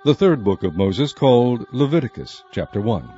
The third book of Moses, called Leviticus, chapter 1.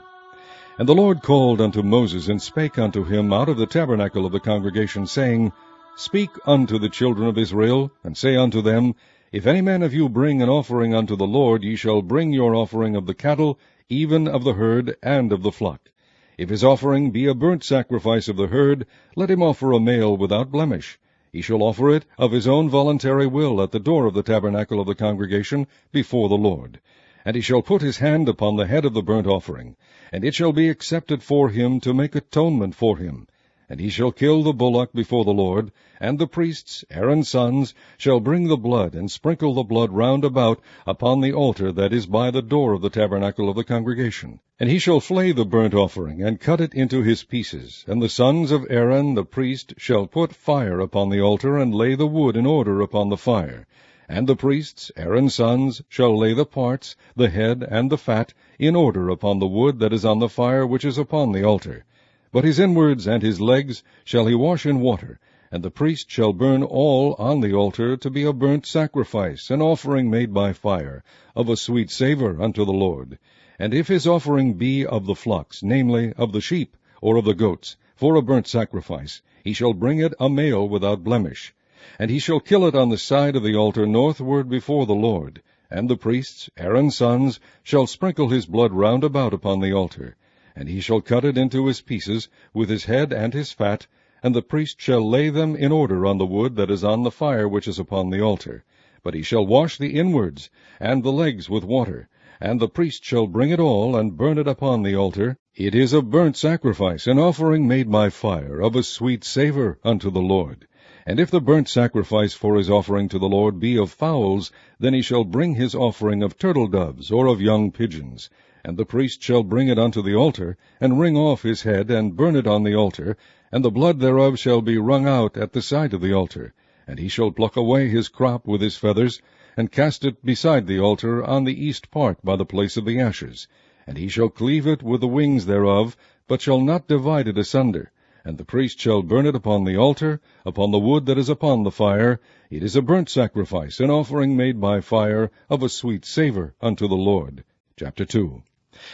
And the Lord called unto Moses, and spake unto him out of the tabernacle of the congregation, saying, Speak unto the children of Israel, and say unto them, If any man of you bring an offering unto the Lord, ye shall bring your offering of the cattle, even of the herd, and of the flock. If his offering be a burnt sacrifice of the herd, let him offer a male without blemish. He shall offer it of his own voluntary will at the door of the tabernacle of the congregation before the Lord. And he shall put his hand upon the head of the burnt offering, and it shall be accepted for him to make atonement for him. And he shall kill the bullock before the Lord, and the priests, Aaron's sons, shall bring the blood, and sprinkle the blood round about upon the altar that is by the door of the tabernacle of the congregation. And he shall flay the burnt offering, and cut it into his pieces. And the sons of Aaron the priest shall put fire upon the altar, and lay the wood in order upon the fire. And the priests, Aaron's sons, shall lay the parts, the head, and the fat, in order upon the wood that is on the fire which is upon the altar. But his inwards and his legs shall he wash in water, and the priest shall burn all on the altar to be a burnt sacrifice, an offering made by fire, of a sweet savour unto the Lord. And if his offering be of the flocks, namely, of the sheep, or of the goats, for a burnt sacrifice, he shall bring it a male without blemish. And he shall kill it on the side of the altar northward before the Lord. And the priests, Aaron's sons, shall sprinkle his blood round about upon the altar. And he shall cut it into his pieces, with his head and his fat, and the priest shall lay them in order on the wood that is on the fire which is upon the altar. But he shall wash the inwards and the legs with water, and the priest shall bring it all, and burn it upon the altar. It is a burnt sacrifice, an offering made by fire, of a sweet savour unto the Lord. And if the burnt sacrifice for his offering to the Lord be of fowls, then he shall bring his offering of turtle-doves, or of young pigeons. And the priest shall bring it unto the altar, and wring off his head, and burn it on the altar, and the blood thereof shall be wrung out at the side of the altar. And he shall pluck away his crop with his feathers, and cast it beside the altar on the east part by the place of the ashes. And he shall cleave it with the wings thereof, but shall not divide it asunder. And the priest shall burn it upon the altar, upon the wood that is upon the fire. It is a burnt sacrifice, an offering made by fire, of a sweet savour unto the Lord. Chapter 2.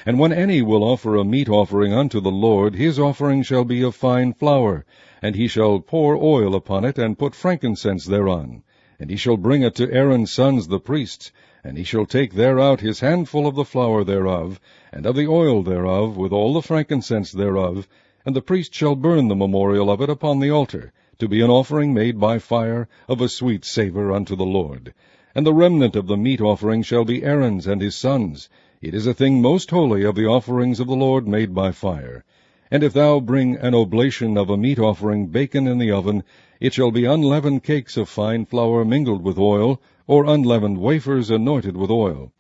And when any will offer a meat offering unto the Lord, his offering shall be of fine flour, and he shall pour oil upon it, and put frankincense thereon. And he shall bring it to Aaron's sons the priests, and he shall take thereout his handful of the flour thereof, and of the oil thereof, with all the frankincense thereof, and the priest shall burn the memorial of it upon the altar, to be an offering made by fire, of a sweet savour unto the Lord. And the remnant of the meat offering shall be Aaron's and his sons'. It is a thing most holy of the offerings of the Lord made by fire. And if thou bring an oblation of a meat offering baken in the oven, it shall be unleavened cakes of fine flour mingled with oil, or unleavened wafers anointed with oil.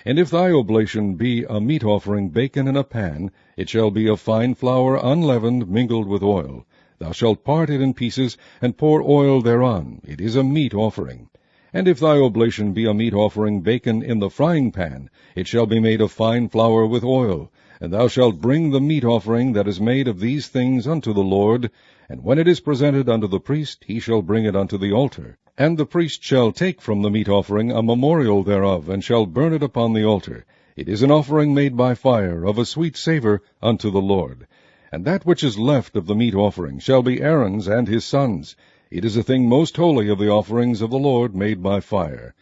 And if thy oblation be a meat offering baken in a pan, it shall be of fine flour unleavened mingled with oil. Thou shalt part it in pieces, and pour oil thereon. It is a meat offering. And if thy oblation be a meat offering baken in the frying pan, it shall be made of fine flour with oil. And thou shalt bring the meat offering that is made of these things unto the Lord. And when it is presented unto the priest, he shall bring it unto the altar. And the priest shall take from the meat offering a memorial thereof, and shall burn it upon the altar. It is an offering made by fire, of a sweet savour unto the Lord. And that which is left of the meat offering shall be Aaron's and his sons'. It is a thing most holy of the offerings of the Lord made by fire.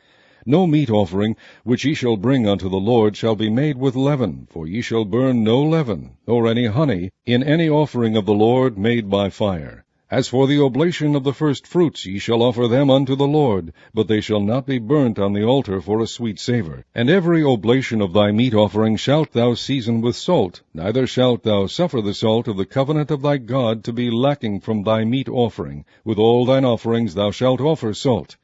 No meat offering which ye shall bring unto the Lord shall be made with leaven, for ye shall burn no leaven, nor any honey, in any offering of the Lord made by fire. As for the oblation of the first fruits, ye shall offer them unto the Lord, but they shall not be burnt on the altar for a sweet savour. And every oblation of thy meat offering shalt thou season with salt, neither shalt thou suffer the salt of the covenant of thy God to be lacking from thy meat offering. With all thine offerings thou shalt offer salt.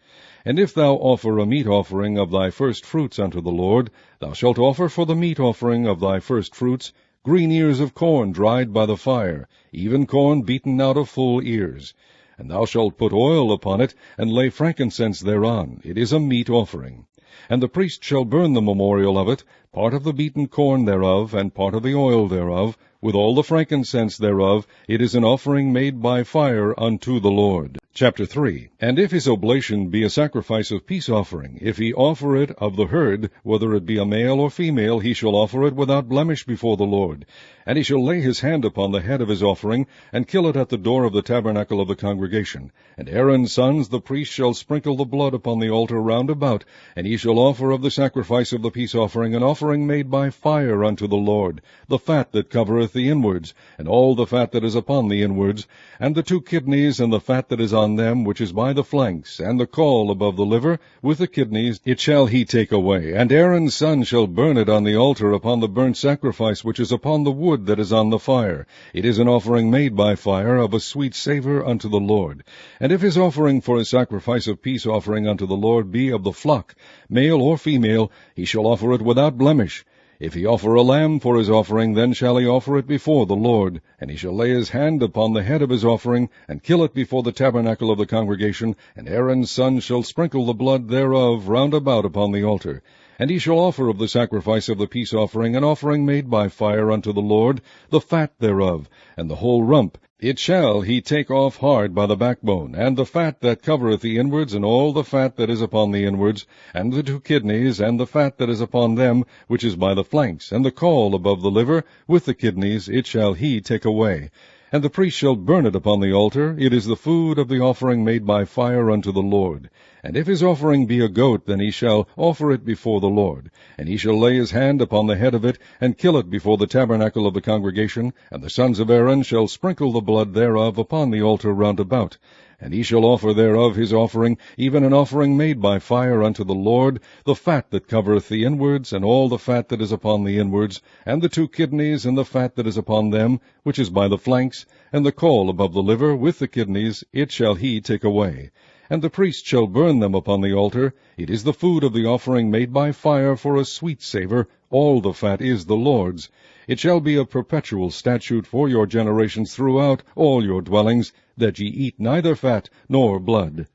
And if thou offer a meat offering of thy first fruits unto the Lord, thou shalt offer for the meat offering of thy first fruits green ears of corn dried by the fire, even corn beaten out of full ears. And thou shalt put oil upon it, and lay frankincense thereon. It is a meat offering. And the priest shall burn the memorial of it, part of the beaten corn thereof, and part of the oil thereof, with all the frankincense thereof. It is an offering made by fire unto the Lord. Chapter 3. And if his oblation be a sacrifice of peace offering, if he offer it of the herd, whether it be a male or female, he shall offer it without blemish before the Lord. And he shall lay his hand upon the head of his offering, and kill it at the door of the tabernacle of the congregation. And Aaron's sons, the priests, shall sprinkle the blood upon the altar round about, and he shall offer of the sacrifice of the peace offering an offering made by fire unto the Lord, the fat that covereth the inwards, and all the fat that is upon the inwards, and the 2 kidneys, and the fat that is on them, which is by the flanks, and the caul above the liver, with the kidneys, it shall he take away. And Aaron's son shall burn it on the altar upon the burnt sacrifice which is upon the wood that is on the fire. It is an offering made by fire, of a sweet savour unto the Lord. And if his offering for a sacrifice of peace offering unto the Lord be of the flock, male or female, he shall offer it without blemish. If he offer a lamb for his offering, then shall he offer it before the Lord. And he shall lay his hand upon the head of his offering, and kill it before the tabernacle of the congregation, and Aaron's son shall sprinkle the blood thereof round about upon the altar. And he shall offer of the sacrifice of the peace offering an offering made by fire unto the Lord, the fat thereof, and the whole rump. It shall he take off hard by the backbone, and the fat that covereth the inwards, and all the fat that is upon the inwards, and the 2 kidneys, and the fat that is upon them, which is by the flanks, and the caul above the liver, with the kidneys, it shall he take away. And the priest shall burn it upon the altar. It is the food of the offering made by fire unto the Lord. And if his offering be a goat, then he shall offer it before the Lord. And he shall lay his hand upon the head of it, and kill it before the tabernacle of the congregation. And the sons of Aaron shall sprinkle the blood thereof upon the altar round about. And he shall offer thereof his offering, even an offering made by fire unto the Lord, the fat that covereth the inwards, and all the fat that is upon the inwards, and the 2 kidneys, and the fat that is upon them, which is by the flanks, and the caul above the liver, with the kidneys, it shall he take away. And the priest shall burn them upon the altar. It is the food of the offering made by fire for a sweet savour. All the fat is the Lord's. It shall be a perpetual statute for your generations throughout all your dwellings, that ye eat neither fat nor blood.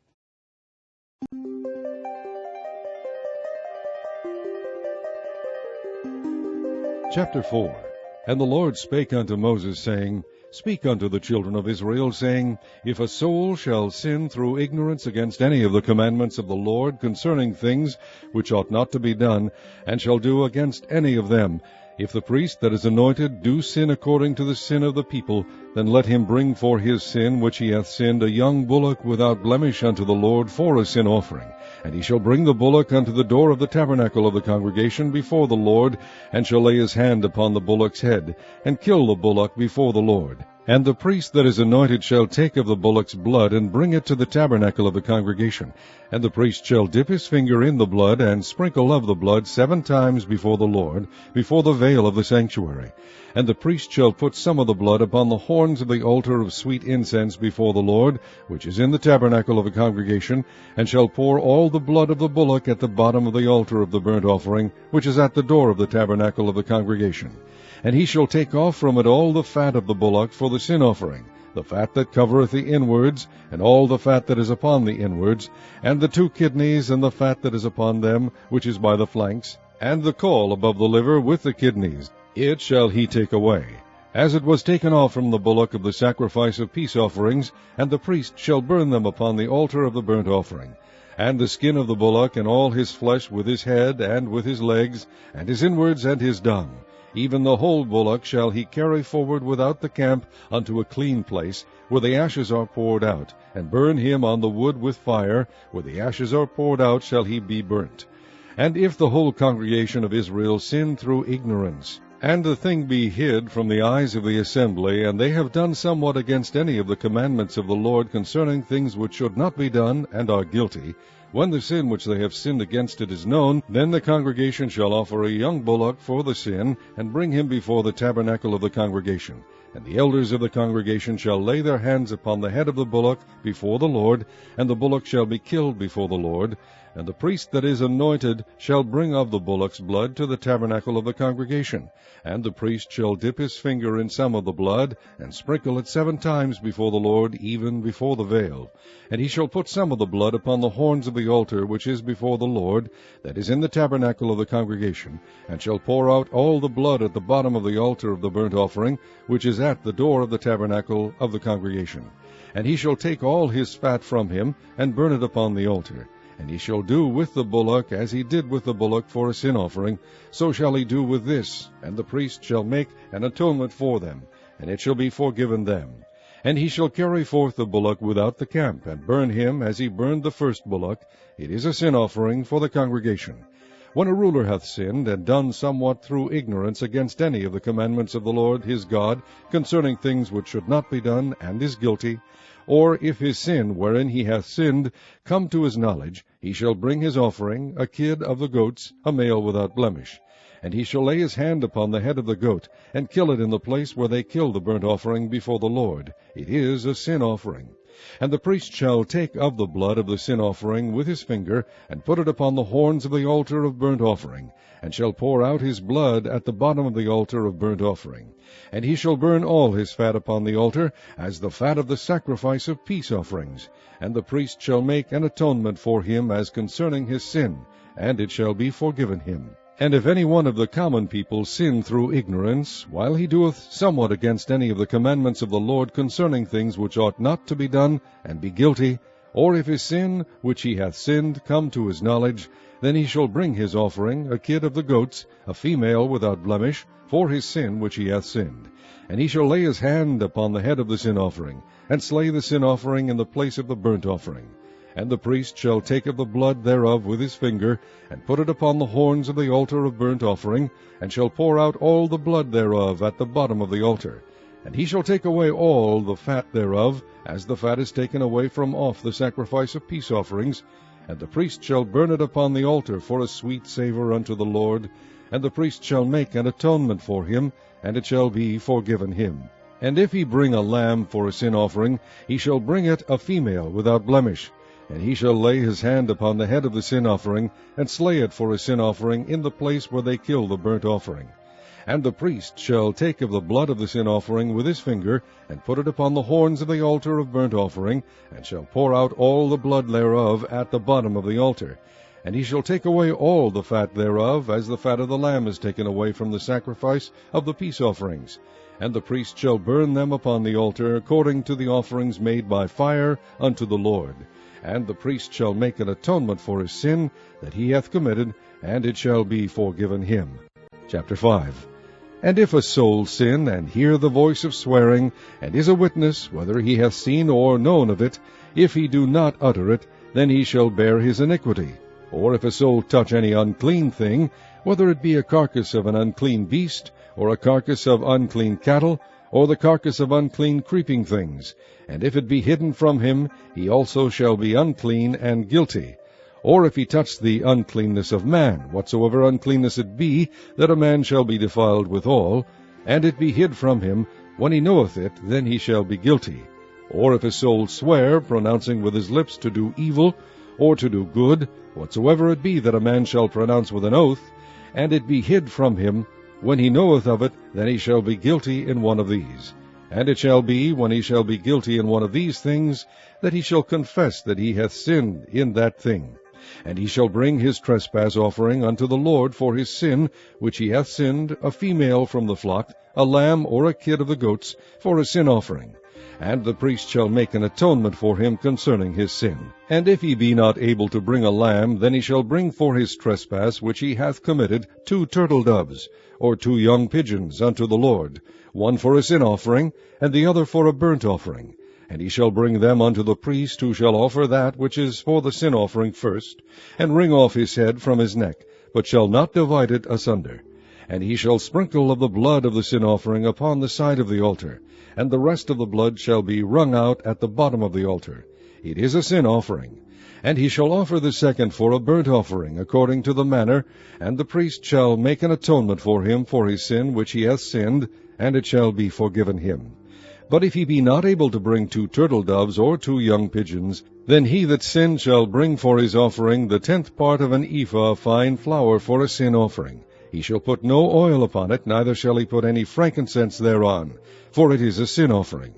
Chapter 4. And the Lord spake unto Moses, saying, Speak unto the children of Israel, saying, If a soul shall sin through ignorance against any of the commandments of the Lord concerning things which ought not to be done, and shall do against any of them, if the priest that is anointed do sin according to the sin of the people, then let him bring for his sin which he hath sinned a young bullock without blemish unto the Lord for a sin offering. And he shall bring the bullock unto the door of the tabernacle of the congregation before the Lord, and shall lay his hand upon the bullock's head, and kill the bullock before the Lord. And the priest that is anointed shall take of the bullock's blood, and bring it to the tabernacle of the congregation. And the priest shall dip his finger in the blood, and sprinkle of the blood 7 times before the Lord, before the veil of the sanctuary. And the priest shall put some of the blood upon the horns of the altar of sweet incense before the Lord, which is in the tabernacle of the congregation, and shall pour all the blood of the bullock at the bottom of the altar of the burnt offering, which is at the door of the tabernacle of the congregation. And he shall take off from it all the fat of the bullock for the sin offering, the fat that covereth the inwards, and all the fat that is upon the inwards, and the 2 kidneys, and the fat that is upon them, which is by the flanks, and the caul above the liver with the kidneys. It shall he take away, as it was taken off from the bullock of the sacrifice of peace offerings, and the priest shall burn them upon the altar of the burnt offering. And the skin of the bullock, and all his flesh, with his head, and with his legs, and his inwards, and his dung, even the whole bullock shall he carry forward without the camp unto a clean place, where the ashes are poured out, and burn him on the wood with fire. Where the ashes are poured out shall he be burnt. And if the whole congregation of Israel sin through ignorance, and the thing be hid from the eyes of the assembly, and they have done somewhat against any of the commandments of the Lord concerning things which should not be done, and are guilty, when the sin which they have sinned against it is known, then the congregation shall offer a young bullock for the sin, and bring him before the tabernacle of the congregation. And the elders of the congregation shall lay their hands upon the head of the bullock before the Lord, and the bullock shall be killed before the Lord. And the priest that is anointed shall bring of the bullock's blood to the tabernacle of the congregation. And the priest shall dip his finger in some of the blood, and sprinkle it 7 times before the Lord, even before the veil. And he shall put some of the blood upon the horns of the altar which is before the Lord, that is in the tabernacle of the congregation, and shall pour out all the blood at the bottom of the altar of the burnt offering, which is at the door of the tabernacle of the congregation. And he shall take all his fat from him, and burn it upon the altar. And he shall do with the bullock as he did with the bullock for a sin offering, so shall he do with this. And the priest shall make an atonement for them, and it shall be forgiven them. And he shall carry forth the bullock without the camp, and burn him as he burned the first bullock. It is a sin offering for the congregation. When a ruler hath sinned, and done somewhat through ignorance against any of the commandments of the Lord his God, concerning things which should not be done, and is guilty, or if his sin wherein he hath sinned come to his knowledge, he shall bring his offering, a kid of the goats, a male without blemish. And he shall lay his hand upon the head of the goat, and kill it in the place where they kill the burnt offering before the Lord. It is a sin offering. And the priest shall take of the blood of the sin offering with his finger, and put it upon the horns of the altar of burnt offering, and shall pour out his blood at the bottom of the altar of burnt offering. And he shall burn all his fat upon the altar, as the fat of the sacrifice of peace offerings. And the priest shall make an atonement for him as concerning his sin, and it shall be forgiven him. And if any one of the common people sin through ignorance, while he doeth somewhat against any of the commandments of the Lord concerning things which ought not to be done, and be guilty, or if his sin which he hath sinned come to his knowledge, then he shall bring his offering, a kid of the goats, a female without blemish, for his sin which he hath sinned. And he shall lay his hand upon the head of the sin offering, and slay the sin offering in the place of the burnt offering. And the priest shall take of the blood thereof with his finger, and put it upon the horns of the altar of burnt offering, and shall pour out all the blood thereof at the bottom of the altar. And he shall take away all the fat thereof, as the fat is taken away from off the sacrifice of peace offerings. And the priest shall burn it upon the altar for a sweet savour unto the Lord. And the priest shall make an atonement for him, and it shall be forgiven him. And if he bring a lamb for a sin offering, he shall bring it a female without blemish. And he shall lay his hand upon the head of the sin offering, and slay it for a sin offering in the place where they kill the burnt offering. And the priest shall take of the blood of the sin offering with his finger, and put it upon the horns of the altar of burnt offering, and shall pour out all the blood thereof at the bottom of the altar. And he shall take away all the fat thereof, as the fat of the lamb is taken away from the sacrifice of the peace offerings. And the priest shall burn them upon the altar, according to the offerings made by fire unto the Lord. And the priest shall make an atonement for his sin that he hath committed, and it shall be forgiven him. Chapter 5. And if a soul sin, and hear the voice of swearing, and is a witness, whether he hath seen or known of it, if he do not utter it, then he shall bear his iniquity. Or if a soul touch any unclean thing, whether it be a carcass of an unclean beast, or a carcass of unclean cattle, or the carcass of unclean creeping things, and if it be hidden from him, he also shall be unclean and guilty. Or if he touch the uncleanness of man, whatsoever uncleanness it be, that a man shall be defiled withal, and it be hid from him, when he knoweth it, then he shall be guilty. Or if a soul swear, pronouncing with his lips to do evil, or to do good, whatsoever it be that a man shall pronounce with an oath, and it be hid from him, when he knoweth of it, then he shall be guilty in one of these. And it shall be, when he shall be guilty in one of these things, that he shall confess that he hath sinned in that thing. And he shall bring his trespass offering unto the Lord for his sin, which he hath sinned, a female from the flock, a lamb or a kid of the goats, for a sin offering. And the priest shall make an atonement for him concerning his sin. And if he be not able to bring a lamb, then he shall bring for his trespass which he hath committed 2 turtle doves, or 2 young pigeons unto the Lord, one for a sin offering, and the other for a burnt offering. And he shall bring them unto the priest, who shall offer that which is for the sin offering first, and wring off his head from his neck, but shall not divide it asunder. And he shall sprinkle of the blood of the sin offering upon the side of the altar, and the rest of the blood shall be wrung out at the bottom of the altar. It is a sin offering. And he shall offer the second for a burnt offering, according to the manner, and the priest shall make an atonement for him for his sin which he hath sinned, and it shall be forgiven him. But if he be not able to bring 2 turtle doves or 2 young pigeons, Then he that sinned shall bring for his offering the 10th part of an ephah of fine flour for a sin offering. He shall put no oil upon it, neither shall he put any frankincense thereon, for it is a sin offering.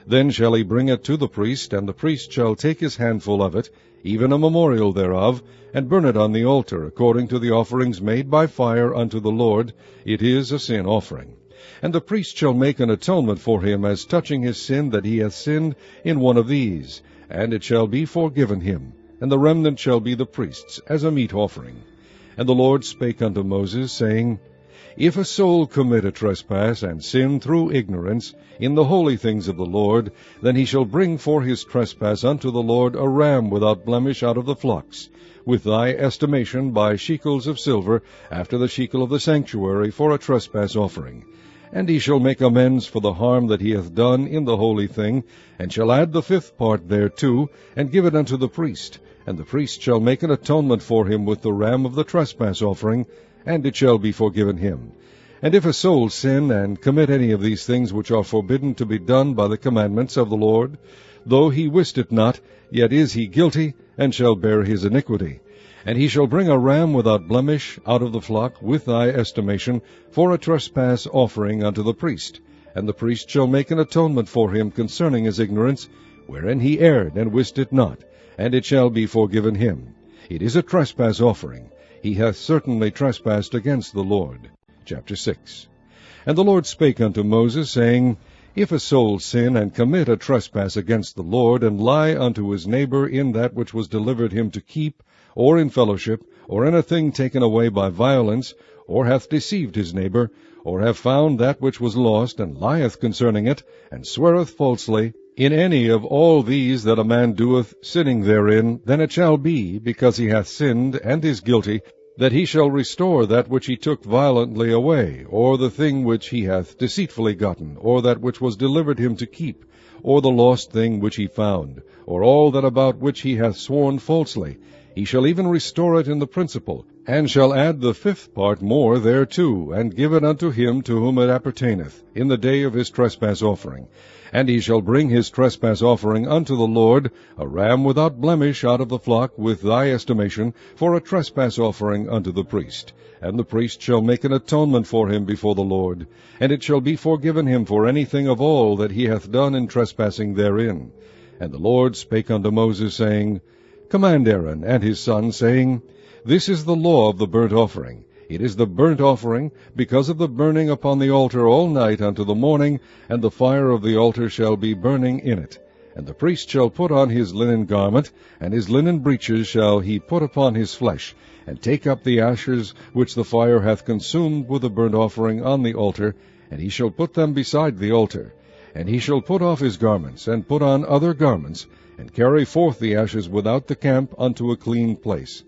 Then shall he bring it to the priest, and the priest shall take his handful of it, even a memorial thereof, and burn it on the altar, according to the offerings made by fire unto the Lord. It is a sin offering. And the priest shall make an atonement for him as touching his sin that he hath sinned in one of these, and it shall be forgiven him, and the remnant shall be the priest's, as a meat offering. And the Lord spake unto Moses, saying, If a soul commit a trespass, and sin through ignorance, in the holy things of the Lord, then he shall bring for his trespass unto the Lord a ram without blemish out of the flocks, with thy estimation by shekels of silver, after the shekel of the sanctuary, for a trespass offering. And he shall make amends for the harm that he hath done in the holy thing, and shall add the 5th part thereto, and give it unto the priest. And the priest shall make an atonement for him with the ram of the trespass offering, and it shall be forgiven him. And if a soul sin, and commit any of these things which are forbidden to be done by the commandments of the Lord, though he wist it not, yet is he guilty, and shall bear his iniquity. And he shall bring a ram without blemish out of the flock, with thy estimation, for a trespass offering unto the priest. And the priest shall make an atonement for him concerning his ignorance, wherein he erred and wist it not, and it shall be forgiven him. It is a trespass offering. He hath certainly trespassed against the Lord. Chapter 6. And the Lord spake unto Moses, saying, If a soul sin, and commit a trespass against the Lord, and lie unto his neighbor in that which was delivered him to keep, or in fellowship, or in a thing taken away by violence, or hath deceived his neighbor, or have found that which was lost, and lieth concerning it, and sweareth falsely, in any of all these that a man doeth, sinning therein, then it shall be, because he hath sinned, and is guilty, that he shall restore that which he took violently away, or the thing which he hath deceitfully gotten, or that which was delivered him to keep, or the lost thing which he found, or all that about which he hath sworn falsely. He shall even restore it in the principal, and shall add the 5th part more thereto, and give it unto him to whom it appertaineth, in the day of his trespass offering. And he shall bring his trespass offering unto the Lord, a ram without blemish out of the flock, with thy estimation, for a trespass offering unto the priest. And the priest shall make an atonement for him before the Lord, and it shall be forgiven him for anything of all that he hath done in trespassing therein. And the Lord spake unto Moses, saying, Command Aaron and his sons, saying, This is the law of the burnt offering. It is the burnt offering, because of the burning upon the altar all night unto the morning, and the fire of the altar shall be burning in it. And the priest shall put on his linen garment, and his linen breeches shall he put upon his flesh, and take up the ashes which the fire hath consumed with the burnt offering on the altar, and he shall put them beside the altar. And he shall put off his garments, and put on other garments, and carry forth the ashes without the camp unto a clean place.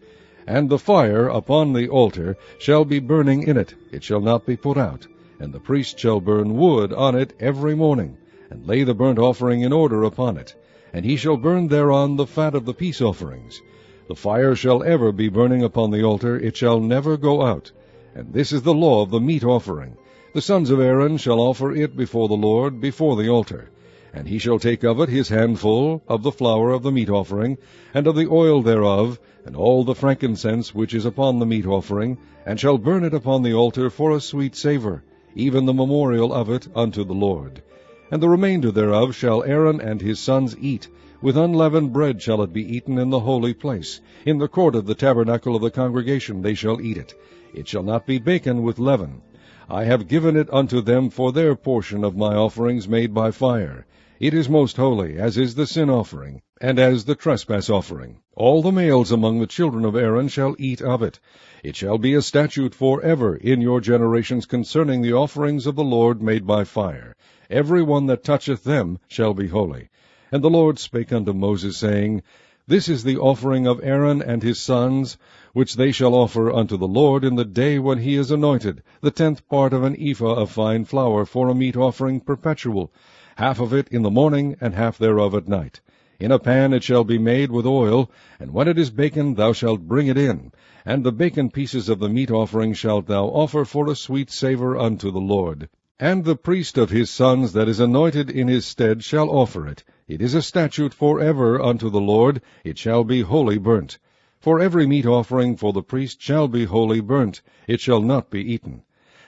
And the fire upon the altar shall be burning in it, it shall not be put out. And the priest shall burn wood on it every morning, and lay the burnt offering in order upon it. And he shall burn thereon the fat of the peace offerings. The fire shall ever be burning upon the altar, it shall never go out. And this is the law of the meat offering. The sons of Aaron shall offer it before the Lord, before the altar. And he shall take of it his handful of the flour of the meat offering, and of the oil thereof, and all the frankincense which is upon the meat offering, and shall burn it upon the altar for a sweet savour, even the memorial of it unto the Lord. And the remainder thereof shall Aaron and his sons eat. With unleavened bread shall it be eaten in the holy place. In the court of the tabernacle of the congregation they shall eat it. It shall not be baken with leaven. I have given it unto them for their portion of my offerings made by fire. It is most holy, as is the sin offering, and as the trespass offering. All the males among the children of Aaron shall eat of it. It shall be a statute for ever in your generations concerning the offerings of the Lord made by fire. Every one that toucheth them shall be holy. And the Lord spake unto Moses, saying, This is the offering of Aaron and his sons, which they shall offer unto the Lord in the day when he is anointed, the 10th part of an ephah of fine flour for a meat offering perpetual, half of it in the morning, and half thereof at night. In a pan it shall be made with oil, and when it is baken thou shalt bring it in. And the baken pieces of the meat offering shalt thou offer for a sweet savour unto the Lord. And the priest of his sons that is anointed in his stead shall offer it. It is a statute forever unto the Lord, it shall be wholly burnt. For every meat offering for the priest shall be wholly burnt, it shall not be eaten.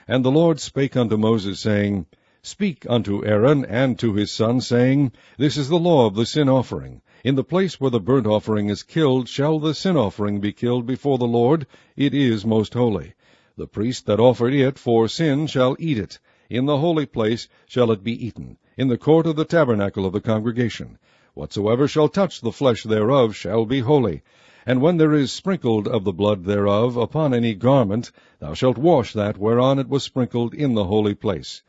And the Lord spake unto Moses, saying, Speak unto Aaron and to his sons, saying, This is the law of the sin offering. In the place where the burnt offering is killed shall the sin offering be killed before the Lord. It is most holy. The priest that offered it for sin shall eat it. In the holy place shall it be eaten, in the court of the tabernacle of the congregation. Whatsoever shall touch the flesh thereof shall be holy. And when there is sprinkled of the blood thereof upon any garment, thou shalt wash that whereon it was sprinkled in the holy place.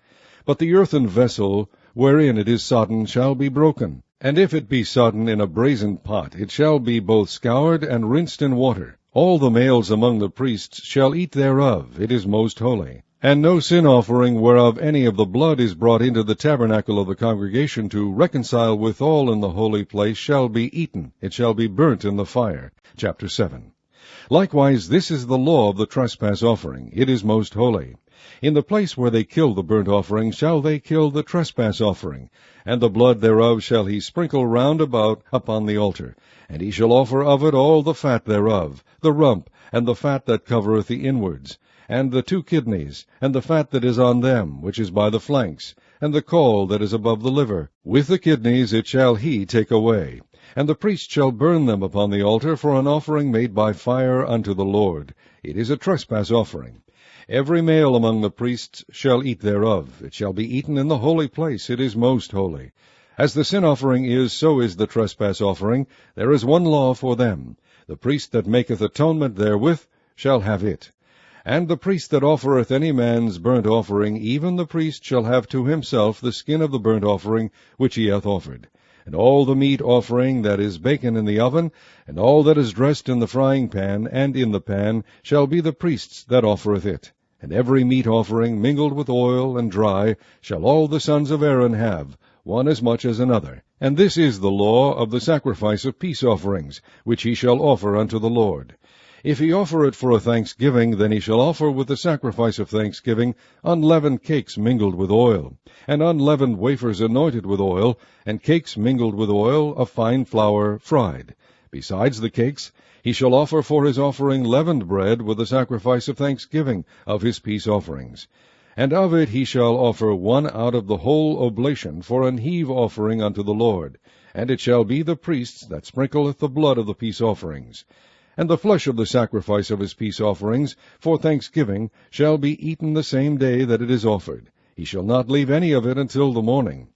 But the earthen vessel wherein it is sodden shall be broken. And if it be sodden in a brazen pot, it shall be both scoured and rinsed in water. All the males among the priests shall eat thereof, it is most holy. And no sin offering whereof any of the blood is brought into the tabernacle of the congregation to reconcile withal in the holy place shall be eaten, it shall be burnt in the fire. Chapter 7. Likewise this is the law of the trespass offering, it is most holy. In the place where they kill the burnt offering shall they kill the trespass offering, and the blood thereof shall he sprinkle round about upon the altar. And he shall offer of it all the fat thereof, the rump, and the fat that covereth the inwards, and the 2 kidneys, and the fat that is on them, which is by the flanks, and the caul that is above the liver. With the kidneys it shall he take away. And the priest shall burn them upon the altar for an offering made by fire unto the Lord. It is a trespass offering. Every male among the priests shall eat thereof. It shall be eaten in the holy place. It is most holy. As the sin offering is, so is the trespass offering. There is one law for them. The priest that maketh atonement therewith shall have it. And the priest that offereth any man's burnt offering, even the priest shall have to himself the skin of the burnt offering which he hath offered. And all the meat offering that is baken in the oven, and all that is dressed in the frying pan and in the pan, shall be the priest's that offereth it. And every meat offering mingled with oil and dry shall all the sons of Aaron have, one as much as another. And this is the law of the sacrifice of peace offerings, which he shall offer unto the Lord. If he offer it for a thanksgiving, then he shall offer with the sacrifice of thanksgiving unleavened cakes mingled with oil, and unleavened wafers anointed with oil, and cakes mingled with oil of fine flour fried. Besides the cakes, he shall offer for his offering leavened bread with the sacrifice of thanksgiving of his peace offerings. And of it he shall offer one out of the whole oblation for an heave offering unto the Lord. And it shall be the priest's that sprinkleth the blood of the peace offerings. And the flesh of the sacrifice of his peace offerings for thanksgiving shall be eaten the same day that it is offered. He shall not leave any of it until the morning.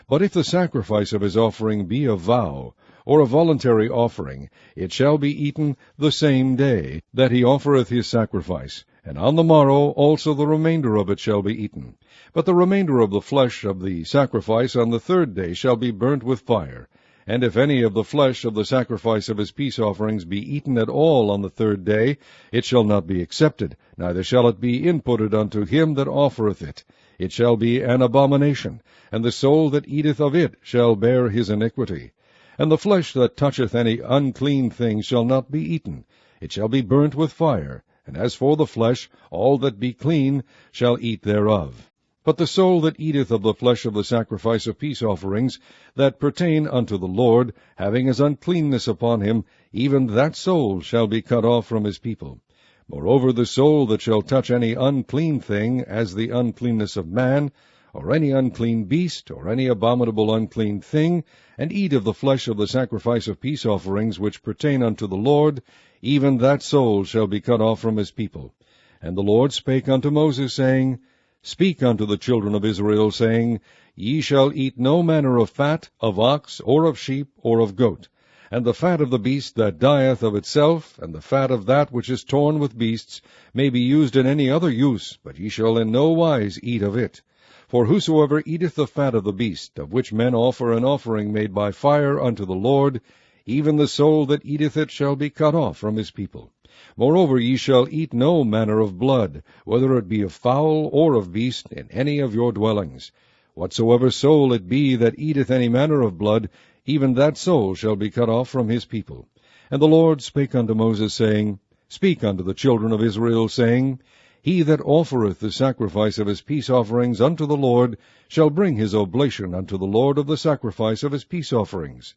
But if the sacrifice of his offering be a vow, or a voluntary offering, it shall be eaten the same day that he offereth his sacrifice, and on the morrow also the remainder of it shall be eaten. But the remainder of the flesh of the sacrifice on the 3rd day shall be burnt with fire. And if any of the flesh of the sacrifice of his peace offerings be eaten at all on the 3rd day, it shall not be accepted, neither shall it be inputted unto him that offereth it. It shall be an abomination, and the soul that eateth of it shall bear his iniquity. And the flesh that toucheth any unclean thing shall not be eaten. It shall be burnt with fire. And as for the flesh, all that be clean shall eat thereof. But the soul that eateth of the flesh of the sacrifice of peace offerings that pertain unto the Lord, having his uncleanness upon him, even that soul shall be cut off from his people. Moreover, the soul that shall touch any unclean thing, as the uncleanness of man, or any unclean beast, or any abominable unclean thing, and eat of the flesh of the sacrifice of peace offerings which pertain unto the Lord, even that soul shall be cut off from his people. And the Lord spake unto Moses, saying, Speak unto the children of Israel, saying, Ye shall eat no manner of fat, of ox, or of sheep, or of goat, and the fat of the beast that dieth of itself, and the fat of that which is torn with beasts, may be used in any other use, but ye shall in no wise eat of it. For whosoever eateth the fat of the beast, of which men offer an offering made by fire unto the Lord, even the soul that eateth it shall be cut off from his people. Moreover, ye shall eat no manner of blood, whether it be of fowl or of beast, in any of your dwellings. Whatsoever soul it be that eateth any manner of blood, even that soul shall be cut off from his people. And the Lord spake unto Moses, saying, Speak unto the children of Israel, saying, He that offereth the sacrifice of his peace offerings unto the Lord shall bring his oblation unto the Lord of the sacrifice of his peace offerings.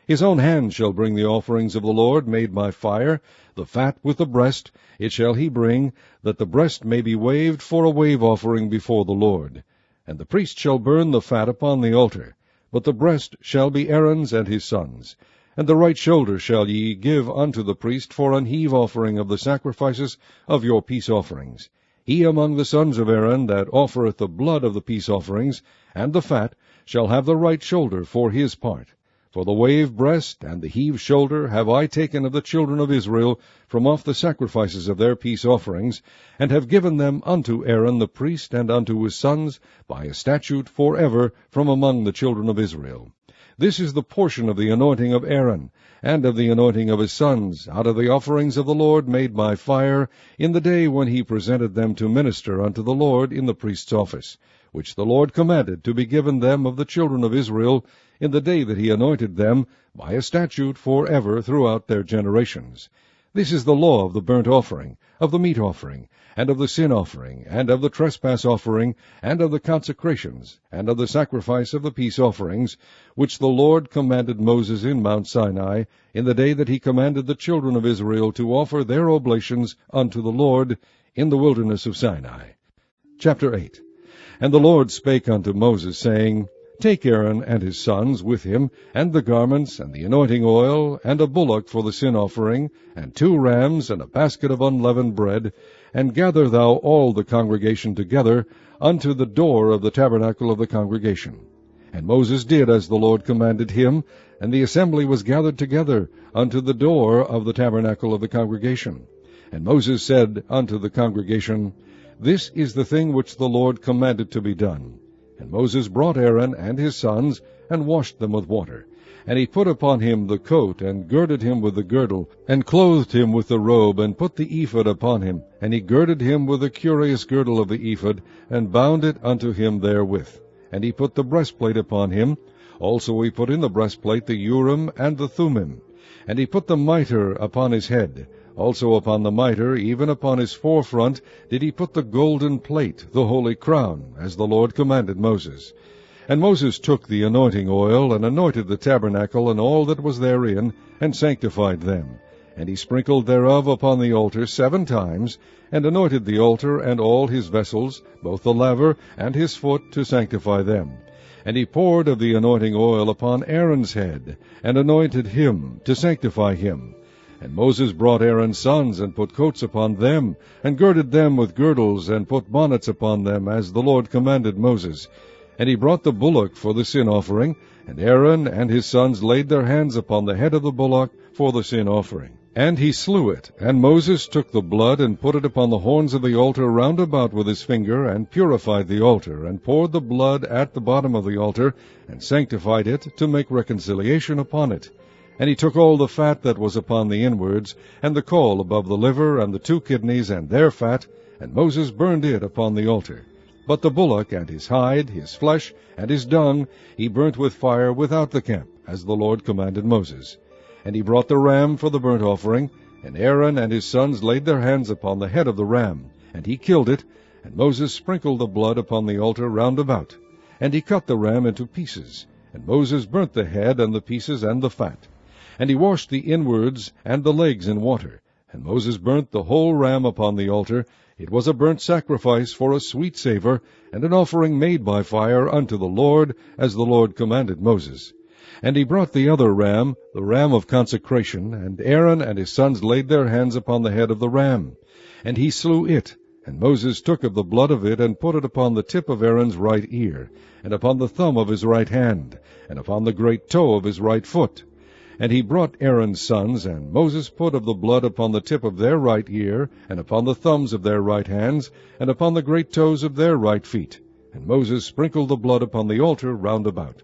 His own hand shall bring the offerings of the Lord made by fire, the fat with the breast, it shall he bring, that the breast may be waved for a wave offering before the Lord. And the priest shall burn the fat upon the altar, but the breast shall be Aaron's and his sons'. And the right shoulder shall ye give unto the priest for an heave offering of the sacrifices of your peace offerings. He among the sons of Aaron that offereth the blood of the peace offerings, and the fat, shall have the right shoulder for his part. For the wave breast and the heave shoulder have I taken of the children of Israel from off the sacrifices of their peace offerings, and have given them unto Aaron the priest and unto his sons by a statute forever from among the children of Israel. This is the portion of the anointing of Aaron, and of the anointing of his sons, out of the offerings of the Lord made by fire, in the day when he presented them to minister unto the Lord in the priest's office, which the Lord commanded to be given them of the children of Israel, in the day that he anointed them, by a statute forever throughout their generations. This is the law of the burnt offering, of the meat offering, and of the sin offering, and of the trespass offering, and of the consecrations, and of the sacrifice of the peace offerings, which the Lord commanded Moses in Mount Sinai, in the day that he commanded the children of Israel to offer their oblations unto the Lord in the wilderness of Sinai. Chapter 8. And the Lord spake unto Moses, saying, Take Aaron and his sons with him, and the garments, and the anointing oil, and a bullock for the sin offering, and 2 rams, and a basket of unleavened bread, and gather thou all the congregation together unto the door of the tabernacle of the congregation. And Moses did as the Lord commanded him, and the assembly was gathered together unto the door of the tabernacle of the congregation. And Moses said unto the congregation, This is the thing which the Lord commanded to be done. And Moses brought Aaron and his sons, and washed them with water. And he put upon him the coat, and girded him with the girdle, and clothed him with the robe, and put the ephod upon him. And he girded him with the curious girdle of the ephod, and bound it unto him therewith. And he put the breastplate upon him. Also he put in the breastplate the Urim and the Thummim. And he put the mitre upon his head. Also upon the mitre, even upon his forefront, did he put the golden plate, the holy crown, as the Lord commanded Moses. And Moses took the anointing oil, and anointed the tabernacle and all that was therein, and sanctified them. And he sprinkled thereof upon the altar 7 times, and anointed the altar and all his vessels, both the laver and his foot, to sanctify them. And he poured of the anointing oil upon Aaron's head, and anointed him, to sanctify him. And Moses brought Aaron's sons, and put coats upon them, and girded them with girdles, and put bonnets upon them, as the Lord commanded Moses. And he brought the bullock for the sin offering, and Aaron and his sons laid their hands upon the head of the bullock for the sin offering. And he slew it, and Moses took the blood, and put it upon the horns of the altar round about with his finger, and purified the altar, and poured the blood at the bottom of the altar, and sanctified it, to make reconciliation upon it. And he took all the fat that was upon the inwards, and the caul above the liver, and the 2 kidneys, and their fat, and Moses burned it upon the altar. But the bullock, and his hide, his flesh, and his dung, he burnt with fire without the camp, as the Lord commanded Moses. And he brought the ram for the burnt offering, and Aaron and his sons laid their hands upon the head of the ram, and he killed it, and Moses sprinkled the blood upon the altar round about. And he cut the ram into pieces, and Moses burnt the head and the pieces and the fat. And he washed the inwards and the legs in water. And Moses burnt the whole ram upon the altar. It was a burnt sacrifice for a sweet savour, and an offering made by fire unto the Lord, as the Lord commanded Moses. And he brought the other ram, the ram of consecration, and Aaron and his sons laid their hands upon the head of the ram. And he slew it, and Moses took of the blood of it, and put it upon the tip of Aaron's right ear, and upon the thumb of his right hand, and upon the great toe of his right foot. And he brought Aaron's sons, and Moses put of the blood upon the tip of their right ear, and upon the thumbs of their right hands, and upon the great toes of their right feet. And Moses sprinkled the blood upon the altar round about.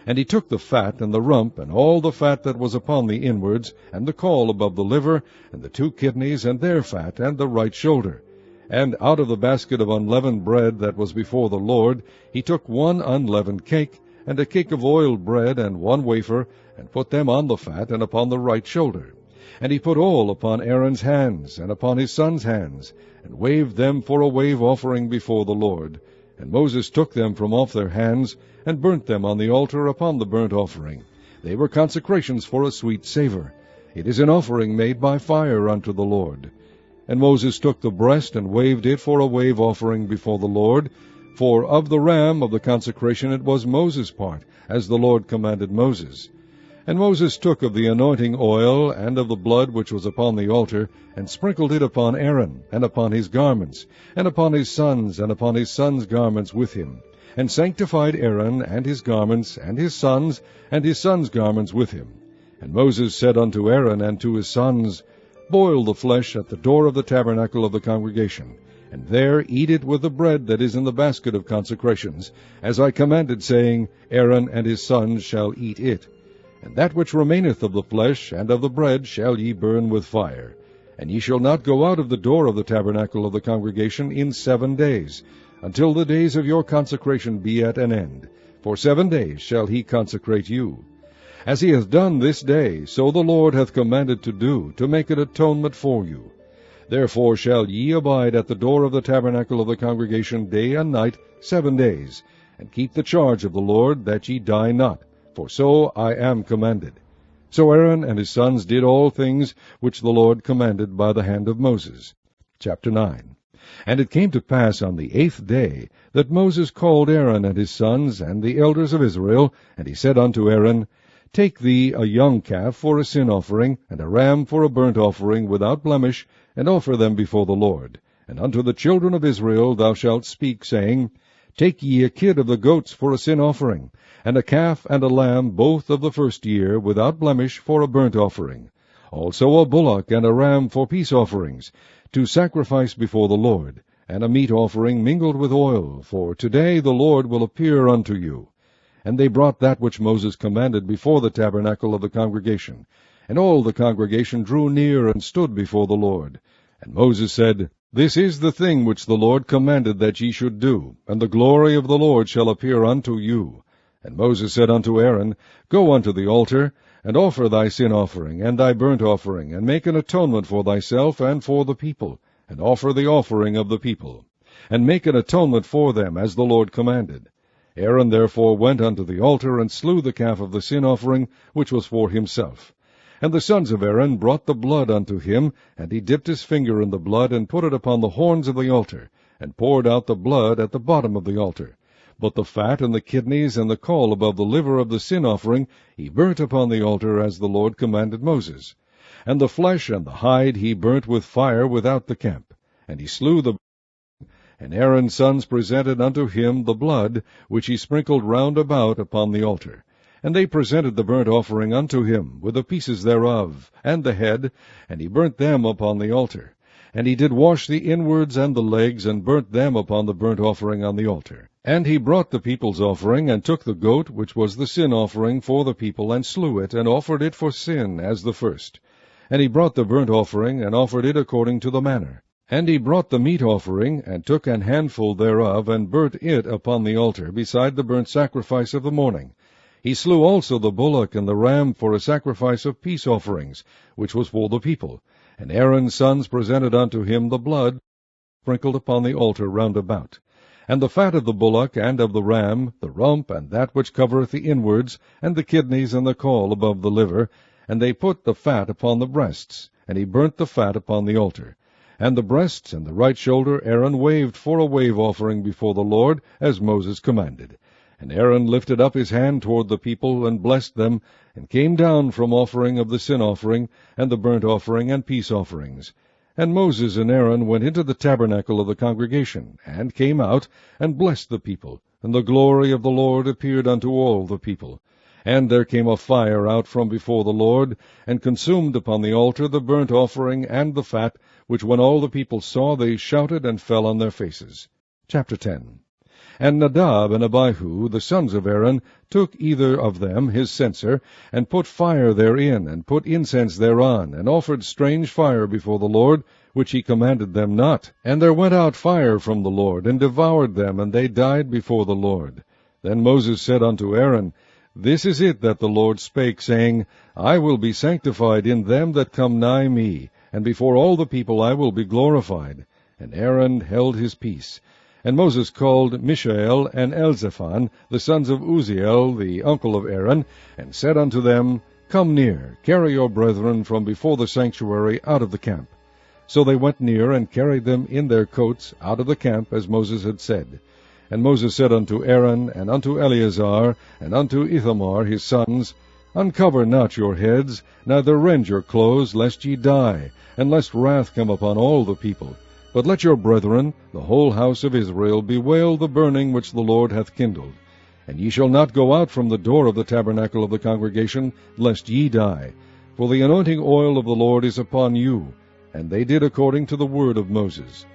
And he took the fat and the rump, and all the fat that was upon the inwards, and the caul above the liver, and the 2 kidneys, and their fat, and the right shoulder. And out of the basket of unleavened bread that was before the Lord, he took 1 unleavened cake, and a cake of oiled bread, and 1 wafer, and put them on the fat and upon the right shoulder. And he put all upon Aaron's hands, and upon his sons' hands, and waved them for a wave offering before the Lord. And Moses took them from off their hands, and burnt them on the altar upon the burnt offering. They were consecrations for a sweet savour. It is an offering made by fire unto the Lord. And Moses took the breast, and waved it for a wave offering before the Lord. For of the ram of the consecration it was Moses' part, as the Lord commanded Moses. And Moses took of the anointing oil, and of the blood which was upon the altar, and sprinkled it upon Aaron, and upon his garments, and upon his sons' garments with him, and sanctified Aaron, and his garments, and his sons' garments with him. And Moses said unto Aaron and to his sons, Boil the flesh at the door of the tabernacle of the congregation, and there eat it with the bread that is in the basket of consecrations, as I commanded, saying, Aaron and his sons shall eat it. And that which remaineth of the flesh and of the bread shall ye burn with fire. And ye shall not go out of the door of the tabernacle of the congregation in 7 days, until the days of your consecration be at an end. For 7 days shall he consecrate you. As he hath done this day, so the Lord hath commanded to do, to make an atonement for you. Therefore shall ye abide at the door of the tabernacle of the congregation day and night 7 days, and keep the charge of the Lord, that ye die not, for so I am commanded. So Aaron and his sons did all things which the Lord commanded by the hand of Moses. Chapter 9. And it came to pass on the 8th day that Moses called Aaron and his sons and the elders of Israel, and he said unto Aaron, Take thee a young calf for a sin offering, and a ram for a burnt offering without blemish, and offer them before the Lord. And unto the children of Israel thou shalt speak, saying, Take ye a kid of the goats for a sin offering, and a calf and a lamb both of the first year, without blemish, for a burnt offering. Also a bullock and a ram for peace offerings, to sacrifice before the Lord, and a meat offering mingled with oil, for today the Lord will appear unto you. And they brought that which Moses commanded before the tabernacle of the congregation. And all the congregation drew near and stood before the Lord. And Moses said, This is the thing which the Lord commanded that ye should do, and the glory of the Lord shall appear unto you. And Moses said unto Aaron, Go unto the altar, and offer thy sin offering, and thy burnt offering, and make an atonement for thyself and for the people, and offer the offering of the people, and make an atonement for them, as the Lord commanded. Aaron therefore went unto the altar, and slew the calf of the sin offering, which was for himself. And the sons of Aaron brought the blood unto him, and he dipped his finger in the blood, and put it upon the horns of the altar, and poured out the blood at the bottom of the altar. But the fat and the kidneys and the caul above the liver of the sin offering he burnt upon the altar, as the Lord commanded Moses. And the flesh and the hide he burnt with fire without the camp. And he slew the And Aaron's sons presented unto him the blood, which he sprinkled round about upon the altar. And they presented the burnt offering unto him, with the pieces thereof, and the head, and he burnt them upon the altar. And he did wash the inwards and the legs, and burnt them upon the burnt offering on the altar. And he brought the people's offering, and took the goat, which was the sin offering for the people, and slew it, and offered it for sin, as the first. And he brought the burnt offering, and offered it according to the manner. And he brought the meat offering, and took an handful thereof, and burnt it upon the altar, beside the burnt sacrifice of the morning. He slew also the bullock and the ram for a sacrifice of peace offerings, which was for the people. And Aaron's sons presented unto him the blood, sprinkled upon the altar round about. And the fat of the bullock and of the ram, the rump, and that which covereth the inwards, and the kidneys and the caul above the liver, and they put the fat upon the breasts, and he burnt the fat upon the altar. And the breasts and the right shoulder Aaron waved for a wave offering before the Lord, as Moses commanded. And Aaron lifted up his hand toward the people, and blessed them, and came down from offering of the sin offering, and the burnt offering, and peace offerings. And Moses and Aaron went into the tabernacle of the congregation, and came out, and blessed the people. And the glory of the Lord appeared unto all the people. And there came a fire out from before the Lord, and consumed upon the altar the burnt offering and the fat, which when all the people saw, they shouted and fell on their faces. Chapter 10. And Nadab and Abihu, the sons of Aaron, took either of them his censer, and put fire therein, and put incense thereon, and offered strange fire before the Lord, which he commanded them not. And there went out fire from the Lord, and devoured them, and they died before the Lord. Then Moses said unto Aaron, This is it that the Lord spake, saying, I will be sanctified in them that come nigh me, and before all the people I will be glorified. And Aaron held his peace. And Moses called Mishael and Elzaphan, the sons of Uzziel, the uncle of Aaron, and said unto them, Come near, carry your brethren from before the sanctuary out of the camp. So they went near, and carried them in their coats out of the camp, as Moses had said. And Moses said unto Aaron, and unto Eleazar, and unto Ithamar his sons, Uncover not your heads, neither rend your clothes, lest ye die, and lest wrath come upon all the people. But let your brethren, the whole house of Israel, bewail the burning which the Lord hath kindled. And ye shall not go out from the door of the tabernacle of the congregation, lest ye die. For the anointing oil of the Lord is upon you. And they did according to the word of Moses.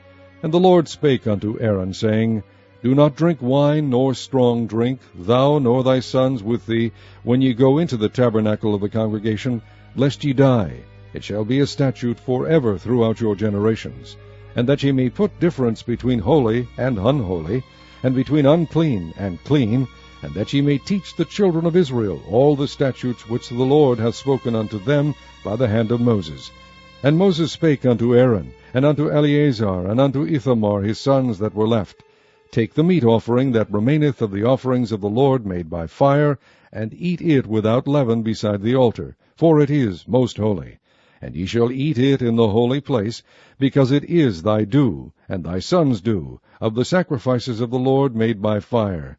And the Lord spake unto Aaron, saying, Do not drink wine nor strong drink, thou nor thy sons with thee, when ye go into the tabernacle of the congregation, lest ye die. It shall be a statute forever throughout your generations. And that ye may put difference between holy and unholy, and between unclean and clean, and that ye may teach the children of Israel all the statutes which the Lord hath spoken unto them by the hand of Moses. And Moses spake unto Aaron, and unto Eleazar, and unto Ithamar his sons that were left, Take the meat offering that remaineth of the offerings of the Lord made by fire, and eat it without leaven beside the altar, for it is most holy. And ye shall eat it in the holy place, because it is thy due, and thy sons' due, of the sacrifices of the Lord made by fire.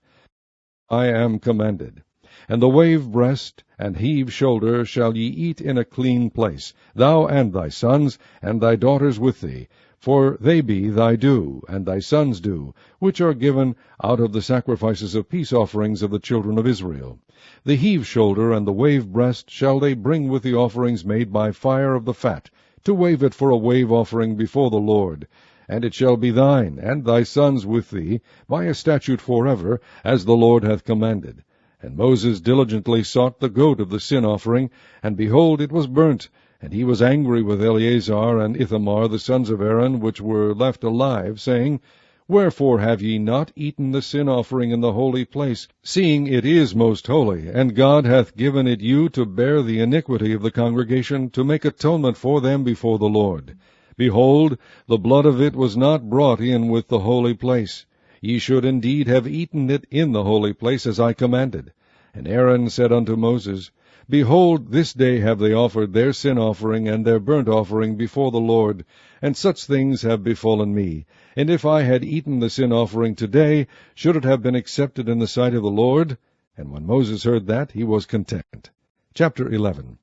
I am commanded. And the wave breast and heave shoulder shall ye eat in a clean place, thou and thy sons, and thy daughters with thee, for they be thy due, and thy sons' due, which are given out of the sacrifices of peace offerings of the children of Israel. The heave shoulder and the wave breast shall they bring with the offerings made by fire of the fat, to wave it for a wave offering before the Lord. And it shall be thine, and thy sons with thee, by a statute forever, as the Lord hath commanded. And Moses diligently sought the goat of the sin offering, and behold, it was burnt. And he was angry with Eleazar and Ithamar, the sons of Aaron, which were left alive, saying, Wherefore have ye not eaten the sin offering in the holy place, seeing it is most holy, and God hath given it you to bear the iniquity of the congregation, to make atonement for them before the Lord? Behold, the blood of it was not brought in with the holy place. Ye should indeed have eaten it in the holy place, as I commanded. And Aaron said unto Moses, Behold, this day have they offered their sin offering and their burnt offering before the Lord, and such things have befallen me. And if I had eaten the sin offering today, should it have been accepted in the sight of the Lord? And when Moses heard that, he was content. Chapter 11.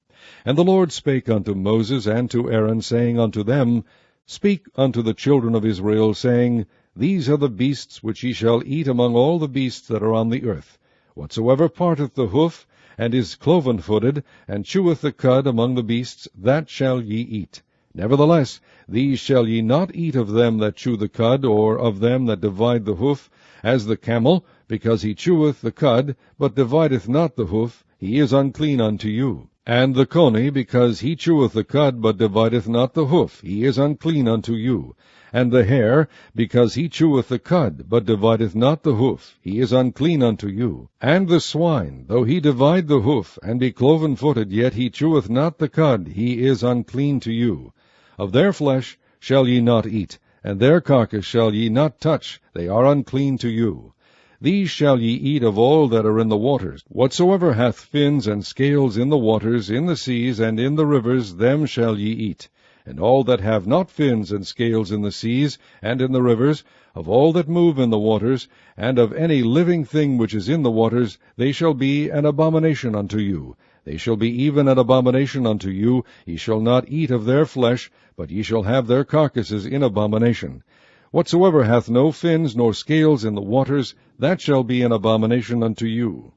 And the Lord spake unto Moses and to Aaron, saying unto them, Speak unto the children of Israel, saying, These are the beasts which ye shall eat among all the beasts that are on the earth. Whatsoever parteth the hoof, and is cloven-footed, and cheweth the cud among the beasts, that shall ye eat. Nevertheless, these shall ye not eat of them that chew the cud, or of them that divide the hoof, as the camel, because he cheweth the cud, but divideth not the hoof, he is unclean unto you. And the coney, because he cheweth the cud, but divideth not the hoof, he is unclean unto you. And the hare, because he cheweth the cud, but divideth not the hoof, he is unclean unto you. And the swine, though he divide the hoof, and be cloven-footed, yet he cheweth not the cud, he is unclean to you. Of their flesh shall ye not eat, and their carcass shall ye not touch, they are unclean to you. These shall ye eat of all that are in the waters. Whatsoever hath fins and scales in the waters, in the seas, and in the rivers, them shall ye eat. And all that have not fins and scales in the seas, and in the rivers, of all that move in the waters, and of any living thing which is in the waters, they shall be an abomination unto you. They shall be even an abomination unto you. Ye shall not eat of their flesh, but ye shall have their carcasses in abomination. Whatsoever hath no fins nor scales in the waters, that shall be an abomination unto you.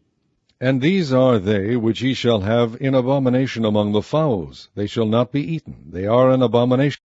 And these are they which ye shall have in abomination among the fowls. They shall not be eaten. They are an abomination.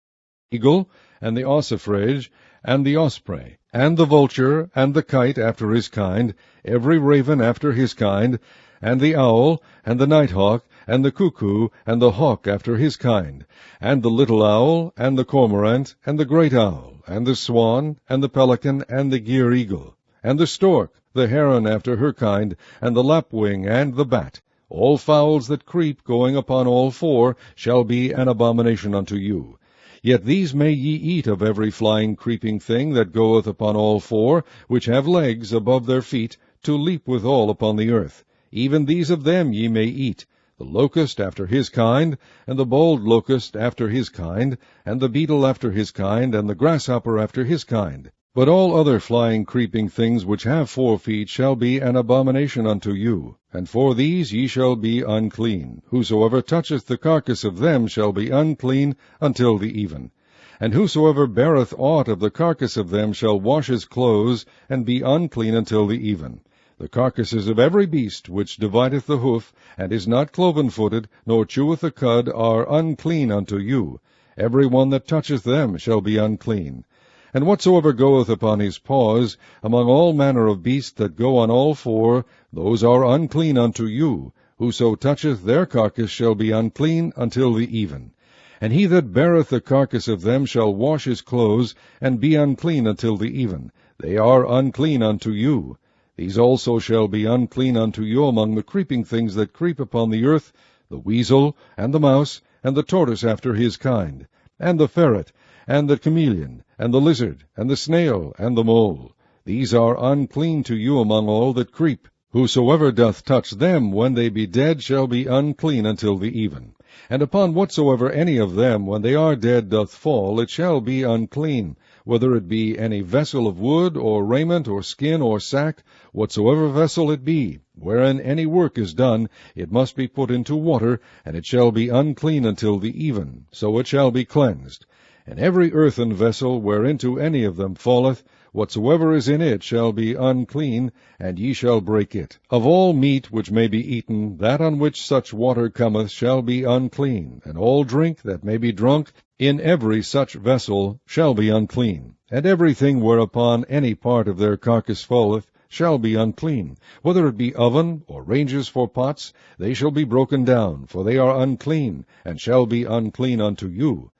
The eagle, and the ossifrage, and the osprey, and the vulture, and the kite after his kind, every raven after his kind, and the owl, and the nighthawk, and the cuckoo, and the hawk after his kind, and the little owl, and the cormorant, and the great owl, and the swan, and the pelican, and the gyre eagle, and the stork, the heron after her kind, and the lapwing, and the bat. All fowls that creep, going upon all four, shall be an abomination unto you. Yet these may ye eat of every flying creeping thing that goeth upon all four, which have legs above their feet, to leap withal upon the earth. Even these of them ye may eat, the locust after his kind, and the bold locust after his kind, and the beetle after his kind, and the grasshopper after his kind. But all other flying creeping things which have 4 feet shall be an abomination unto you, and for these ye shall be unclean. Whosoever toucheth the carcass of them shall be unclean until the even. And whosoever beareth aught of the carcass of them shall wash his clothes, and be unclean until the even. The carcasses of every beast which divideth the hoof, and is not cloven-footed, nor cheweth the cud, are unclean unto you. Every one that toucheth them shall be unclean. And whatsoever goeth upon his paws, among all manner of beasts that go on all four, those are unclean unto you. Whoso toucheth their carcass shall be unclean until the even. And he that beareth the carcass of them shall wash his clothes, and be unclean until the even. They are unclean unto you. These also shall be unclean unto you among the creeping things that creep upon the earth, the weasel, and the mouse, and the tortoise after his kind, and the ferret, and the chameleon, and the lizard, and the snail, and the mole. These are unclean to you among all that creep. Whosoever doth touch them when they be dead shall be unclean until the even. And upon whatsoever any of them when they are dead doth fall, it shall be unclean, whether it be any vessel of wood, or raiment, or skin, or sack, whatsoever vessel it be, wherein any work is done, it must be put into water, and it shall be unclean until the even, so it shall be cleansed. And every earthen vessel whereinto any of them falleth, whatsoever is in it shall be unclean, and ye shall break it. Of all meat which may be eaten, that on which such water cometh shall be unclean, and all drink that may be drunk in every such vessel shall be unclean. And everything whereupon any part of their carcass falleth shall be unclean, whether it be oven, or ranges for pots, they shall be broken down, for they are unclean, and shall be unclean unto you.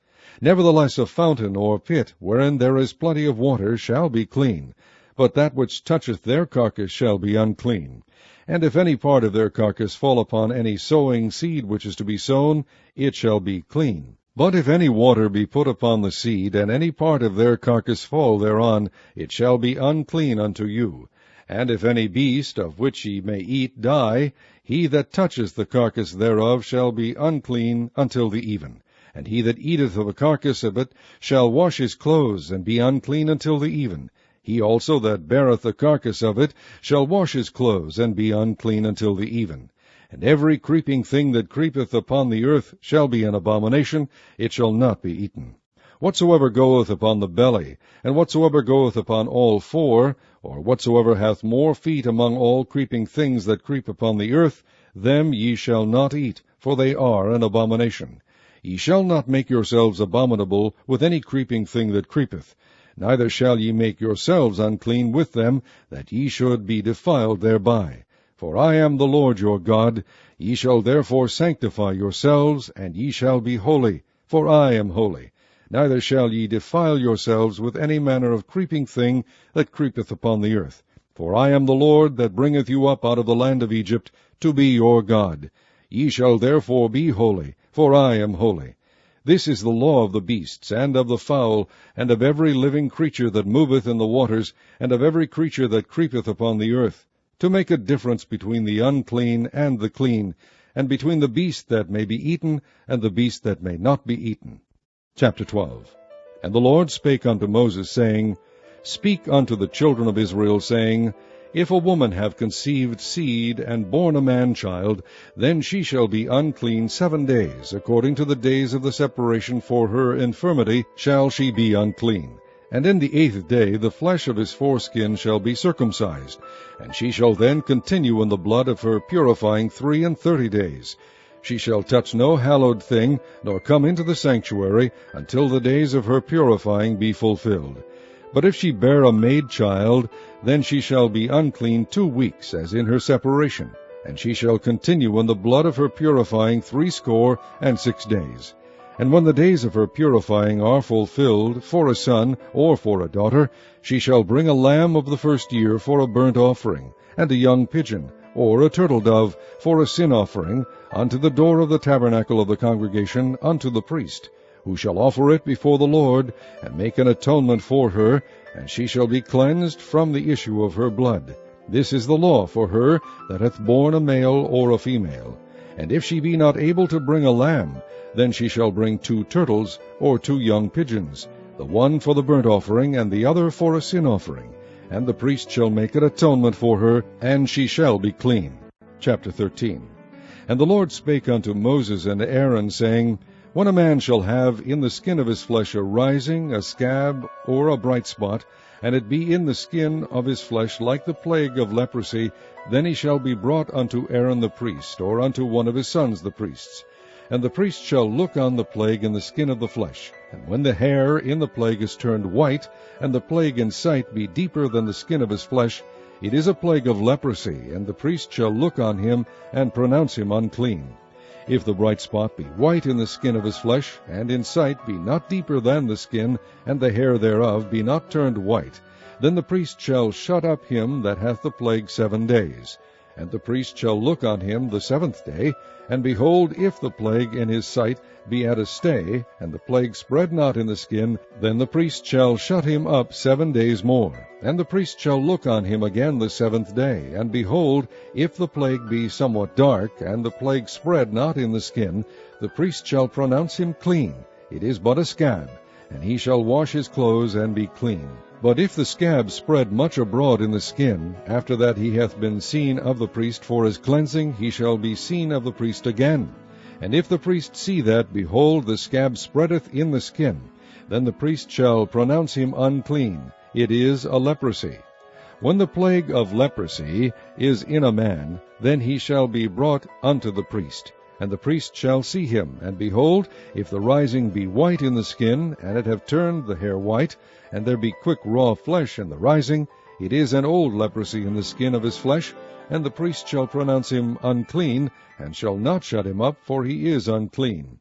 Nevertheless a fountain or pit, wherein there is plenty of water, shall be clean, but that which toucheth their carcass shall be unclean. And if any part of their carcass fall upon any sowing seed which is to be sown, it shall be clean. But if any water be put upon the seed, and any part of their carcass fall thereon, it shall be unclean unto you. And if any beast, of which ye may eat, die, he that toucheth the carcass thereof shall be unclean until the even. And he that eateth of the carcass of it shall wash his clothes, and be unclean until the even. He also that beareth the carcass of it shall wash his clothes, and be unclean until the even. And every creeping thing that creepeth upon the earth shall be an abomination, it shall not be eaten. Whatsoever goeth upon the belly, and whatsoever goeth upon all four, or whatsoever hath more feet among all creeping things that creep upon the earth, them ye shall not eat, for they are an abomination. Ye shall not make yourselves abominable with any creeping thing that creepeth, neither shall ye make yourselves unclean with them, that ye should be defiled thereby. For I am the Lord your God. Ye shall therefore sanctify yourselves, and ye shall be holy, for I am holy. Neither shall ye defile yourselves with any manner of creeping thing that creepeth upon the earth. For I am the Lord that bringeth you up out of the land of Egypt, to be your God. Ye shall therefore be holy, for I am holy. This is the law of the beasts, and of the fowl, and of every living creature that moveth in the waters, and of every creature that creepeth upon the earth, to make a difference between the unclean and the clean, and between the beast that may be eaten, and the beast that may not be eaten. Chapter 12. And the Lord spake unto Moses, saying, Speak unto the children of Israel, saying, If a woman have conceived seed, and born a man-child, then she shall be unclean 7 days, according to the days of the separation for her infirmity shall she be unclean. And in the 8th day the flesh of his foreskin shall be circumcised, and she shall then continue in the blood of her purifying 33 days. She shall touch no hallowed thing, nor come into the sanctuary, until the days of her purifying be fulfilled. But if she bear a maid child, then she shall be unclean 2 weeks, as in her separation, and she shall continue in the blood of her purifying 66 days. And when the days of her purifying are fulfilled, for a son or for a daughter, she shall bring a lamb of the first year for a burnt offering, and a young pigeon, or a turtle dove, for a sin offering, unto the door of the tabernacle of the congregation, unto the priest, who shall offer it before the Lord, and make an atonement for her, and she shall be cleansed from the issue of her blood. This is the law for her that hath borne a male or a female. And if she be not able to bring a lamb, then she shall bring 2 turtles, or 2 young pigeons, the one for the burnt offering, and the other for a sin offering. And the priest shall make an atonement for her, and she shall be clean. Chapter 13. And the Lord spake unto Moses and Aaron, saying, When a man shall have in the skin of his flesh a rising, a scab, or a bright spot, and it be in the skin of his flesh like the plague of leprosy, then he shall be brought unto Aaron the priest, or unto one of his sons the priests. And the priest shall look on the plague in the skin of the flesh. And when the hair in the plague is turned white, and the plague in sight be deeper than the skin of his flesh, it is a plague of leprosy, and the priest shall look on him, and pronounce him unclean. If the bright spot be white in the skin of his flesh, and in sight be not deeper than the skin, and the hair thereof be not turned white, then the priest shall shut up him that hath the plague 7 days. And the priest shall look on him the 7th day, and behold, if the plague in his sight be at a stay, and the plague spread not in the skin, then the priest shall shut him up 7 days more. And the priest shall look on him again the 7th day, and behold, if the plague be somewhat dark, and the plague spread not in the skin, the priest shall pronounce him clean. It is but a scab, and he shall wash his clothes and be clean. But if the scab spread much abroad in the skin, after that he hath been seen of the priest for his cleansing, he shall be seen of the priest again. And if the priest see that, behold, the scab spreadeth in the skin, then the priest shall pronounce him unclean. It is a leprosy. When the plague of leprosy is in a man, then he shall be brought unto the priest. And the priest shall see him, and behold, if the rising be white in the skin, and it have turned the hair white, and there be quick raw flesh in the rising, it is an old leprosy in the skin of his flesh, and the priest shall pronounce him unclean, and shall not shut him up, for he is unclean.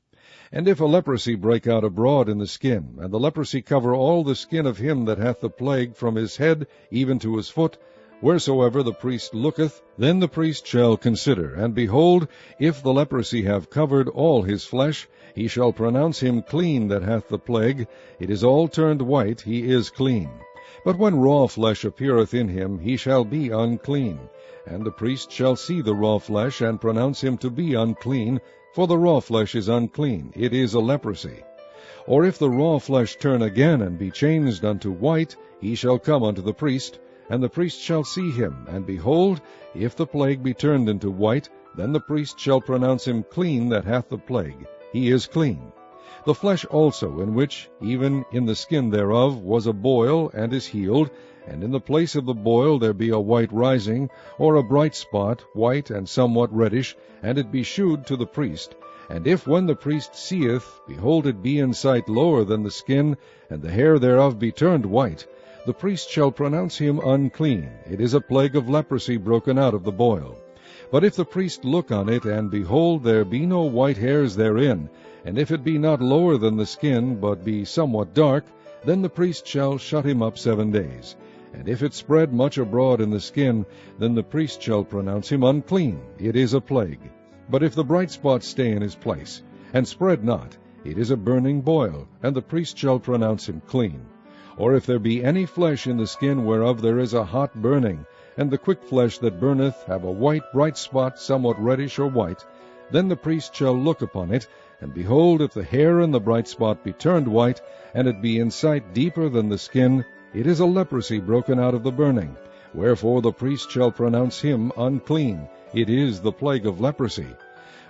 And if a leprosy break out abroad in the skin, and the leprosy cover all the skin of him that hath the plague from his head even to his foot, wheresoever the priest looketh, then the priest shall consider, and behold, if the leprosy have covered all his flesh, he shall pronounce him clean that hath the plague. It is all turned white, he is clean. But when raw flesh appeareth in him, he shall be unclean. And the priest shall see the raw flesh, and pronounce him to be unclean, for the raw flesh is unclean, it is a leprosy. Or if the raw flesh turn again, and be changed unto white, he shall come unto the priest, and the priest shall see him, and behold, if the plague be turned into white, then the priest shall pronounce him clean that hath the plague. He is clean. The flesh also, in which, even in the skin thereof, was a boil, and is healed, and in the place of the boil there be a white rising, or a bright spot, white and somewhat reddish, and it be shewed to the priest. And if when the priest seeth, behold, it be in sight lower than the skin, and the hair thereof be turned white, the priest shall pronounce him unclean. It is a plague of leprosy broken out of the boil. But if the priest look on it, and behold, there be no white hairs therein, and if it be not lower than the skin, but be somewhat dark, then the priest shall shut him up 7 days. And if it spread much abroad in the skin, then the priest shall pronounce him unclean. It is a plague. But if the bright spot stay in his place, and spread not, it is a burning boil, and the priest shall pronounce him clean. Or if there be any flesh in the skin whereof there is a hot burning, and the quick flesh that burneth have a white bright spot, somewhat reddish or white, then the priest shall look upon it, and behold, if the hair in the bright spot be turned white, and it be in sight deeper than the skin, it is a leprosy broken out of the burning. Wherefore the priest shall pronounce him unclean. It is the plague of leprosy.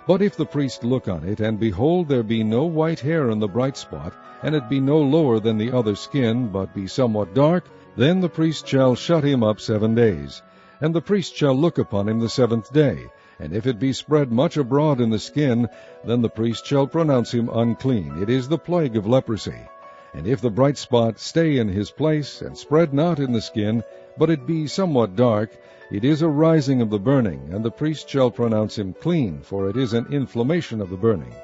But if the priest look on it, and behold, there be no white hair in the bright spot, and it be no lower than the other skin, but be somewhat dark, then the priest shall shut him up 7 days. And the priest shall look upon him the 7th day. And if it be spread much abroad in the skin, then the priest shall pronounce him unclean. It is the plague of leprosy. And if the bright spot stay in his place, and spread not in the skin, but it be somewhat dark, it is a rising of the burning, and the priest shall pronounce him clean, for it is an inflammation of the burning.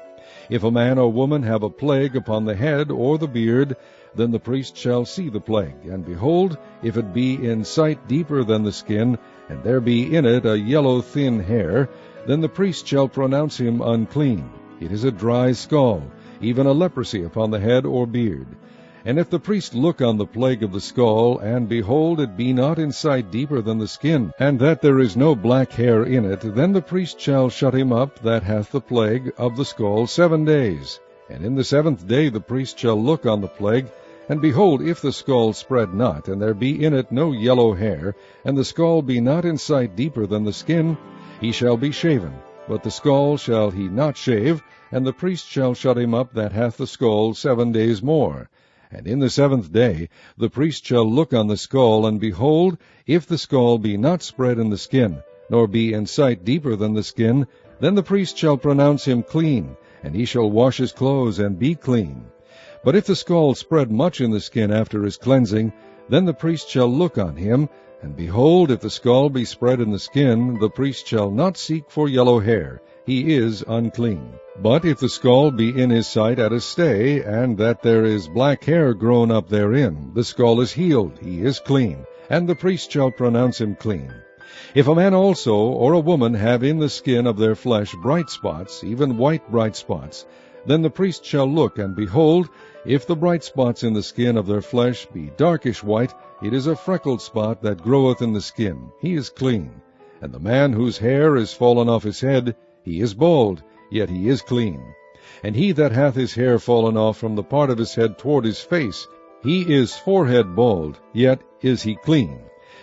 If a man or woman have a plague upon the head or the beard, then the priest shall see the plague, and behold, if it be in sight deeper than the skin, and there be in it a yellow thin hair, then the priest shall pronounce him unclean. It is a dry skull, even a leprosy upon the head or beard. And if the priest look on the plague of the skull, and behold, it be not in sight deeper than the skin, and that there is no black hair in it, then the priest shall shut him up that hath the plague of the skull 7 days. And in the 7th day the priest shall look on the plague, and behold, if the skull spread not, and there be in it no yellow hair, and the skull be not in sight deeper than the skin, he shall be shaven, but the skull shall he not shave, and the priest shall shut him up that hath the skull 7 days more. And in the 7th day the priest shall look on the skull, and behold, if the skull be not spread in the skin, nor be in sight deeper than the skin, then the priest shall pronounce him clean, and he shall wash his clothes and be clean. But if the skull spread much in the skin after his cleansing, then the priest shall look on him, and behold, if the skull be spread in the skin, the priest shall not seek for yellow hair, he is unclean. But if the skull be in his sight at a stay, and that there is black hair grown up therein, the skull is healed, he is clean, and the priest shall pronounce him clean. If a man also or a woman have in the skin of their flesh bright spots, even white bright spots, then the priest shall look, and behold, if the bright spots in the skin of their flesh be darkish white, it is a freckled spot that groweth in the skin, he is clean. And the man whose hair is fallen off his head, he is bald, yet he is clean. And he that hath his hair fallen off from the part of his head toward his face, he is forehead bald, yet is he clean.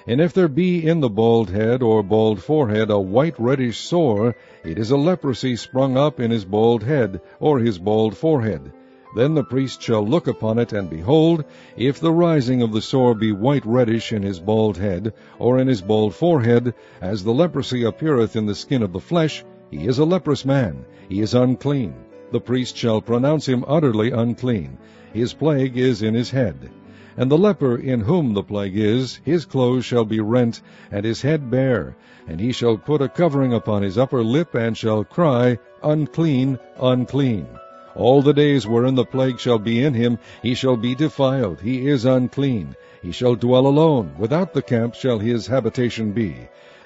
And if there be in the bald head or bald forehead a white reddish sore, it is a leprosy sprung up in his bald head or his bald forehead. Then the priest shall look upon it, and behold, if the rising of the sore be white reddish in his bald head or in his bald forehead, as the leprosy appeareth in the skin of the flesh, he is a leprous man, he is unclean. The priest shall pronounce him utterly unclean. His plague is in his head. And the leper in whom the plague is, his clothes shall be rent, and his head bare, and he shall put a covering upon his upper lip, and shall cry, Unclean, unclean. All the days wherein the plague shall be in him, he shall be defiled, he is unclean. He shall dwell alone, without the camp shall his habitation be.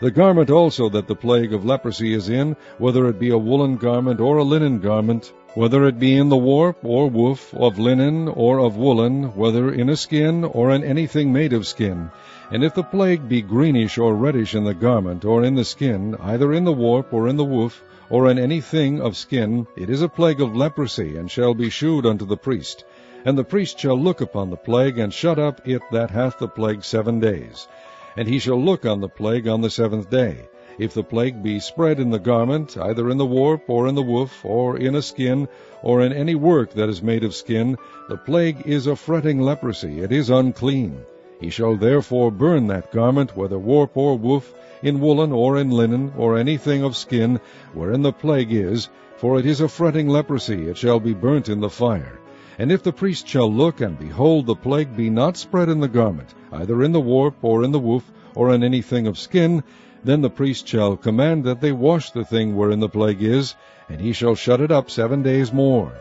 The garment also that the plague of leprosy is in, whether it be a woolen garment or a linen garment, whether it be in the warp or woof, of linen or of woolen, whether in a skin or in anything made of skin. And if the plague be greenish or reddish in the garment or in the skin, either in the warp or in the woof, or in anything of skin, it is a plague of leprosy, and shall be shewed unto the priest. And the priest shall look upon the plague, and shut up it that hath the plague 7 days. And he shall look on the plague on the 7th day. If the plague be spread in the garment, either in the warp, or in the woof, or in a skin, or in any work that is made of skin, the plague is a fretting leprosy, it is unclean. He shall therefore burn that garment, whether warp or woof, in woolen or in linen, or anything of skin, wherein the plague is, for it is a fretting leprosy, it shall be burnt in the fire. And if the priest shall look, and behold, the plague be not spread in the garment, either in the warp, or in the woof, or in anything of skin, then the priest shall command that they wash the thing wherein the plague is, and he shall shut it up 7 days more.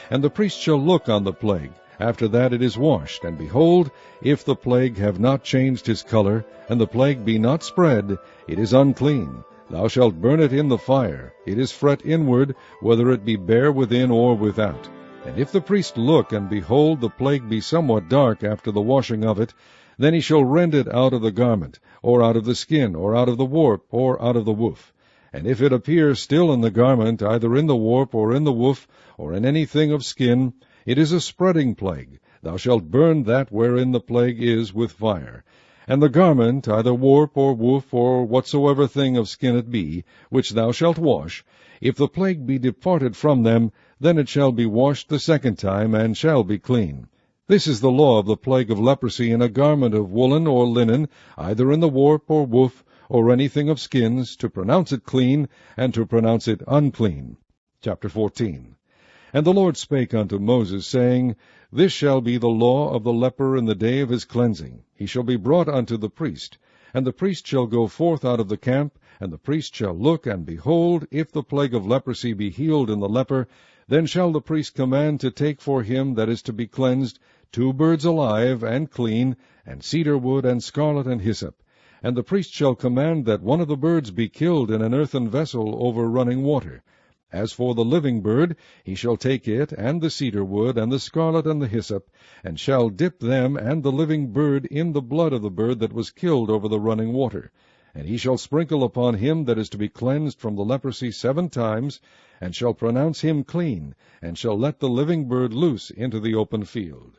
And the priest shall look on the plague, after that it is washed, and behold, if the plague have not changed his color, and the plague be not spread, it is unclean. Thou shalt burn it in the fire. It is fret inward, whether it be bare within or without. And if the priest look, and behold, the plague be somewhat dark after the washing of it, then he shall rend it out of the garment, or out of the skin, or out of the warp, or out of the woof. And if it appear still in the garment, either in the warp, or in the woof, or in anything of skin, it is a spreading plague. Thou shalt burn that wherein the plague is with fire. And the garment, either warp, or woof, or whatsoever thing of skin it be, which thou shalt wash, if the plague be departed from them, then it shall be washed the 2nd time, and shall be clean. This is the law of the plague of leprosy in a garment of woolen or linen, either in the warp or woof, or anything of skins, to pronounce it clean, and to pronounce it unclean. Chapter 14. And the Lord spake unto Moses, saying, This shall be the law of the leper in the day of his cleansing. He shall be brought unto the priest. And the priest shall go forth out of the camp, and the priest shall look, and behold, if the plague of leprosy be healed in the leper, Then shall the priest command to take for him that is to be cleansed 2 birds alive and clean, and cedar wood, and scarlet, and hyssop. And the priest shall command that one of the birds be killed in an earthen vessel over running water. As for the living bird, he shall take it, and the cedar wood, and the scarlet, and the hyssop, and shall dip them and the living bird in the blood of the bird that was killed over the running water. And he shall sprinkle upon him that is to be cleansed from the leprosy 7 times, and shall pronounce him clean, and shall let the living bird loose into the open field.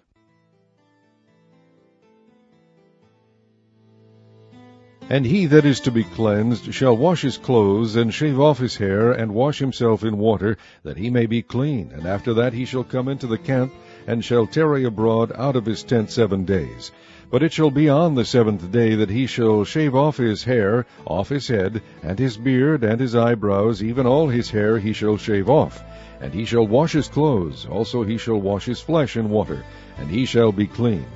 And he that is to be cleansed shall wash his clothes, and shave off his hair, and wash himself in water, that he may be clean. And after that he shall come into the camp, and shall tarry abroad out of his tent 7 days. But it shall be on the 7th day that he shall shave off his hair, off his head, and his beard, and his eyebrows, even all his hair he shall shave off. And he shall wash his clothes, also he shall wash his flesh in water, and he shall be clean.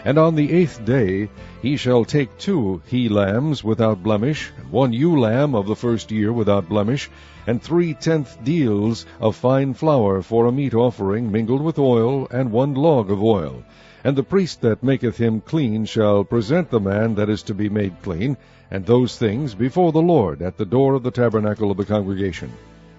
And on the 8th day he shall take 2 he-lambs without blemish, and 1 ewe-lamb of the first year without blemish, and 3 tenth deals of fine flour for a meat offering mingled with oil, and 1 log of oil. And the priest that maketh him clean shall present the man that is to be made clean, and those things before the Lord at the door of the tabernacle of the congregation.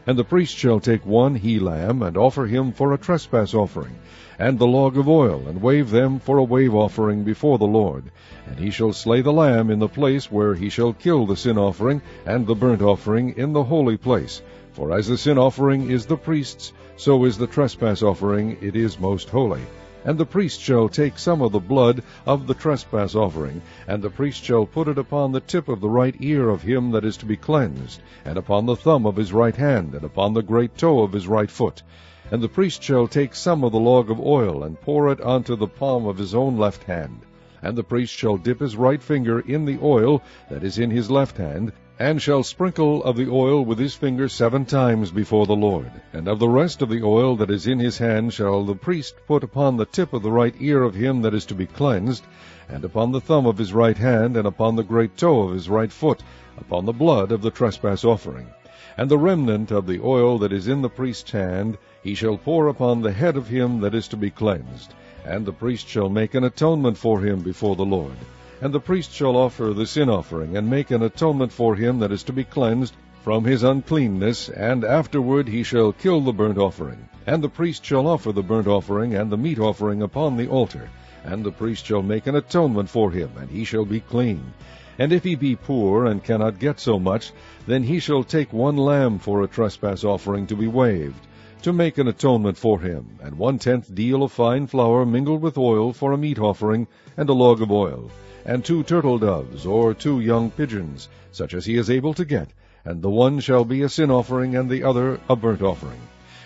And the priest shall take 1 he-lamb, and offer him for a trespass offering, and the log of oil, and wave them for a wave offering before the Lord. And he shall slay the lamb in the place where he shall kill the sin offering and the burnt offering in the holy place. For as the sin offering is the priest's, so is the trespass offering, it is most holy. And the priest shall take some of the blood of the trespass offering, and the priest shall put it upon the tip of the right ear of him that is to be cleansed, and upon the thumb of his right hand, and upon the great toe of his right foot. And the priest shall take some of the log of oil, and pour it unto the palm of his own left hand. And the priest shall dip his right finger in the oil that is in his left hand, and shall sprinkle of the oil with his finger 7 times before the Lord. And of the rest of the oil that is in his hand shall the priest put upon the tip of the right ear of him that is to be cleansed, and upon the thumb of his right hand, and upon the great toe of his right foot, upon the blood of the trespass offering. And the remnant of the oil that is in the priest's hand he shall pour upon the head of him that is to be cleansed. And the priest shall make an atonement for him before the Lord. And the priest shall offer the sin offering, and make an atonement for him that is to be cleansed from his uncleanness, and afterward he shall kill the burnt offering. And the priest shall offer the burnt offering and the meat offering upon the altar. And the priest shall make an atonement for him, and he shall be clean. And if he be poor, and cannot get so much, then he shall take 1 lamb for a trespass offering to be waved, to make an atonement for him, and 1/10 deal of fine flour mingled with oil for a meat offering, and a log of oil, and 2 turtle doves, or 2 young pigeons, such as he is able to get, and the one shall be a sin offering, and the other a burnt offering.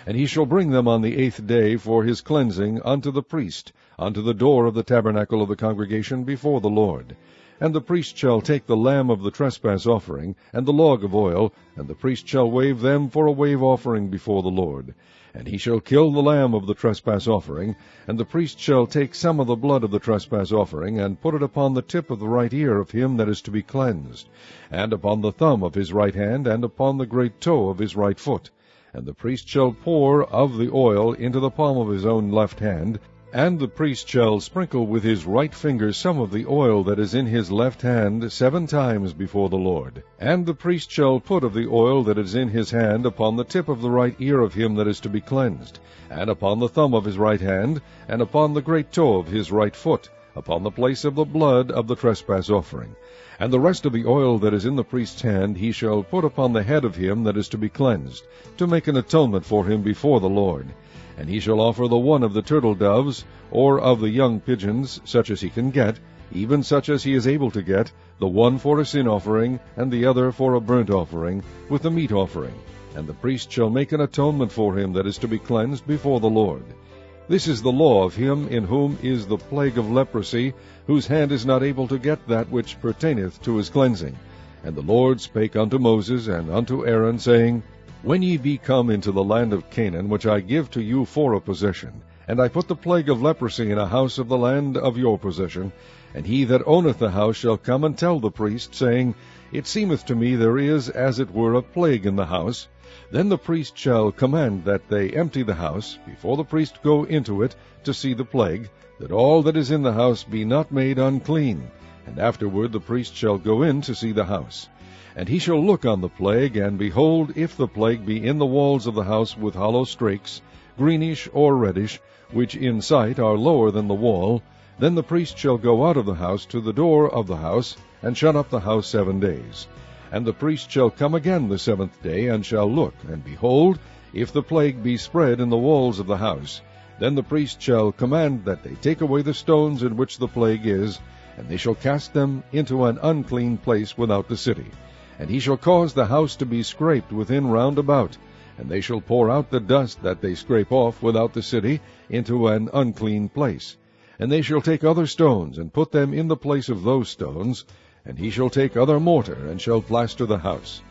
And he shall bring them on the 8th day for his cleansing unto the priest, unto the door of the tabernacle of the congregation before the Lord. And the priest shall take the lamb of the trespass offering, and the log of oil, and the priest shall wave them for a wave offering before the Lord. And he shall kill the lamb of the trespass offering, and the priest shall take some of the blood of the trespass offering, and put it upon the tip of the right ear of him that is to be cleansed, and upon the thumb of his right hand, and upon the great toe of his right foot. And the priest shall pour of the oil into the palm of his own left hand, and the priest shall sprinkle with his right finger some of the oil that is in his left hand 7 times before the Lord. And the priest shall put of the oil that is in his hand upon the tip of the right ear of him that is to be cleansed, and upon the thumb of his right hand, and upon the great toe of his right foot, upon the place of the blood of the trespass offering. And the rest of the oil that is in the priest's hand he shall put upon the head of him that is to be cleansed, to make an atonement for him before the Lord. And he shall offer the one of the turtle doves, or of the young pigeons, such as he can get, even such as he is able to get, the one for a sin offering, and the other for a burnt offering, with the meat offering. And the priest shall make an atonement for him that is to be cleansed before the Lord. This is the law of him in whom is the plague of leprosy, whose hand is not able to get that which pertaineth to his cleansing. And the Lord spake unto Moses and unto Aaron, saying, When ye be come into the land of Canaan, which I give to you for a possession, And I put the plague of leprosy in a house of the land of your possession, and he that owneth the house shall come and tell the priest, saying, It seemeth to me there is as it were a plague in the house. Then the priest shall command that they empty the house, before the priest go into it to see the plague, that all that is in the house be not made unclean. And afterward the priest shall go in to see the house. And he shall look on the plague, and behold, if the plague be in the walls of the house with hollow strakes, greenish or reddish, which in sight are lower than the wall, then the priest shall go out of the house to the door of the house, and shut up the house 7 days. And the priest shall come again the 7th day, and shall look, and behold, if the plague be spread in the walls of the house, then the priest shall command that they take away the stones in which the plague is, and they shall cast them into an unclean place without the city. And he shall cause the house to be scraped within round about, and they shall pour out the dust that they scrape off without the city into an unclean place. And they shall take other stones, and put them in the place of those stones, and he shall take other mortar, and shall plaster the house.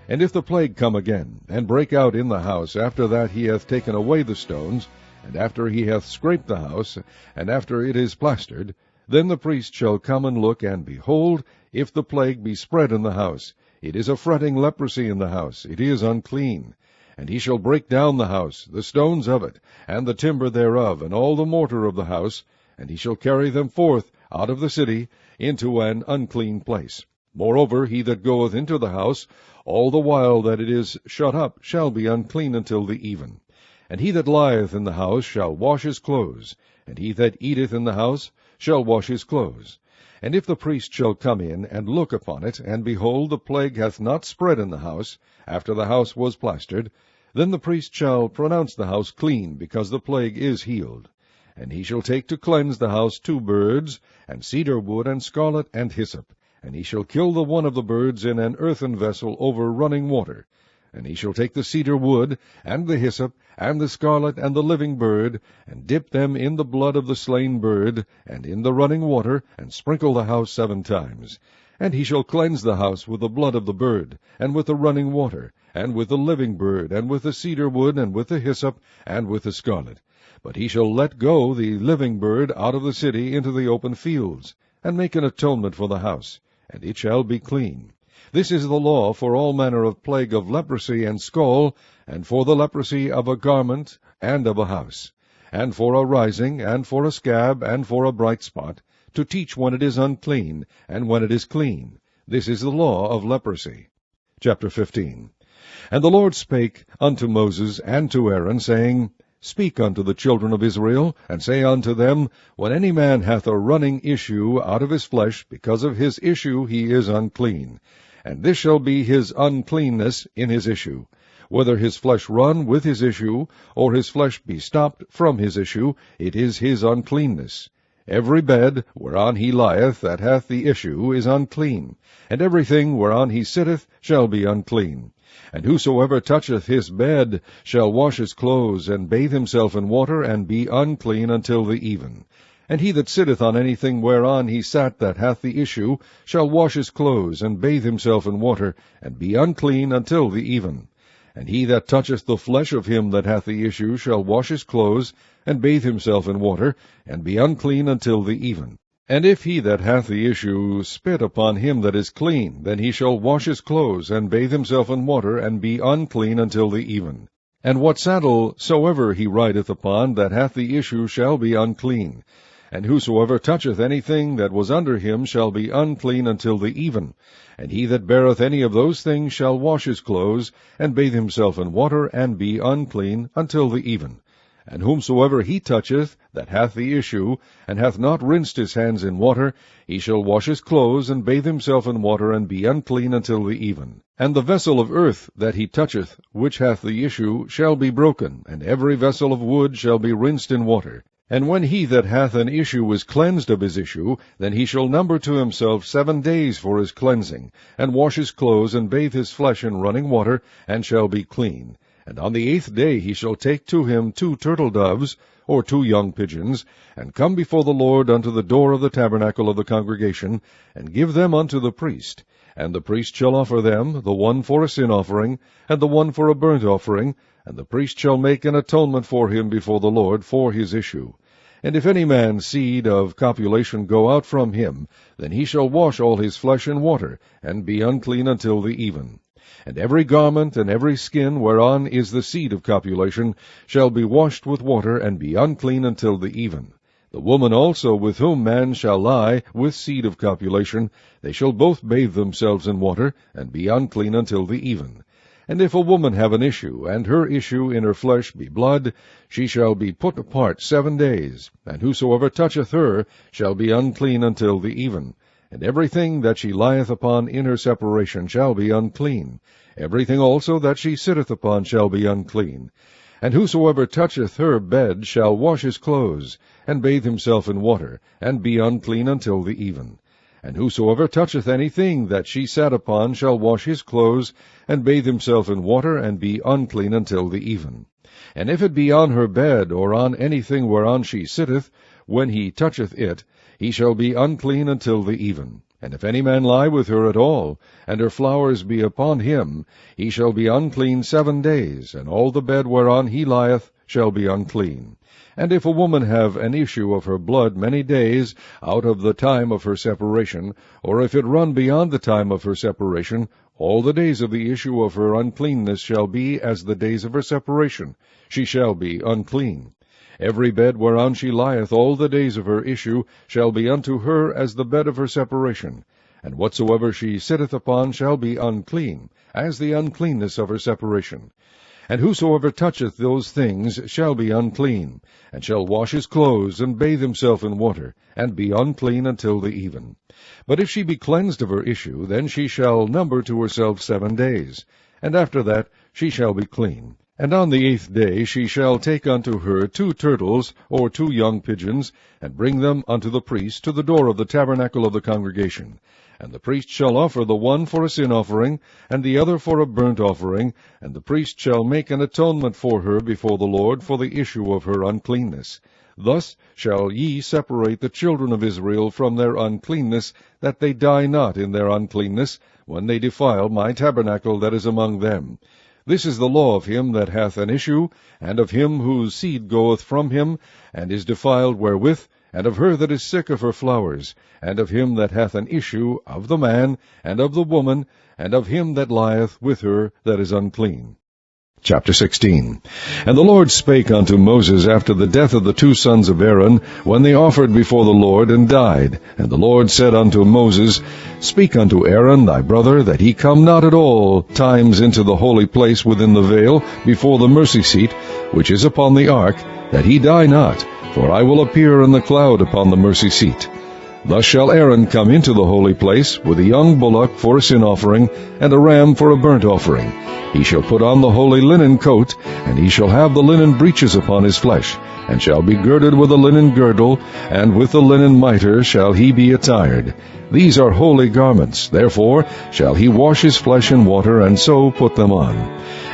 And if the plague come again, and break out in the house, after that he hath taken away the stones, and after he hath scraped the house, and after it is plastered, then the priest shall come and look, and behold, if the plague be spread in the house, it is a fretting leprosy in the house, it is unclean. And he shall break down the house, the stones of it, and the timber thereof, and all the mortar of the house, and he shall carry them forth out of the city into an unclean place. Moreover, he that goeth into the house, all the while that it is shut up, shall be unclean until the even. And he that lieth in the house shall wash his clothes, and he that eateth in the house shall wash his clothes. And if the priest shall come in, and look upon it, and behold, the plague hath not spread in the house, after the house was plastered, then the priest shall pronounce the house clean, because the plague is healed. And he shall take to cleanse the house 2 birds, and cedar wood, and scarlet, and hyssop. And he shall kill the one of the birds in an earthen vessel over running water. And he shall take the cedar wood, and the hyssop, and the scarlet, and the living bird, and dip them in the blood of the slain bird, and in the running water, and sprinkle the house 7 times. And he shall cleanse the house with the blood of the bird, and with the running water, and with the living bird, and with the cedar wood, and with the hyssop, and with the scarlet. But he shall let go the living bird out of the city into the open fields, and make an atonement for the house, and it shall be clean. This is the law for all manner of plague of leprosy and scall, and for the leprosy of a garment and of a house, and for a rising, and for a scab, and for a bright spot, to teach when it is unclean, and when it is clean. This is the law of leprosy. Chapter 15. And the Lord spake unto Moses and to Aaron, saying, Speak unto the children of Israel, and say unto them, When any man hath a running issue out of his flesh, because of his issue he is unclean. And this shall be his uncleanness in his issue. Whether his flesh run with his issue, or his flesh be stopped from his issue, it is his uncleanness. Every bed whereon he lieth that hath the issue is unclean, and everything whereon he sitteth shall be unclean. And whosoever toucheth his bed shall wash his clothes, and bathe himself in water, and be unclean until the even. And he that sitteth on anything whereon he sat that hath the issue shall wash his clothes, and bathe himself in water, and be unclean until the even. And he that toucheth the flesh of him that hath the issue shall wash his clothes, and bathe himself in water, and be unclean until the even. And if he that hath the issue spit upon him that is clean, then he shall wash his clothes, and bathe himself in water, and be unclean until the even. And what saddle soever he rideth upon that hath the issue shall be unclean. And whosoever toucheth anything that was under him shall be unclean until the even. And he that beareth any of those things shall wash his clothes, and bathe himself in water, and be unclean until the even. And whomsoever he toucheth that hath the issue, and hath not rinsed his hands in water, he shall wash his clothes, and bathe himself in water, and be unclean until the even. And the vessel of earth that he toucheth, which hath the issue, shall be broken, and every vessel of wood shall be rinsed in water. And when he that hath an issue is cleansed of his issue, then he shall number to himself 7 days for his cleansing, and wash his clothes, and bathe his flesh in running water, and shall be clean. And on the 8th day he shall take to him 2 turtle doves, or 2 young pigeons, and come before the Lord unto the door of the tabernacle of the congregation, and give them unto the priest. And the priest shall offer them, the one for a sin offering, and the one for a burnt offering, and the priest shall make an atonement for him before the Lord for his issue. And if any man's seed of copulation go out from him, then he shall wash all his flesh in water, and be unclean until the even. And every garment and every skin whereon is the seed of copulation shall be washed with water, and be unclean until the even. The woman also with whom man shall lie with seed of copulation, they shall both bathe themselves in water, and be unclean until the even. And if a woman have an issue, and her issue in her flesh be blood, she shall be put apart 7 days, and whosoever toucheth her shall be unclean until the even. And everything that she lieth upon in her separation shall be unclean. Everything also that she sitteth upon shall be unclean. And whosoever toucheth her bed shall wash his clothes, and bathe himself in water, and be unclean until the even. And whosoever toucheth anything that she sat upon shall wash his clothes, and bathe himself in water, and be unclean until the even. And if it be on her bed, or on anything whereon she sitteth, when he toucheth it, he shall be unclean until the even. And if any man lie with her at all, and her flowers be upon him, he shall be unclean 7 days, and all the bed whereon he lieth shall be unclean. And if a woman have an issue of her blood many days out of the time of her separation, or if it run beyond the time of her separation, all the days of the issue of her uncleanness shall be as the days of her separation. She shall be unclean. Every bed whereon she lieth all the days of her issue shall be unto her as the bed of her separation. And whatsoever she sitteth upon shall be unclean, as the uncleanness of her separation. And whosoever toucheth those things shall be unclean, and shall wash his clothes, and bathe himself in water, and be unclean until the even. But if she be cleansed of her issue, then she shall number to herself 7 days, and after that she shall be clean. And on the 8th day she shall take unto her 2 turtles, or 2 young pigeons, and bring them unto the priest to the door of the tabernacle of the congregation. And the priest shall offer the one for a sin offering, and the other for a burnt offering, and the priest shall make an atonement for her before the Lord for the issue of her uncleanness. Thus shall ye separate the children of Israel from their uncleanness, that they die not in their uncleanness, when they defile my tabernacle that is among them. This is the law of him that hath an issue, and of him whose seed goeth from him, and is defiled wherewith, and of her that is sick of her flowers, and of him that hath an issue, of the man, and of the woman, and of him that lieth with her that is unclean. Chapter 16. And the Lord spake unto Moses after the death of the 2 sons of Aaron, when they offered before the Lord, and died. And the Lord said unto Moses, Speak unto Aaron thy brother, that he come not at all times into the holy place within the veil, before the mercy seat, which is upon the ark, that he die not, for I will appear in the cloud upon the mercy seat. Thus shall Aaron come into the holy place, with a young bullock for a sin offering, and a ram for a burnt offering. He shall put on the holy linen coat, and he shall have the linen breeches upon his flesh, and shall be girded with a linen girdle, and with the linen mitre shall he be attired. These are holy garments, therefore shall he wash his flesh in water, and so put them on.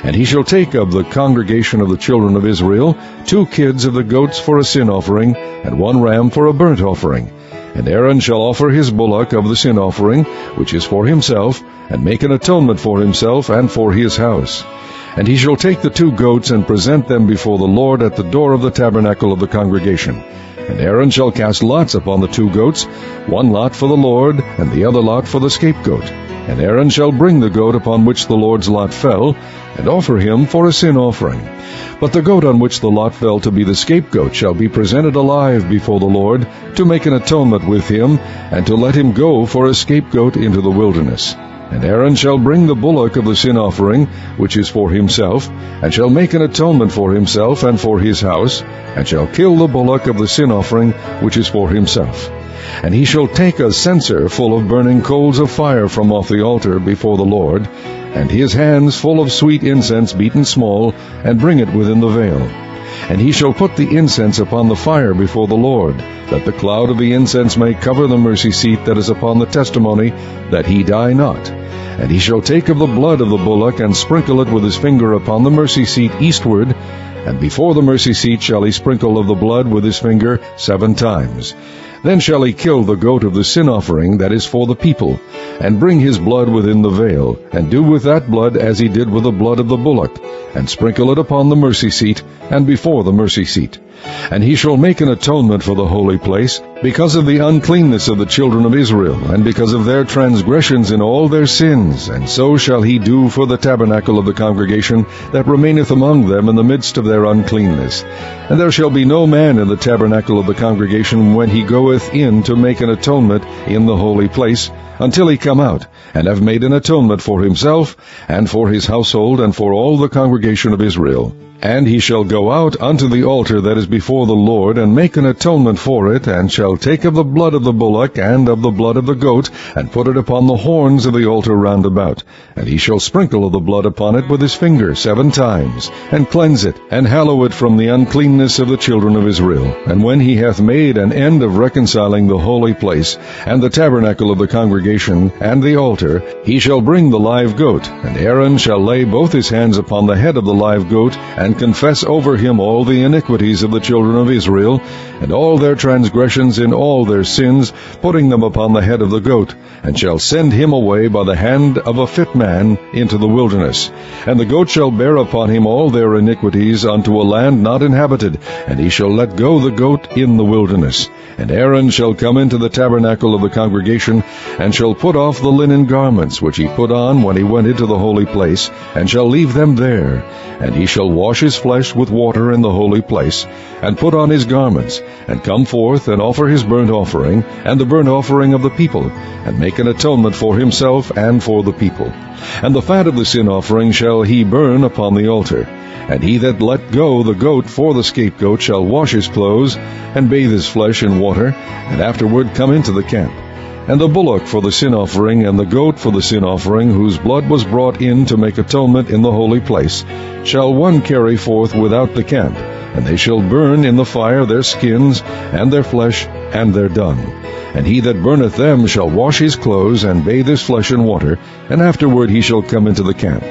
And he shall take of the congregation of the children of Israel 2 kids of the goats for a sin offering, and 1 ram for a burnt offering. And Aaron shall offer his bullock of the sin offering, which is for himself, and make an atonement for himself and for his house. And he shall take the 2 goats, and present them before the Lord at the door of the tabernacle of the congregation. And Aaron shall cast lots upon the 2 goats, 1 lot for the Lord, and the other lot for the scapegoat. And Aaron shall bring the goat upon which the Lord's lot fell, and offer him for a sin offering. But the goat on which the lot fell to be the scapegoat shall be presented alive before the Lord, to make an atonement with him, and to let him go for a scapegoat into the wilderness. And Aaron shall bring the bullock of the sin offering, which is for himself, and shall make an atonement for himself and for his house, and shall kill the bullock of the sin offering, which is for himself. And he shall take a censer full of burning coals of fire from off the altar before the Lord, and his hands full of sweet incense beaten small, and bring it within the veil. And he shall put the incense upon the fire before the Lord, that the cloud of the incense may cover the mercy seat that is upon the testimony, that he die not. And he shall take of the blood of the bullock, and sprinkle it with his finger upon the mercy seat eastward, and before the mercy seat shall he sprinkle of the blood with his finger 7 times. Then shall he kill the goat of the sin offering that is for the people, and bring his blood within the veil, and do with that blood as he did with the blood of the bullock, and sprinkle it upon the mercy seat, and before the mercy seat. And he shall make an atonement for the holy place, because of the uncleanness of the children of Israel, and because of their transgressions in all their sins. And so shall he do for the tabernacle of the congregation that remaineth among them in the midst of their uncleanness. And there shall be no man in the tabernacle of the congregation when he goeth in to make an atonement in the holy place, until he come out, and have made an atonement for himself, and for his household, and for all the congregation of Israel. And he shall go out unto the altar that is before the Lord, and make an atonement for it, and shall take of the blood of the bullock, and of the blood of the goat, and put it upon the horns of the altar round about. And he shall sprinkle of the blood upon it with his finger 7 times, and cleanse it, and hallow it from the uncleanness of the children of Israel. And when he hath made an end of reconciling the holy place, and the tabernacle of the congregation, and the altar, he shall bring the live goat, and Aaron shall lay both his hands upon the head of the live goat, and confess over him all the iniquities of the children of Israel, and all their transgressions in all their sins, putting them upon the head of the goat, and shall send him away by the hand of a fit man into the wilderness. And the goat shall bear upon him all their iniquities unto a land not inhabited, and he shall let go the goat in the wilderness. And Aaron shall come into the tabernacle of the congregation, and shall put off the linen garments which he put on when he went into the holy place, and shall leave them there. And he shall wash his flesh with water in the holy place, and put on his garments, and come forth, and offer his burnt offering, and the burnt offering of the people, and make an atonement for himself and for the people. And the fat of the sin offering shall he burn upon the altar. And he that let go the goat for the scapegoat shall wash his clothes, and bathe his flesh in water, and afterward come into the camp. And the bullock for the sin offering, and the goat for the sin offering, whose blood was brought in to make atonement in the holy place, shall one carry forth without the camp, and they shall burn in the fire their skins, and their flesh, and their dung. And he that burneth them shall wash his clothes, and bathe his flesh in water, and afterward he shall come into the camp.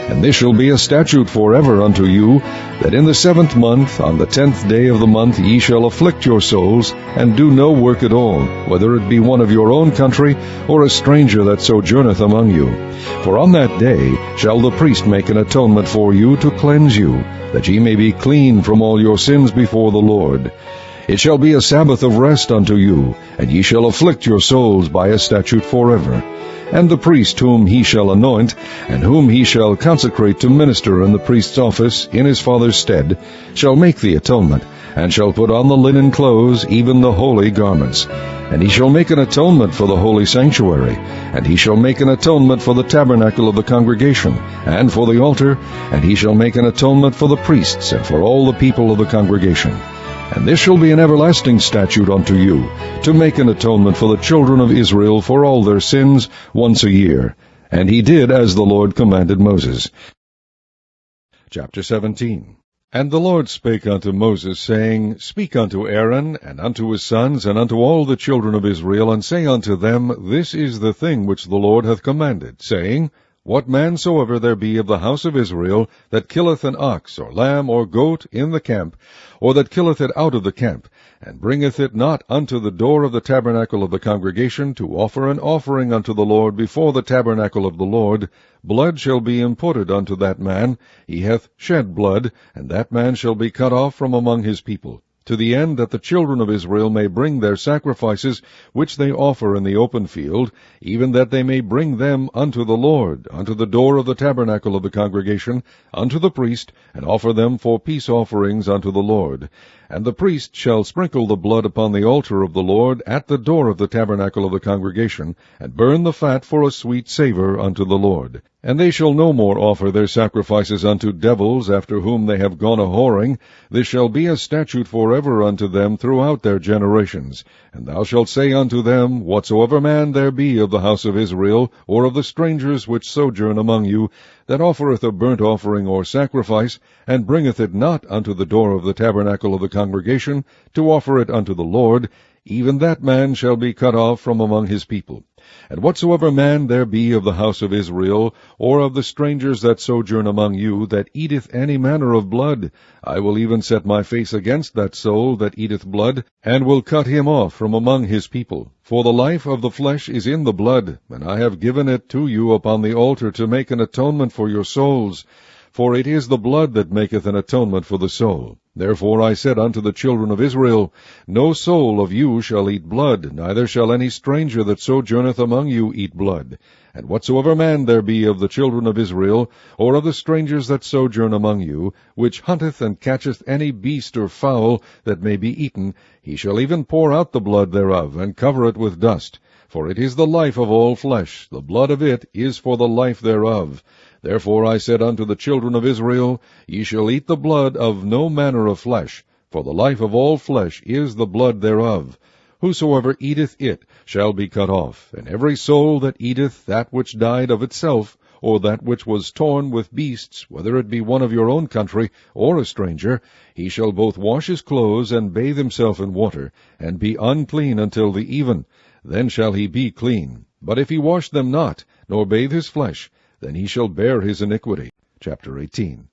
And this shall be a statute forever unto you, that in the 7th month, on the 10th day of the month, ye shall afflict your souls, and do no work at all, whether it be one of your own country, or a stranger that sojourneth among you. For on that day shall the priest make an atonement for you to cleanse you, that ye may be clean from all your sins before the Lord. It shall be a Sabbath of rest unto you, and ye shall afflict your souls by a statute forever. And the priest whom he shall anoint, and whom he shall consecrate to minister in the priest's office in his father's stead, shall make the atonement, and shall put on the linen clothes, even the holy garments. And he shall make an atonement for the holy sanctuary, and he shall make an atonement for the tabernacle of the congregation, and for the altar, and he shall make an atonement for the priests, and for all the people of the congregation. And this shall be an everlasting statute unto you, to make an atonement for the children of Israel for all their sins once a year. And he did as the Lord commanded Moses. Chapter 17. And the Lord spake unto Moses, saying, Speak unto Aaron, and unto his sons, and unto all the children of Israel, and say unto them, This is the thing which the Lord hath commanded, saying, What man soever there be of the house of Israel that killeth an ox, or lamb, or goat in the camp, or that killeth it out of the camp, and bringeth it not unto the door of the tabernacle of the congregation, to offer an offering unto the Lord before the tabernacle of the Lord, blood shall be imputed unto that man. He hath shed blood, and that man shall be cut off from among his people, to the end that the children of Israel may bring their sacrifices which they offer in the open field, even that they may bring them unto the Lord, unto the door of the tabernacle of the congregation, unto the priest, and offer them for peace offerings unto the Lord. And the priest shall sprinkle the blood upon the altar of the Lord at the door of the tabernacle of the congregation, and burn the fat for a sweet savour unto the Lord. And they shall no more offer their sacrifices unto devils, after whom they have gone a-whoring. This shall be a statute forever unto them throughout their generations. And thou shalt say unto them, Whatsoever man there be of the house of Israel, or of the strangers which sojourn among you, that offereth a burnt offering or sacrifice, and bringeth it not unto the door of the tabernacle of the congregation, to offer it unto the Lord, even that man shall be cut off from among his people. And whatsoever man there be of the house of Israel, or of the strangers that sojourn among you, that eateth any manner of blood, I will even set my face against that soul that eateth blood, and will cut him off from among his people. For the life of the flesh is in the blood, and I have given it to you upon the altar to make an atonement for your souls. For it is the blood that maketh an atonement for the soul. Therefore I said unto the children of Israel, No soul of you shall eat blood, neither shall any stranger that sojourneth among you eat blood. And whatsoever man there be of the children of Israel, or of the strangers that sojourn among you, which hunteth and catcheth any beast or fowl that may be eaten, he shall even pour out the blood thereof, and cover it with dust. For it is the life of all flesh, the blood of it is for the life thereof. Therefore I said unto the children of Israel, Ye shall eat the blood of no manner of flesh, for the life of all flesh is the blood thereof. Whosoever eateth it shall be cut off, and every soul that eateth that which died of itself, or that which was torn with beasts, whether it be one of your own country, or a stranger, he shall both wash his clothes, and bathe himself in water, and be unclean until the even. Then shall he be clean. But if he wash them not, nor bathe his flesh, then he shall bear his iniquity. Chapter 18.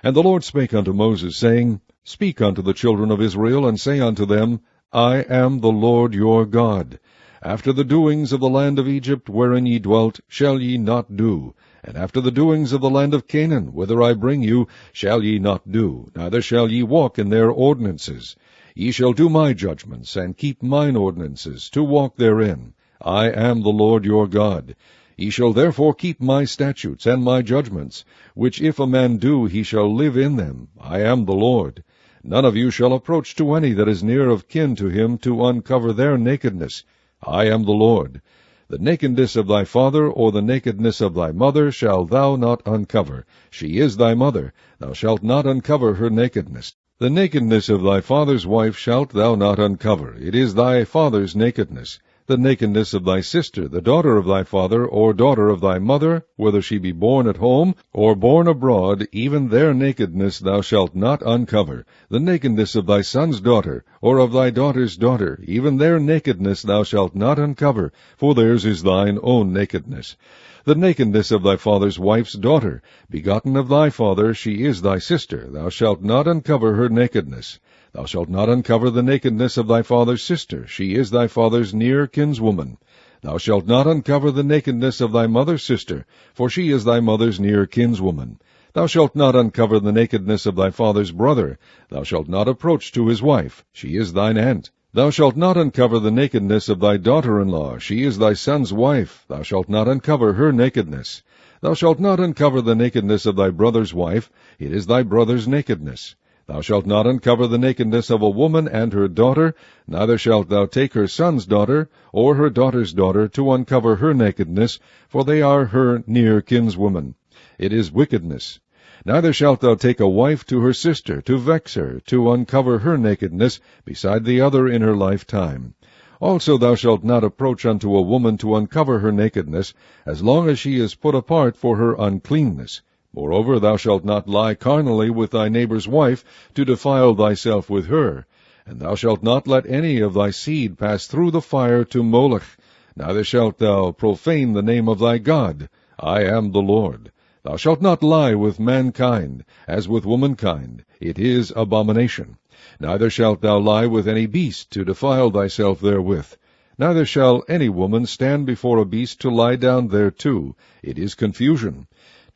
And the Lord spake unto Moses, saying, Speak unto the children of Israel, and say unto them, I am the Lord your God. After the doings of the land of Egypt, wherein ye dwelt, shall ye not do. And after the doings of the land of Canaan, whither I bring you, shall ye not do, neither shall ye walk in their ordinances. Ye shall do my judgments, and keep mine ordinances, to walk therein. I am the Lord your God. Ye shall therefore keep my statutes and my judgments, which if a man do, he shall live in them. I am the Lord. None of you shall approach to any that is near of kin to him, to uncover their nakedness. I am the Lord. The nakedness of thy father, or the nakedness of thy mother, shalt thou not uncover. She is thy mother. Thou shalt not uncover her nakedness. The nakedness of thy father's wife shalt thou not uncover. It is thy father's nakedness. The nakedness of thy sister, the daughter of thy father, or daughter of thy mother, whether she be born at home, or born abroad, even their nakedness thou shalt not uncover. The nakedness of thy son's daughter, or of thy daughter's daughter, even their nakedness thou shalt not uncover, for theirs is thine own nakedness. The nakedness of thy father's wife's daughter, begotten of thy father, she is thy sister, thou shalt not uncover her nakedness. Thou shalt not uncover the nakedness of thy father's sister, she is thy father's near kinswoman. Thou shalt not uncover the nakedness of thy mother's sister, for she is thy mother's near kinswoman. Thou shalt not uncover the nakedness of thy father's brother. Thou shalt not approach to his wife, she is thine aunt. Thou shalt not uncover the nakedness of thy daughter-in-law, she is thy son's wife. Thou shalt not uncover her nakedness. Thou shalt not uncover the nakedness of thy brother's wife, it is thy brother's nakedness. Thou shalt not uncover the nakedness of a woman and her daughter, neither shalt thou take her son's daughter, or her daughter's daughter, to uncover her nakedness, for they are her near kinswoman. It is wickedness. Neither shalt thou take a wife to her sister, to vex her, to uncover her nakedness, beside the other in her lifetime. Also thou shalt not approach unto a woman to uncover her nakedness, as long as she is put apart for her uncleanness. Moreover, thou shalt not lie carnally with thy neighbor's wife, to defile thyself with her. And thou shalt not let any of thy seed pass through the fire to Moloch. Neither shalt thou profane the name of thy God. I am the Lord. Thou shalt not lie with mankind, as with womankind. It is abomination. Neither shalt thou lie with any beast, to defile thyself therewith. Neither shall any woman stand before a beast to lie down thereto. It is confusion.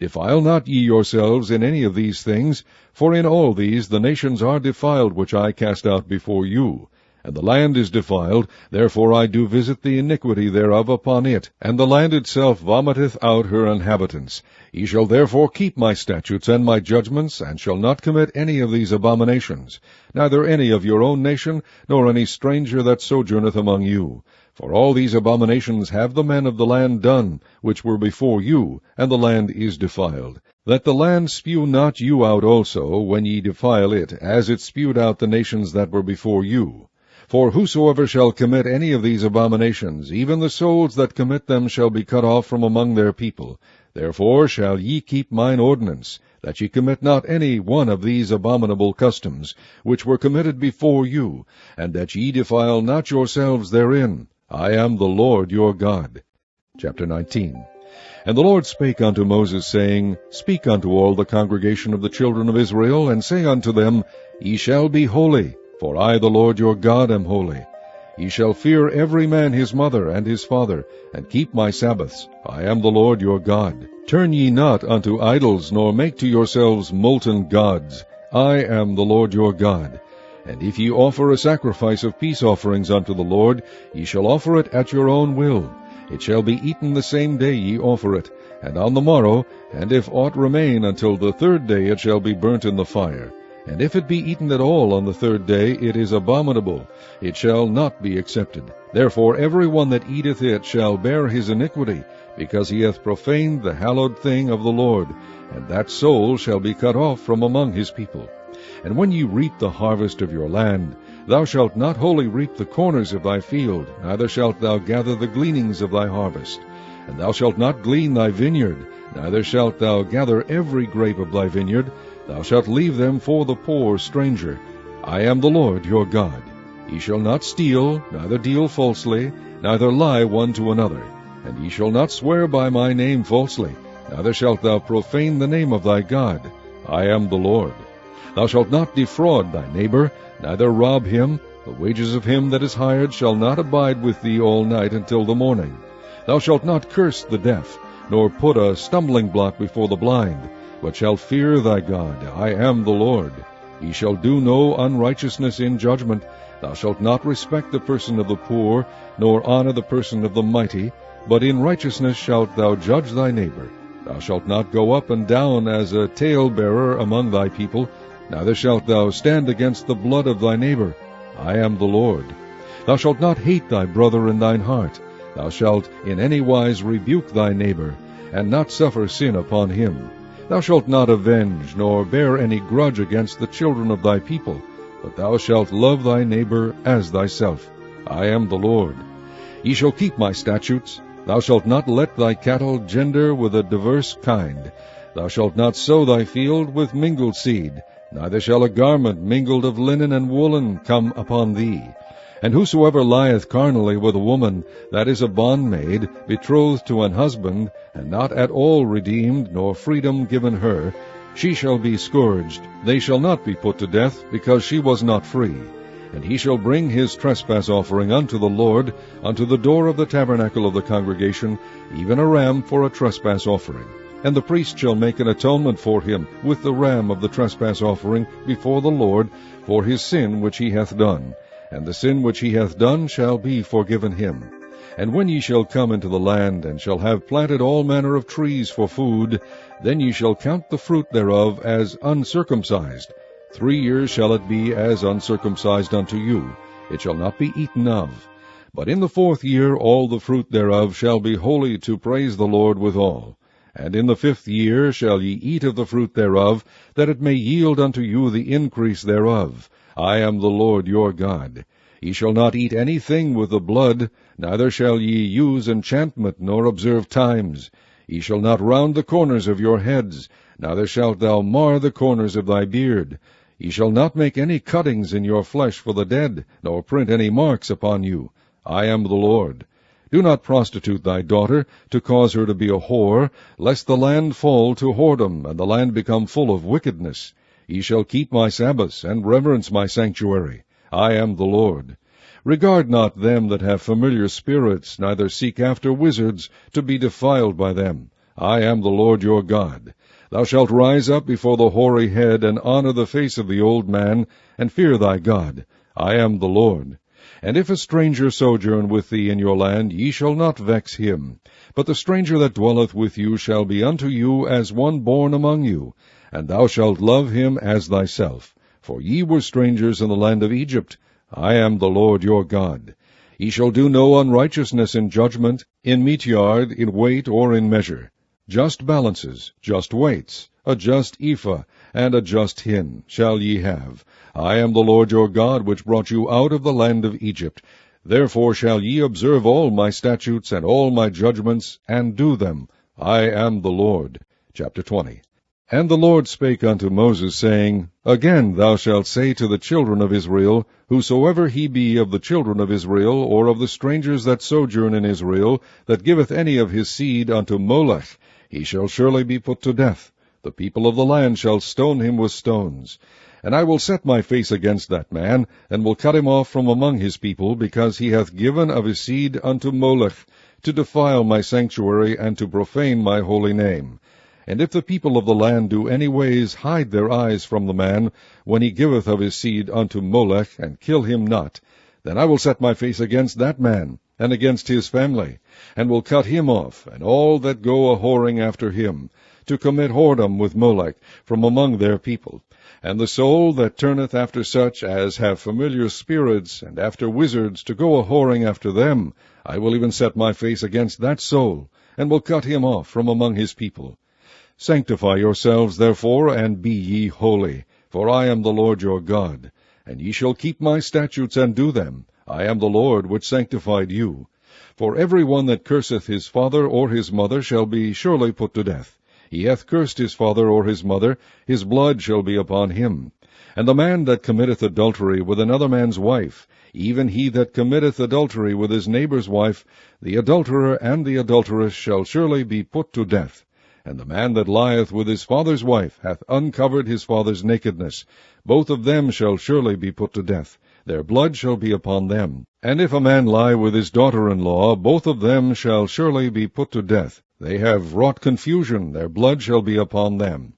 Defile not ye yourselves in any of these things, for in all these the nations are defiled which I cast out before you. And the land is defiled, therefore I do visit the iniquity thereof upon it, and the land itself vomiteth out her inhabitants. Ye shall therefore keep my statutes and my judgments, and shall not commit any of these abominations, neither any of your own nation, nor any stranger that sojourneth among you. For all these abominations have the men of the land done, which were before you, and the land is defiled. That the land spew not you out also, when ye defile it, as it spewed out the nations that were before you. For whosoever shall commit any of these abominations, even the souls that commit them shall be cut off from among their people. Therefore shall ye keep mine ordinance, that ye commit not any one of these abominable customs, which were committed before you, and that ye defile not yourselves therein. I am the Lord your God. Chapter 19. And the Lord spake unto Moses, saying, Speak unto all the congregation of the children of Israel, and say unto them, Ye shall be holy, for I the Lord your God am holy. Ye shall fear every man his mother and his father, and keep my Sabbaths. I am the Lord your God. Turn ye not unto idols, nor make to yourselves molten gods. I am the Lord your God. And if ye offer a sacrifice of peace offerings unto the Lord, ye shall offer it at your own will. It shall be eaten the same day ye offer it, and on the morrow, and if aught remain until the third day, it shall be burnt in the fire. And if it be eaten at all on the third day, it is abominable, it shall not be accepted. Therefore every one that eateth it shall bear his iniquity, because he hath profaned the hallowed thing of the Lord, and that soul shall be cut off from among his people. And when ye reap the harvest of your land, thou shalt not wholly reap the corners of thy field, neither shalt thou gather the gleanings of thy harvest. And thou shalt not glean thy vineyard, neither shalt thou gather every grape of thy vineyard. Thou shalt leave them for the poor stranger. I am the Lord your God. Ye shall not steal, neither deal falsely, neither lie one to another. And ye shall not swear by my name falsely, neither shalt thou profane the name of thy God. I am the Lord. Thou shalt not defraud thy neighbor, neither rob him. The wages of him that is hired shall not abide with thee all night until the morning. Thou shalt not curse the deaf, nor put a stumbling block before the blind, but shalt fear thy God. I am the Lord. Ye shall do no unrighteousness in judgment. Thou shalt not respect the person of the poor, nor honor the person of the mighty, but in righteousness shalt thou judge thy neighbor. Thou shalt not go up and down as a talebearer among thy people, neither shalt thou stand against the blood of thy neighbor. I am the Lord. Thou shalt not hate thy brother in thine heart. Thou shalt in any wise rebuke thy neighbor, and not suffer sin upon him. Thou shalt not avenge, nor bear any grudge against the children of thy people, but thou shalt love thy neighbor as thyself. I am the Lord. Ye shall keep my statutes. Thou shalt not let thy cattle gender with a diverse kind. Thou shalt not sow thy field with mingled seed, neither shall a garment mingled of linen and woolen come upon thee. And whosoever lieth carnally with a woman, that is a bondmaid, betrothed to an husband, and not at all redeemed, nor freedom given her, she shall be scourged. They shall not be put to death, because she was not free. And he shall bring his trespass offering unto the Lord, unto the door of the tabernacle of the congregation, even a ram for a trespass offering. And the priest shall make an atonement for him with the ram of the trespass offering before the Lord for his sin which he hath done. And the sin which he hath done shall be forgiven him. And when ye shall come into the land, and shall have planted all manner of trees for food, then ye shall count the fruit thereof as uncircumcised. 3 years shall it be as uncircumcised unto you. It shall not be eaten of. But in the 4th year all the fruit thereof shall be holy to praise the Lord withal. And in the 5th year shall ye eat of the fruit thereof, that it may yield unto you the increase thereof. I am the Lord your God. Ye shall not eat anything with the blood, neither shall ye use enchantment, nor observe times. Ye shall not round the corners of your heads, neither shalt thou mar the corners of thy beard. Ye shall not make any cuttings in your flesh for the dead, nor print any marks upon you. I am the Lord. Do not prostitute thy daughter, to cause her to be a whore, lest the land fall to whoredom, and the land become full of wickedness. Ye shall keep my Sabbaths, and reverence my sanctuary. I am the Lord. Regard not them that have familiar spirits, neither seek after wizards, to be defiled by them. I am the Lord your God. Thou shalt rise up before the hoary head, and honor the face of the old man, and fear thy God. I am the Lord. And if a stranger sojourn with thee in your land, ye shall not vex him. But the stranger that dwelleth with you shall be unto you as one born among you, and thou shalt love him as thyself. For ye were strangers in the land of Egypt. I am the Lord your God. Ye shall do no unrighteousness in judgment, in meat yard, in weight, or in measure. Just balances, just weights, a just ephah, and a just hin shall ye have. I am the Lord your God, which brought you out of the land of Egypt. Therefore shall ye observe all my statutes and all my judgments, and do them. I am the Lord. Chapter 20. And the Lord spake unto Moses, saying, Again thou shalt say to the children of Israel, Whosoever he be of the children of Israel, or of the strangers that sojourn in Israel, that giveth any of his seed unto Molech, he shall surely be put to death. The people of the land shall stone him with stones. And I will set my face against that man, and will cut him off from among his people, because he hath given of his seed unto Molech, to defile my sanctuary, and to profane my holy name. And if the people of the land do any ways hide their eyes from the man, when he giveth of his seed unto Molech, and kill him not, then I will set my face against that man, and against his family, and will cut him off, and all that go a-whoring after him, to commit whoredom with Molech from among their people. And the soul that turneth after such as have familiar spirits, and after wizards, to go a-whoring after them, I will even set my face against that soul, and will cut him off from among his people. Sanctify yourselves, therefore, and be ye holy, for I am the Lord your God. And ye shall keep my statutes and do them. I am the Lord which sanctified you. For every one that curseth his father or his mother shall be surely put to death. He hath cursed his father or his mother, his blood shall be upon him. And the man that committeth adultery with another man's wife, even he that committeth adultery with his neighbour's wife, the adulterer and the adulteress shall surely be put to death. And the man that lieth with his father's wife hath uncovered his father's nakedness. Both of them shall surely be put to death. Their blood shall be upon them. And if a man lie with his daughter-in-law, both of them shall surely be put to death. They have wrought confusion, their blood shall be upon them.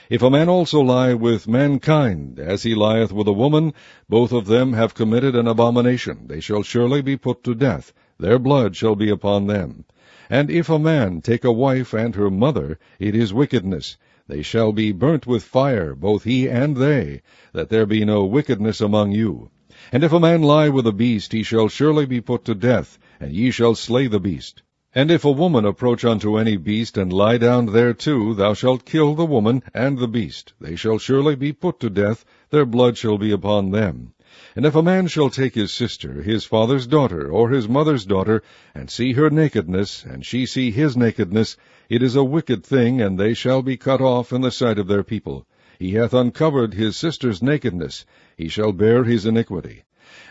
If a man also lie with mankind, as he lieth with a woman, both of them have committed an abomination. They shall surely be put to death. Their blood shall be upon them. And if a man take a wife and her mother, it is wickedness. They shall be burnt with fire, both he and they, that there be no wickedness among you. And if a man lie with a beast, he shall surely be put to death, and ye shall slay the beast. And if a woman approach unto any beast, and lie down thereto, thou shalt kill the woman and the beast. They shall surely be put to death, their blood shall be upon them. And if a man shall take his sister, his father's daughter, or his mother's daughter, and see her nakedness, and she see his nakedness, it is a wicked thing, and they shall be cut off in the sight of their people. He hath uncovered his sister's nakedness, he shall bear his iniquity.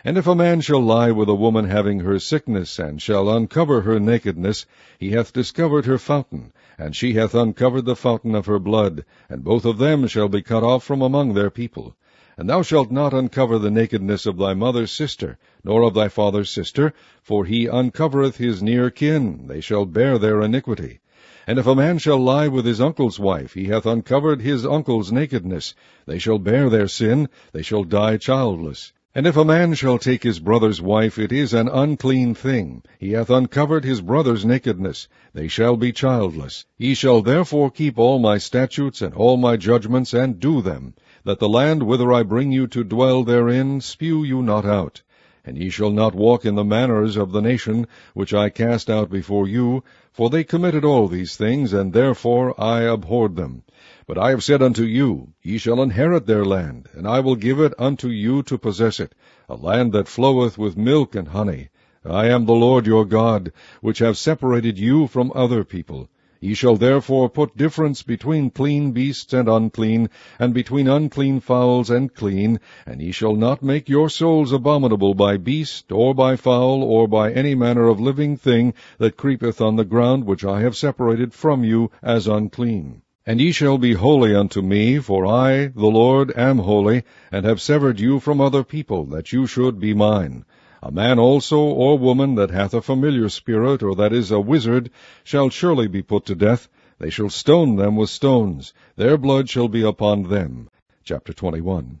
And if a man shall lie with a woman having her sickness, and shall uncover her nakedness, he hath discovered her fountain, and she hath uncovered the fountain of her blood, and both of them shall be cut off from among their people. And thou shalt not uncover the nakedness of thy mother's sister, nor of thy father's sister, for he uncovereth his near kin, they shall bear their iniquity. And if a man shall lie with his uncle's wife, he hath uncovered his uncle's nakedness, they shall bear their sin, they shall die childless. And if a man shall take his brother's wife, it is an unclean thing. He hath uncovered his brother's nakedness. They shall be childless. Ye shall therefore keep all my statutes and all my judgments, and do them, that the land whither I bring you to dwell therein spew you not out. And ye shall not walk in the manners of the nation which I cast out before you, for they committed all these things, and therefore I abhorred them. But I have said unto you, Ye shall inherit their land, and I will give it unto you to possess it, a land that floweth with milk and honey. I am the Lord your God, which have separated you from other people. Ye shall therefore put difference between clean beasts and unclean, and between unclean fowls and clean, and ye shall not make your souls abominable by beast, or by fowl, or by any manner of living thing that creepeth on the ground, which I have separated from you as unclean. And ye shall be holy unto me, for I, the Lord, am holy, and have severed you from other people, that you should be mine. A man also or woman that hath a familiar spirit, or that is a wizard, shall surely be put to death. They shall stone them with stones. Their blood shall be upon them. Chapter 21.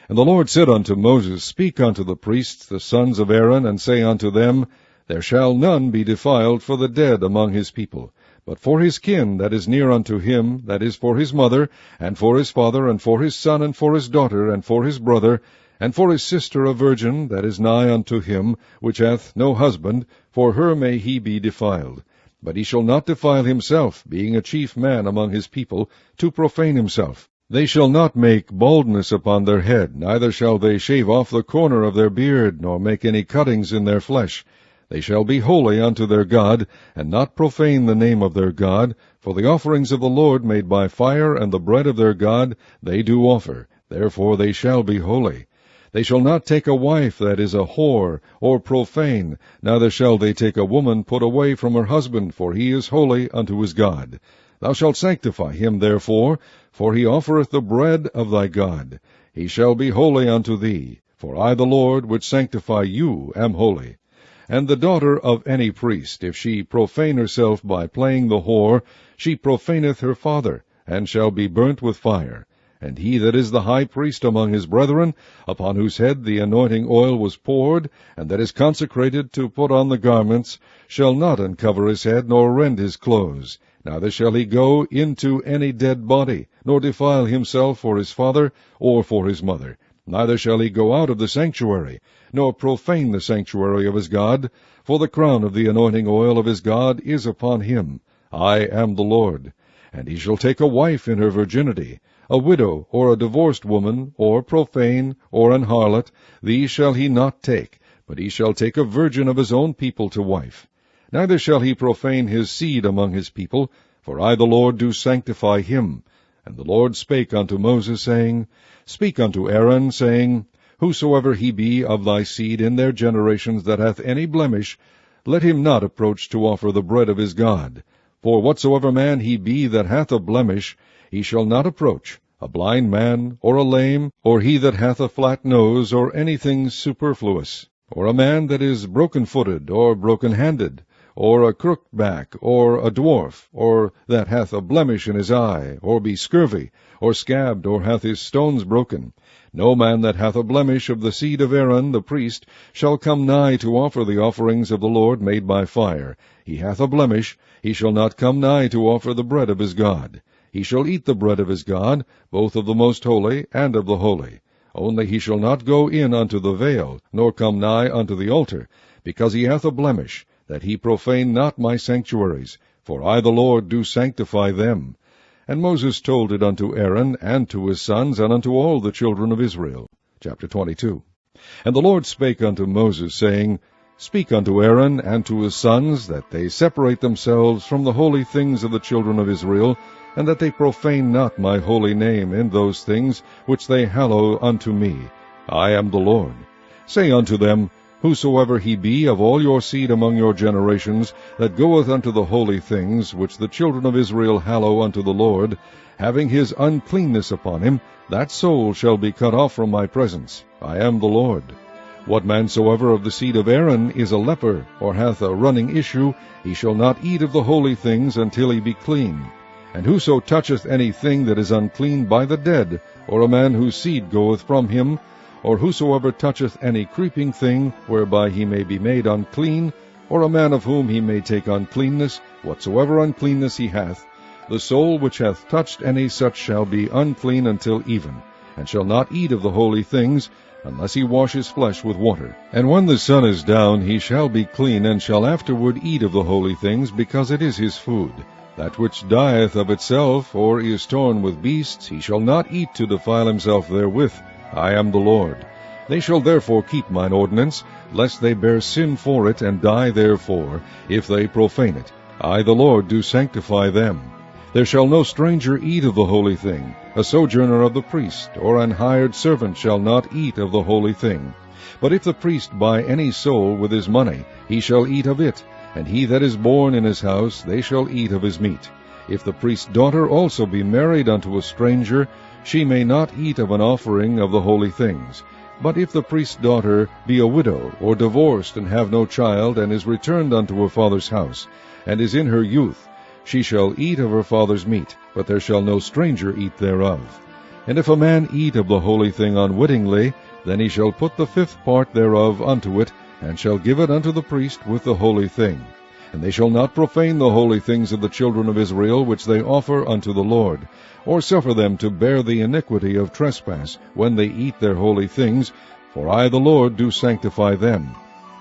And the Lord said unto Moses, Speak unto the priests, the sons of Aaron, and say unto them, There shall none be defiled for the dead among his people, but for his kin that is near unto him, that is for his mother, and for his father, and for his son, and for his daughter, and for his brother, and for his sister a virgin that is nigh unto him, which hath no husband, for her may he be defiled. But he shall not defile himself, being a chief man among his people, to profane himself. They shall not make baldness upon their head, neither shall they shave off the corner of their beard, nor make any cuttings in their flesh. They shall be holy unto their God, and not profane the name of their God, for the offerings of the Lord made by fire and the bread of their God they do offer, therefore they shall be holy. They shall not take a wife that is a whore, or profane, neither shall they take a woman put away from her husband, for he is holy unto his God. Thou shalt sanctify him therefore, for he offereth the bread of thy God. He shall be holy unto thee, for I the Lord, which sanctify you, am holy. And the daughter of any priest, if she profane herself by playing the whore, she profaneth her father, and shall be burnt with fire. And he that is the high priest among his brethren, upon whose head the anointing oil was poured, and that is consecrated to put on the garments, shall not uncover his head, nor rend his clothes. Neither shall he go into any dead body, nor defile himself for his father, or for his mother. Neither shall he go out of the sanctuary, nor profane the sanctuary of his God, for the crown of the anointing oil of his God is upon him. I am the Lord. And he shall take a wife in her virginity, a widow, or a divorced woman, or profane, or an harlot, these shall he not take, but he shall take a virgin of his own people to wife. Neither shall he profane his seed among his people, for I the Lord do sanctify him. And the Lord spake unto Moses, saying, Speak unto Aaron, saying, Whosoever he be of thy seed in their generations that hath any blemish, let him not approach to offer the bread of his God. For whatsoever man he be that hath a blemish, he shall not approach, a blind man, or a lame, or he that hath a flat nose, or anything superfluous, or a man that is broken-footed, or broken-handed, or a crooked back, or a dwarf, or that hath a blemish in his eye, or be scurvy, or scabbed, or hath his stones broken. No man that hath a blemish of the seed of Aaron the priest shall come nigh to offer the offerings of the Lord made by fire. He hath a blemish, he shall not come nigh to offer the bread of his God. He shall eat the bread of his God, both of the most holy and of the holy. Only he shall not go in unto the veil, nor come nigh unto the altar, because he hath a blemish, that he profane not my sanctuaries, for I the Lord do sanctify them. And Moses told it unto Aaron, and to his sons, and unto all the children of Israel. Chapter 22. And the Lord spake unto Moses, saying, Speak unto Aaron and to his sons, that they separate themselves from the holy things of the children of Israel, and that they profane not my holy name in those things which they hallow unto me. I am the Lord. Say unto them, Whosoever he be of all your seed among your generations, that goeth unto the holy things, which the children of Israel hallow unto the Lord, having his uncleanness upon him, that soul shall be cut off from my presence. I am the Lord. What man soever of the seed of Aaron is a leper, or hath a running issue, he shall not eat of the holy things until he be clean. And whoso toucheth any thing that is unclean by the dead, or a man whose seed goeth from him, or whosoever toucheth any creeping thing, whereby he may be made unclean, or a man of whom he may take uncleanness, whatsoever uncleanness he hath, the soul which hath touched any such shall be unclean until even, and shall not eat of the holy things, unless he wash his flesh with water. And when the sun is down, he shall be clean, and shall afterward eat of the holy things, because it is his food. That which dieth of itself, or is torn with beasts, he shall not eat to defile himself therewith. I am the Lord. They shall therefore keep mine ordinance, lest they bear sin for it, and die therefore, if they profane it. I the Lord do sanctify them. There shall no stranger eat of the holy thing. A sojourner of the priest, or an hired servant, shall not eat of the holy thing. But if the priest buy any soul with his money, he shall eat of it, and he that is born in his house, they shall eat of his meat. If the priest's daughter also be married unto a stranger, she may not eat of an offering of the holy things. But if the priest's daughter be a widow, or divorced, and have no child, and is returned unto her father's house, and is in her youth, she shall eat of her father's meat, but there shall no stranger eat thereof. And if a man eat of the holy thing unwittingly, then he shall put the fifth part thereof unto it, and shall give it unto the priest with the holy thing. And they shall not profane the holy things of the children of Israel, which they offer unto the Lord, or suffer them to bear the iniquity of trespass, when they eat their holy things, for I the Lord do sanctify them.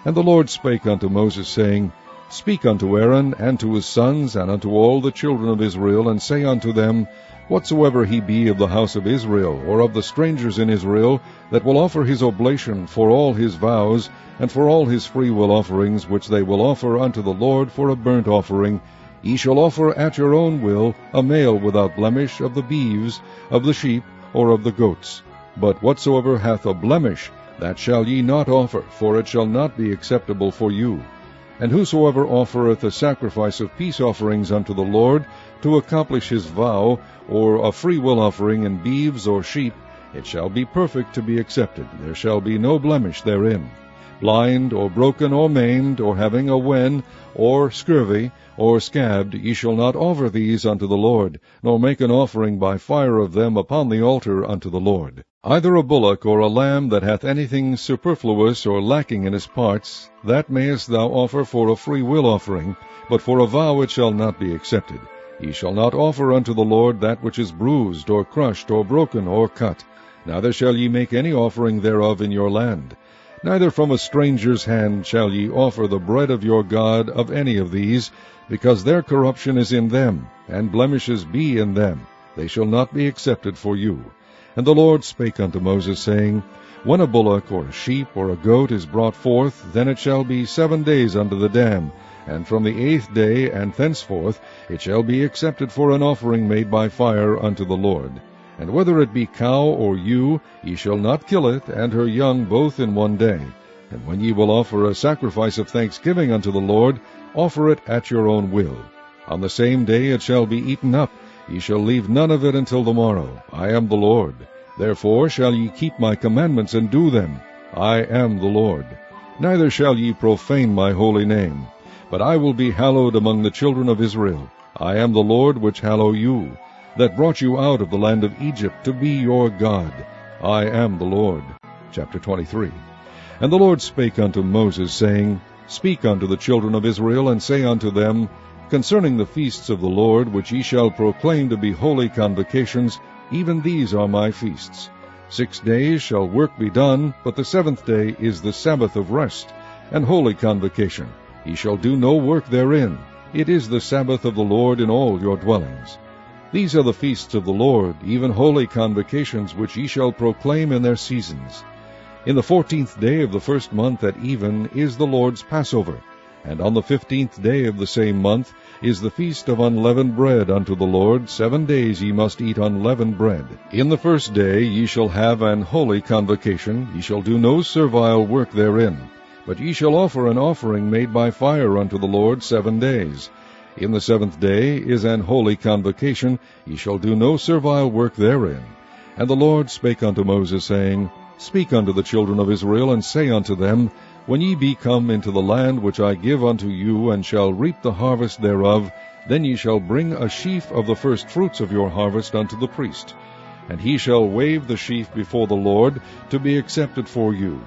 And the Lord spake unto Moses, saying, Speak unto Aaron, and to his sons, and unto all the children of Israel, and say unto them, Whatsoever he be of the house of Israel, or of the strangers in Israel, that will offer his oblation for all his vows, and for all his freewill offerings, which they will offer unto the Lord for a burnt offering, ye shall offer at your own will a male without blemish of the beeves, of the sheep, or of the goats. But whatsoever hath a blemish, that shall ye not offer, for it shall not be acceptable for you. And whosoever offereth a sacrifice of peace offerings unto the Lord, to accomplish his vow, or a freewill offering in beeves or sheep, it shall be perfect to be accepted. There shall be no blemish therein. Blind, or broken, or maimed, or having a wen, or scurvy, or scabbed, ye shall not offer these unto the Lord, nor make an offering by fire of them upon the altar unto the Lord. Either a bullock or a lamb that hath anything superfluous or lacking in his parts, that mayest thou offer for a freewill offering, but for a vow it shall not be accepted. Ye shall not offer unto the Lord that which is bruised, or crushed, or broken, or cut. Neither shall ye make any offering thereof in your land. Neither from a stranger's hand shall ye offer the bread of your God of any of these, because their corruption is in them, and blemishes be in them. They shall not be accepted for you. And the Lord spake unto Moses, saying, When a bullock, or a sheep, or a goat is brought forth, then it shall be 7 days unto the dam, and from the 8th day and thenceforth it shall be accepted for an offering made by fire unto the Lord. And whether it be cow or ewe, ye shall not kill it, and her young both in 1 day. And when ye will offer a sacrifice of thanksgiving unto the Lord, offer it at your own will. On the same day it shall be eaten up. Ye shall leave none of it until the morrow. I am the Lord. Therefore shall ye keep my commandments and do them. I am the Lord. Neither shall ye profane my holy name. But I will be hallowed among the children of Israel. I am the Lord which hallow you, that brought you out of the land of Egypt to be your God. I am the Lord. Chapter 23. And the Lord spake unto Moses, saying, Speak unto the children of Israel, and say unto them, Concerning the feasts of the Lord, which ye shall proclaim to be holy convocations, even these are my feasts. 6 days shall work be done, but the 7th day is the Sabbath of rest, and holy convocation. Ye shall do no work therein. It is the Sabbath of the Lord in all your dwellings. These are the feasts of the Lord, even holy convocations, which ye shall proclaim in their seasons. In the 14th day of the 1st month at even is the Lord's Passover, and on the 15th day of the same month is the feast of unleavened bread unto the Lord. 7 days ye must eat unleavened bread. In the 1st day ye shall have an holy convocation. Ye shall do no servile work therein, but ye shall offer an offering made by fire unto the Lord 7 days. In the 7th day is an holy convocation. Ye shall do no servile work therein. And the Lord spake unto Moses, saying, Speak unto the children of Israel, and say unto them, When ye be come into the land which I give unto you, and shall reap the harvest thereof, then ye shall bring a sheaf of the first fruits of your harvest unto the priest. And he shall wave the sheaf before the Lord, to be accepted for you.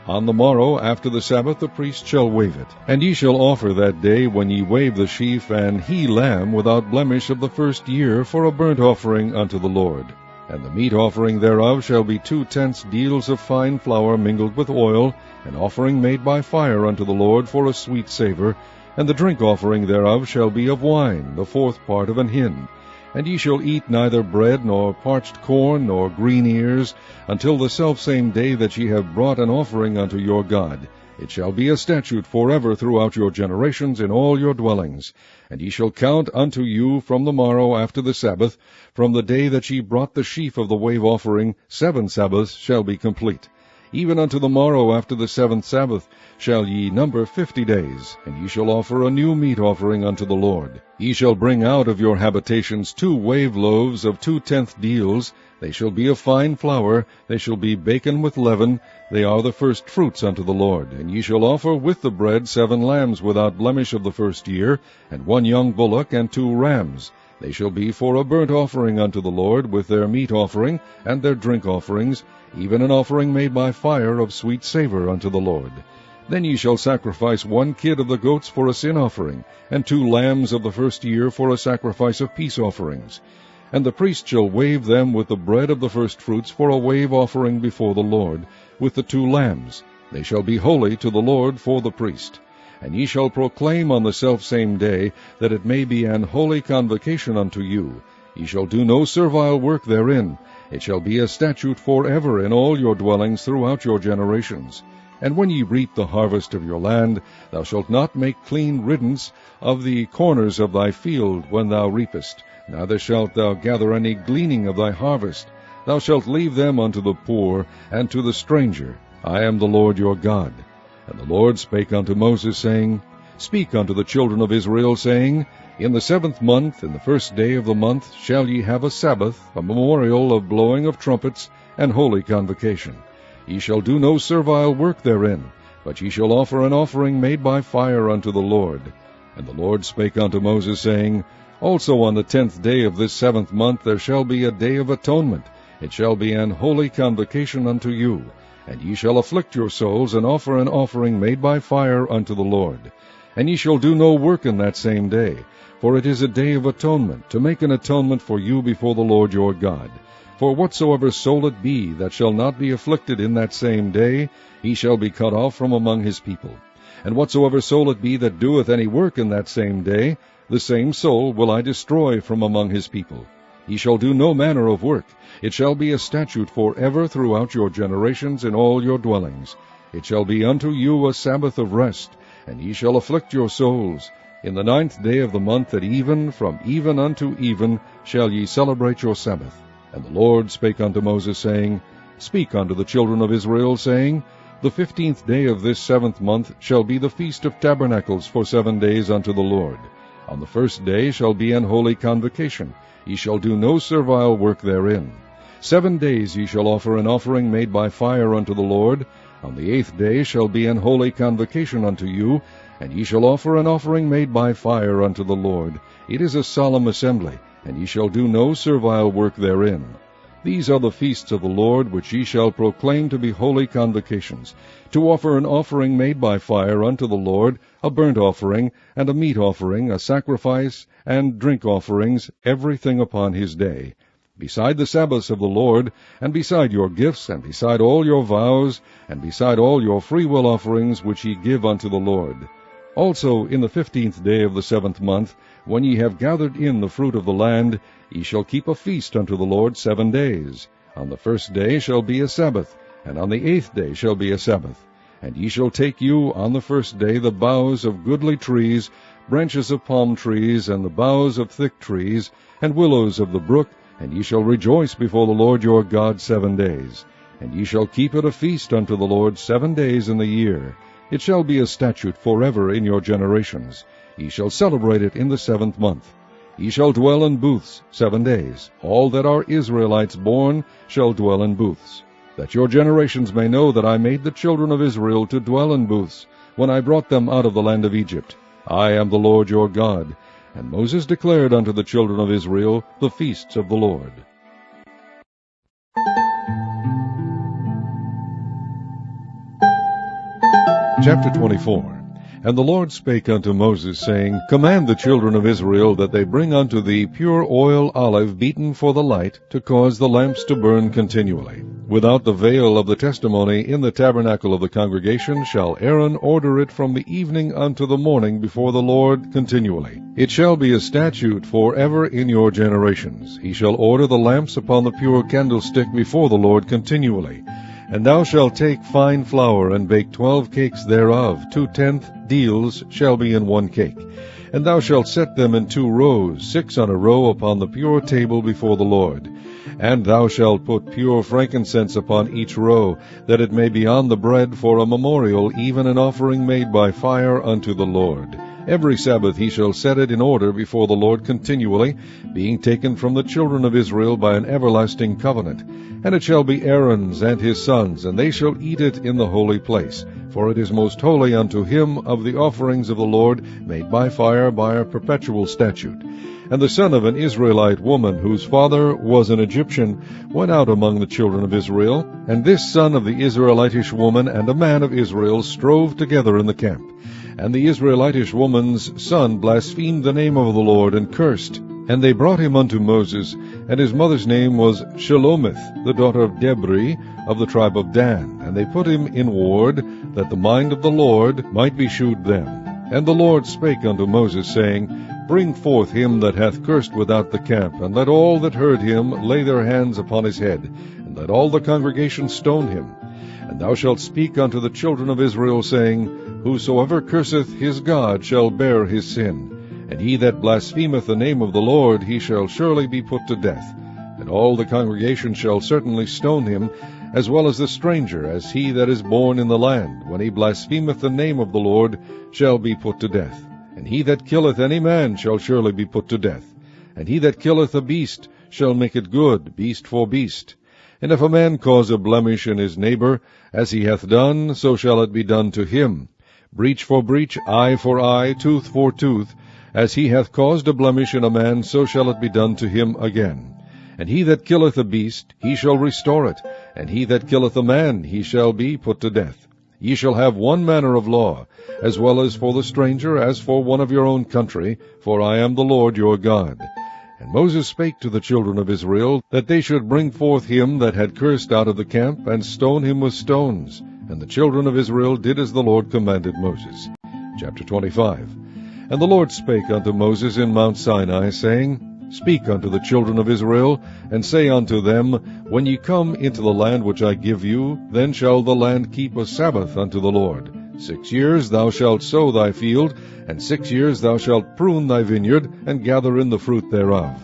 On the morrow after the Sabbath the priest shall wave it. And ye shall offer that day, when ye wave the sheaf, an he-lamb without blemish of the 1st year, for a burnt offering unto the Lord. And the meat offering thereof shall be 2/10 deals of fine flour mingled with oil, an offering made by fire unto the Lord for a sweet savour. And the drink offering thereof shall be of wine, the 4th part of an hin. And ye shall eat neither bread, nor parched corn, nor green ears, until the selfsame day that ye have brought an offering unto your God. It shall be a statute forever throughout your generations in all your dwellings. And ye shall count unto you from the morrow after the Sabbath, from the day that ye brought the sheaf of the wave offering, 7 Sabbaths shall be complete. Even unto the morrow after the 7th Sabbath shall ye number 50 days, and ye shall offer a new meat offering unto the Lord. Ye shall bring out of your habitations 2 wave loaves of 2/10 deals. They shall be of fine flour, they shall be baken with leaven, they are the first fruits unto the Lord. And ye shall offer with the bread 7 lambs without blemish of the 1st year, and 1 young bullock, and 2 rams. They shall be for a burnt offering unto the Lord, with their meat offering, and their drink offerings, even an offering made by fire of sweet savour unto the Lord. Then ye shall sacrifice 1 kid of the goats for a sin offering, and 2 lambs of the 1st year for a sacrifice of peace offerings. And the priest shall wave them with the bread of the firstfruits for a wave offering before the Lord, with the 2 lambs. They shall be holy to the Lord for the priest. And ye shall proclaim on the selfsame day, that it may be an holy convocation unto you. Ye shall do no servile work therein. It shall be a statute forever in all your dwellings throughout your generations. And when ye reap the harvest of your land, thou shalt not make clean riddance of the corners of thy field when thou reapest, neither shalt thou gather any gleaning of thy harvest. Thou shalt leave them unto the poor and to the stranger. I am the Lord your God. And the Lord spake unto Moses, saying, Speak unto the children of Israel, saying, In the 7th month, in the 1st day of the month, shall ye have a Sabbath, a memorial of blowing of trumpets, and holy convocation. Ye shall do no servile work therein, but ye shall offer an offering made by fire unto the Lord. And the Lord spake unto Moses, saying, Also on the 10th day of this 7th month there shall be a day of atonement. It shall be an holy convocation unto you. And ye shall afflict your souls, and offer an offering made by fire unto the Lord. And ye shall do no work in that same day, for it is a day of atonement, to make an atonement for you before the Lord your God. For whatsoever soul it be that shall not be afflicted in that same day, he shall be cut off from among his people. And whatsoever soul it be that doeth any work in that same day, the same soul will I destroy from among his people. Ye shall do no manner of work. It shall be a statute forever throughout your generations in all your dwellings. It shall be unto you a Sabbath of rest, and ye shall afflict your souls. In the 9th day of the month at even, from even unto even, shall ye celebrate your Sabbath. And the Lord spake unto Moses, saying, Speak unto the children of Israel, saying, The 15th day of this 7th month shall be the Feast of Tabernacles for 7 days unto the Lord. On the 1st day shall be an holy convocation. Ye shall do no servile work therein. 7 days ye shall offer an offering made by fire unto the Lord. On the 8th day shall be an holy convocation unto you, and ye shall offer an offering made by fire unto the Lord. It is a solemn assembly, and ye shall do no servile work therein. These are the feasts of the Lord, which ye shall proclaim to be holy convocations, to offer an offering made by fire unto the Lord, a burnt offering, and a meat offering, a sacrifice, and drink offerings, everything upon his day. Beside the Sabbaths of the Lord, and beside your gifts, and beside all your vows, and beside all your freewill offerings which ye give unto the Lord. Also in the 15th day of the 7th month, when ye have gathered in the fruit of the land, ye shall keep a feast unto the Lord 7 days. On the 1st day shall be a Sabbath, and on the 8th day shall be a Sabbath. And ye shall take you on the 1st day the boughs of goodly trees, branches of palm trees, and the boughs of thick trees, and willows of the brook, and ye shall rejoice before the Lord your God 7 days. And ye shall keep it a feast unto the Lord 7 days in the year. It shall be a statute forever in your generations. Ye shall celebrate it in the 7th month. Ye shall dwell in booths 7 days. All that are Israelites born shall dwell in booths. That your generations may know that I made the children of Israel to dwell in booths, when I brought them out of the land of Egypt. I am the Lord your God. And Moses declared unto the children of Israel the feasts of the Lord. Chapter 24. And the Lord spake unto Moses, saying, Command the children of Israel that they bring unto thee pure oil olive beaten for the light, to cause the lamps to burn continually. Without the veil of the testimony in the tabernacle of the congregation shall Aaron order it from the evening unto the morning before the Lord continually. It shall be a statute forever in your generations. He shall order the lamps upon the pure candlestick before the Lord continually. And thou shalt take fine flour, and bake 12 cakes thereof. 2/10 deals shall be in 1 cake. And thou shalt set them in 2 rows, 6 on a row upon the pure table before the Lord. And thou shalt put pure frankincense upon each row, that it may be on the bread for a memorial, even an offering made by fire unto the Lord. Every Sabbath he shall set it in order before the Lord continually, being taken from the children of Israel by an everlasting covenant. And it shall be Aaron's and his sons, and they shall eat it in the holy place. For it is most holy unto him of the offerings of the Lord, made by fire by a perpetual statute. And the son of an Israelite woman, whose father was an Egyptian, went out among the children of Israel. And this son of the Israelitish woman and a man of Israel strove together in the camp. And the Israelitish woman's son blasphemed the name of the Lord, and cursed. And they brought him unto Moses, and his mother's name was Shelomith, the daughter of Debri, of the tribe of Dan. And they put him in ward, that the mind of the Lord might be shewed them. And the Lord spake unto Moses, saying, Bring forth him that hath cursed without the camp, and let all that heard him lay their hands upon his head, and let all the congregation stone him. And thou shalt speak unto the children of Israel, saying, Whosoever curseth his God shall bear his sin. And he that blasphemeth the name of the Lord, he shall surely be put to death. And all the congregation shall certainly stone him, as well as the stranger, as he that is born in the land, when he blasphemeth the name of the Lord, shall be put to death. And he that killeth any man shall surely be put to death. And he that killeth a beast shall make it good, beast for beast. And if a man cause a blemish in his neighbor, as he hath done, so shall it be done to him. Breach for breach, eye for eye, tooth for tooth. As he hath caused a blemish in a man, so shall it be done to him again. And he that killeth a beast, he shall restore it. And he that killeth a man, he shall be put to death. Ye shall have one manner of law, as well as for the stranger, as for one of your own country, for I am the Lord your God. And Moses spake to the children of Israel, that they should bring forth him that had cursed out of the camp, and stone him with stones. And the children of Israel did as the Lord commanded Moses. Chapter 25. And the Lord spake unto Moses in Mount Sinai, saying, Speak unto the children of Israel, and say unto them, When ye come into the land which I give you, then shall the land keep a Sabbath unto the Lord. 6 years thou shalt sow thy field, and 6 years thou shalt prune thy vineyard, and gather in the fruit thereof.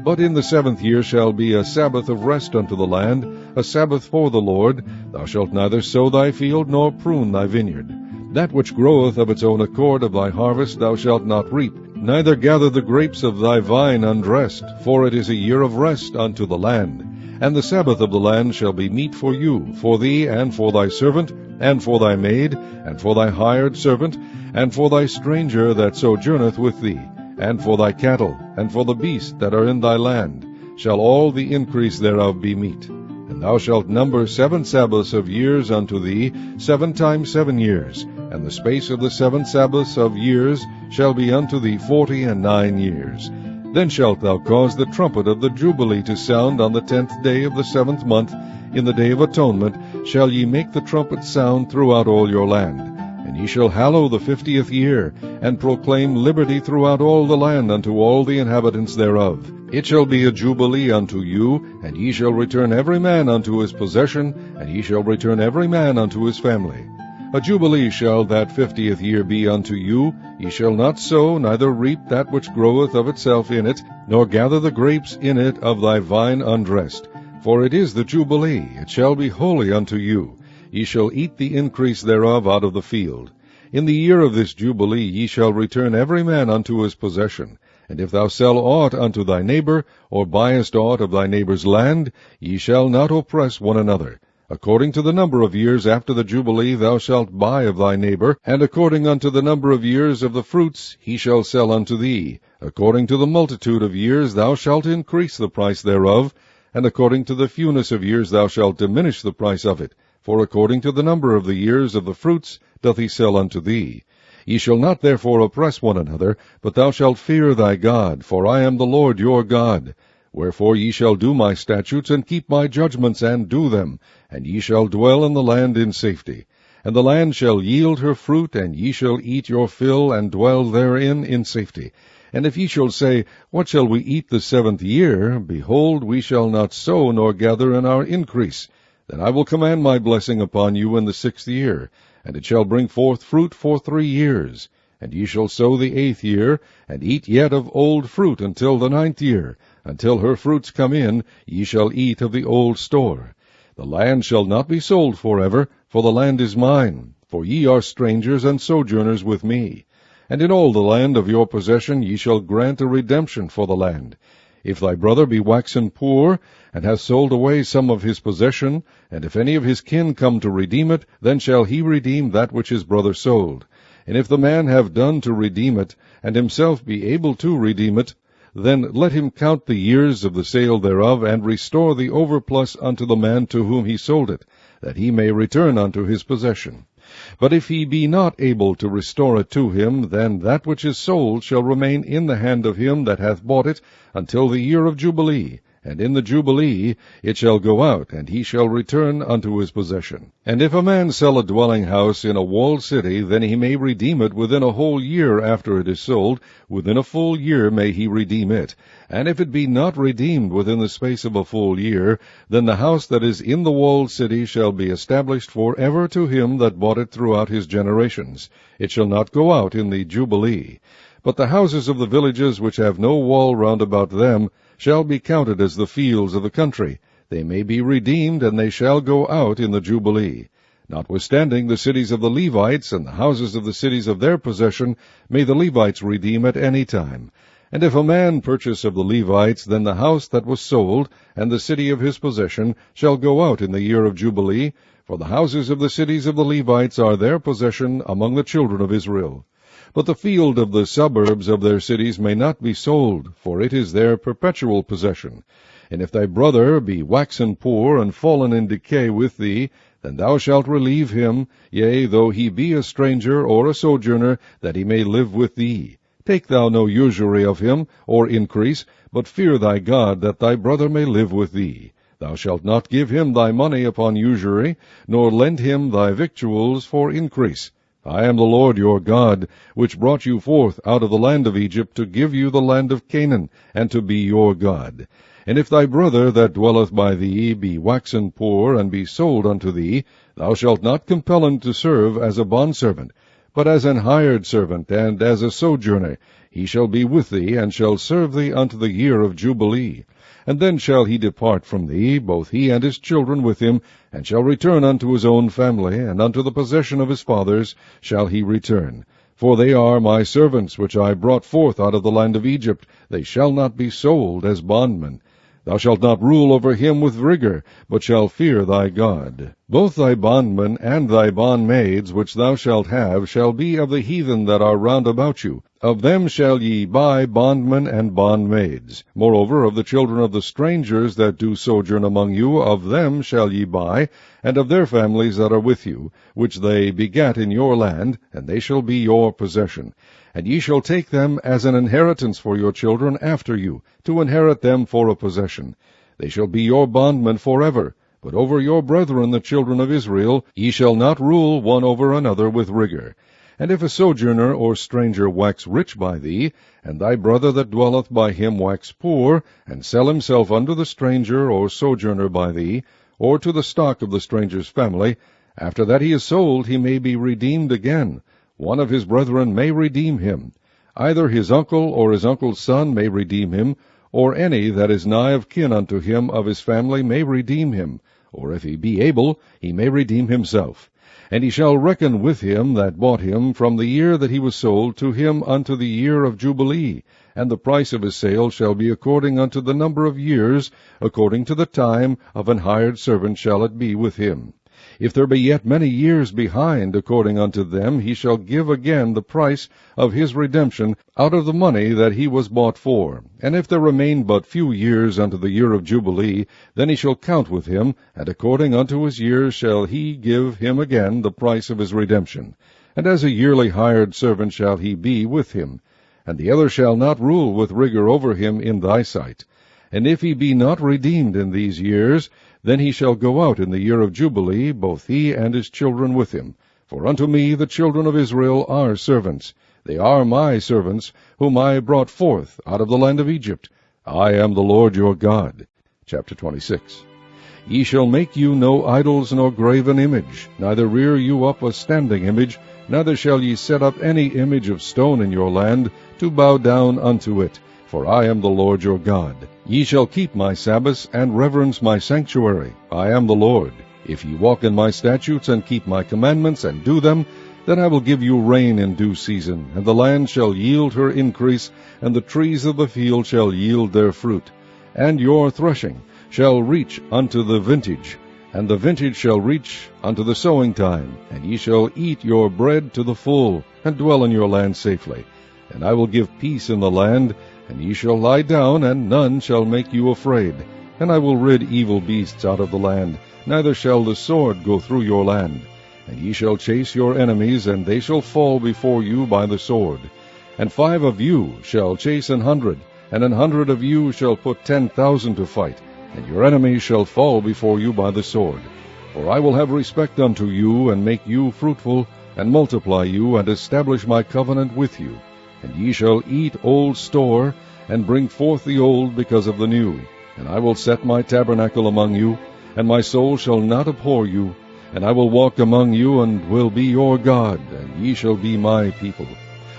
But in the 7th year shall be a Sabbath of rest unto the land, a Sabbath for the Lord. Thou shalt neither sow thy field, nor prune thy vineyard. That which groweth of its own accord of thy harvest thou shalt not reap, neither gather the grapes of thy vine undressed, for it is a year of rest unto the land. And the Sabbath of the land shall be meat for you, for thee, and for thy servant, and for thy maid, and for thy hired servant, and for thy stranger that sojourneth with thee, and for thy cattle, and for the beasts that are in thy land, shall all the increase thereof be meat. And thou shalt number 7 Sabbaths of years unto thee, 7 times 7 years, and the space of the 7 Sabbaths of years shall be unto thee 49 years. Then shalt thou cause the trumpet of the Jubilee to sound on the 10th day of the 7th month. In the day of atonement shall ye make the trumpet sound throughout all your land. And ye shall hallow the 50th year, and proclaim liberty throughout all the land unto all the inhabitants thereof. It shall be a jubilee unto you, and ye shall return every man unto his possession, and ye shall return every man unto his family. A jubilee shall that 50th year be unto you. Ye shall not sow, neither reap that which groweth of itself in it, nor gather the grapes in it of thy vine undressed. For it is the jubilee, it shall be holy unto you. Ye shall eat the increase thereof out of the field. In the year of this jubilee ye shall return every man unto his possession. And if thou sell aught unto thy neighbor, or buyest aught of thy neighbor's land, ye shall not oppress one another. According to the number of years after the Jubilee thou shalt buy of thy neighbor, and according unto the number of years of the fruits he shall sell unto thee. According to the multitude of years thou shalt increase the price thereof, and according to the fewness of years thou shalt diminish the price of it. For according to the number of the years of the fruits doth he sell unto thee. Ye shall not therefore oppress one another, but thou shalt fear thy God, for I am the Lord your God. Wherefore ye shall do my statutes, and keep my judgments, and do them, and ye shall dwell in the land in safety. And the land shall yield her fruit, and ye shall eat your fill, and dwell therein in safety. And if ye shall say, What shall we eat the 7th year? Behold, we shall not sow, nor gather in our increase. Then I will command my blessing upon you in the 6th year, and it shall bring forth fruit for 3 years. And ye shall sow the 8th year, and eat yet of old fruit until the 9th year. Until her fruits come in, ye shall eat of the old store. The land shall not be sold forever, for the land is mine. For ye are strangers and sojourners with me. And in all the land of your possession ye shall grant a redemption for the land. If thy brother be waxen poor, and hath sold away some of his possession, and if any of his kin come to redeem it, then shall he redeem that which his brother sold. And if the man have done to redeem it, and himself be able to redeem it, then let him count the years of the sale thereof, and restore the overplus unto the man to whom he sold it, that he may return unto his possession. But if he be not able to restore it to him, then that which is sold shall remain in the hand of him that hath bought it until the year of Jubilee, and in the Jubilee it shall go out, and he shall return unto his possession. And if a man sell a dwelling house in a walled city, then he may redeem it within a whole year after it is sold. Within a full year may he redeem it. And if it be not redeemed within the space of a full year, then the house that is in the walled city shall be established for ever to him that bought it throughout his generations. It shall not go out in the Jubilee. But the houses of the villages which have no wall round about them shall be counted as the fields of the country. They may be redeemed, and they shall go out in the Jubilee. Notwithstanding, the cities of the Levites and the houses of the cities of their possession may the Levites redeem at any time. And if a man purchase of the Levites, then the house that was sold, and the city of his possession, shall go out in the year of Jubilee, for the houses of the cities of the Levites are their possession among the children of Israel. But the field of the suburbs of their cities may not be sold, for it is their perpetual possession. And if thy brother be waxen poor, and fallen in decay with thee, then thou shalt relieve him, yea, though he be a stranger or a sojourner, that he may live with thee. Take thou no usury of him, or increase, but fear thy God, that thy brother may live with thee. Thou shalt not give him thy money upon usury, nor lend him thy victuals for increase. I am the Lord your God, which brought you forth out of the land of Egypt, to give you the land of Canaan, and to be your God. And if thy brother that dwelleth by thee be waxen poor, and be sold unto thee, thou shalt not compel him to serve as a bondservant, but as an hired servant, and as a sojourner. He shall be with thee, and shall serve thee unto the year of Jubilee. And then shall he depart from thee, both he and his children with him, and shall return unto his own family, and unto the possession of his fathers shall he return. For they are my servants, which I brought forth out of the land of Egypt. They shall not be sold as bondmen. Thou shalt not rule over him with rigor, but shall fear thy God. Both thy bondmen and thy bondmaids, which thou shalt have, shall be of the heathen that are round about you. Of them shall ye buy bondmen and bondmaids. Moreover, of the children of the strangers that do sojourn among you, of them shall ye buy, and of their families that are with you, which they begat in your land, and they shall be your possession. And ye shall take them as an inheritance for your children after you, to inherit them for a possession. They shall be your bondmen forever. But over your brethren the children of Israel ye shall not rule one over another with rigor. And if a sojourner or stranger wax rich by thee, and thy brother that dwelleth by him wax poor, and sell himself unto the stranger or sojourner by thee, or to the stock of the stranger's family, after that he is sold he may be redeemed again. One of his brethren may redeem him. Either his uncle or his uncle's son may redeem him, or any that is nigh of kin unto him of his family may redeem him, or if he be able, he may redeem himself. And he shall reckon with him that bought him from the year that he was sold to him unto the year of Jubilee, and the price of his sale shall be according unto the number of years, according to the time of an hired servant shall it be with him. If there be yet many years behind, according unto them, he shall give again the price of his redemption out of the money that he was bought for. And if there remain but few years unto the year of Jubilee, then he shall count with him, and according unto his years shall he give him again the price of his redemption. And as a yearly hired servant shall he be with him. And the other shall not rule with rigor over him in thy sight. And if he be not redeemed in these years, then he shall go out in the year of Jubilee, both he and his children with him. For unto me the children of Israel are servants. They are my servants, whom I brought forth out of the land of Egypt. I am the Lord your God. Chapter 26. Ye shall make you no idols nor graven image, neither rear you up a standing image, neither shall ye set up any image of stone in your land, to bow down unto it. For I am the Lord your God. Ye shall keep my Sabbaths, and reverence my sanctuary. I am the Lord. If ye walk in my statutes, and keep my commandments, and do them, then I will give you rain in due season, and the land shall yield her increase, and the trees of the field shall yield their fruit. And your threshing shall reach unto the vintage, and the vintage shall reach unto the sowing time, and ye shall eat your bread to the full, and dwell in your land safely. And I will give peace in the land, and ye shall lie down, and none shall make you afraid. And I will rid evil beasts out of the land, neither shall the sword go through your land. And ye shall chase your enemies, and they shall fall before you by the sword. And 5 of you shall chase 100, and 100 of you shall put 10,000 to fight, and your enemies shall fall before you by the sword. For I will have respect unto you, and make you fruitful, and multiply you, and establish my covenant with you. And ye shall eat old store, and bring forth the old because of the new. And I will set my tabernacle among you, and my soul shall not abhor you. And I will walk among you, and will be your God, and ye shall be my people.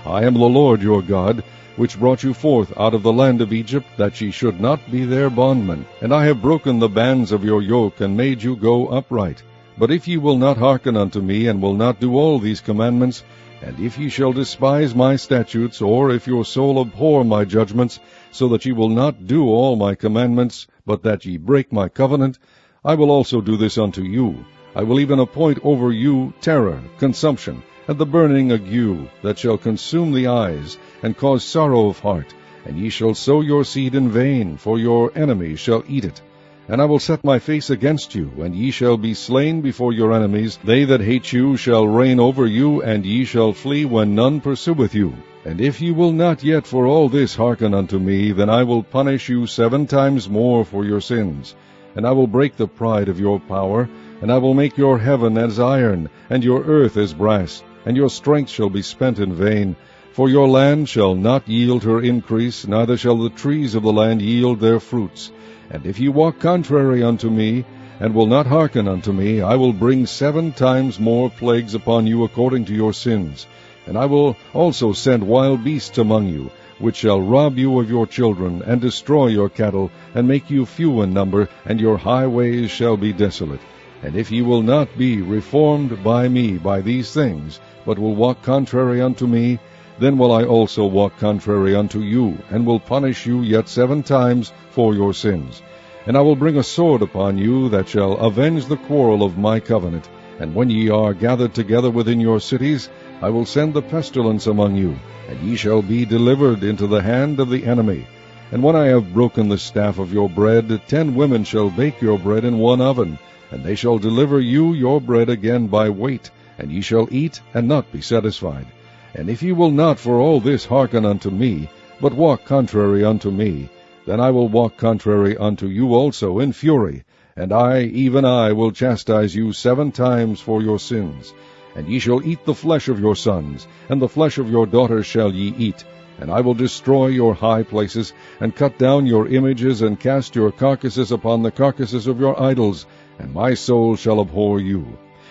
I am the Lord your God, which brought you forth out of the land of Egypt, that ye should not be their bondmen. And I have broken the bands of your yoke, and made you go upright. But if ye will not hearken unto me, and will not do all these commandments, and if ye shall despise my statutes, or if your soul abhor my judgments, so that ye will not do all my commandments, but that ye break my covenant, I will also do this unto you. I will even appoint over you terror, consumption, and the burning ague, that shall consume the eyes, and cause sorrow of heart. And ye shall sow your seed in vain, for your enemies shall eat it. And I will set my face against you, and ye shall be slain before your enemies. They that hate you shall reign over you, and ye shall flee when none pursueth you. And if ye will not yet for all this hearken unto me, then I will punish you 7 times more for your sins. And I will break the pride of your power, and I will make your heaven as iron, and your earth as brass, and your strength shall be spent in vain. For your land shall not yield her increase, neither shall the trees of the land yield their fruits. And if ye walk contrary unto me, and will not hearken unto me, I will bring 7 times more plagues upon you according to your sins. And I will also send wild beasts among you, which shall rob you of your children, and destroy your cattle, and make you few in number, and your highways shall be desolate. And if ye will not be reformed by me by these things, but will walk contrary unto me, then will I also walk contrary unto you, and will punish you yet 7 times for your sins. And I will bring a sword upon you, that shall avenge the quarrel of my covenant. And when ye are gathered together within your cities, I will send the pestilence among you, and ye shall be delivered into the hand of the enemy. And when I have broken the staff of your bread, 10 women shall bake your bread in one oven, and they shall deliver you your bread again by weight, and ye shall eat and not be satisfied. And if ye will not for all this hearken unto me, but walk contrary unto me, then I will walk contrary unto you also in fury, and I, even I, will chastise you 7 times for your sins. And ye shall eat the flesh of your sons, and the flesh of your daughters shall ye eat. And I will destroy your high places, and cut down your images, and cast your carcasses upon the carcasses of your idols, and my soul shall abhor you.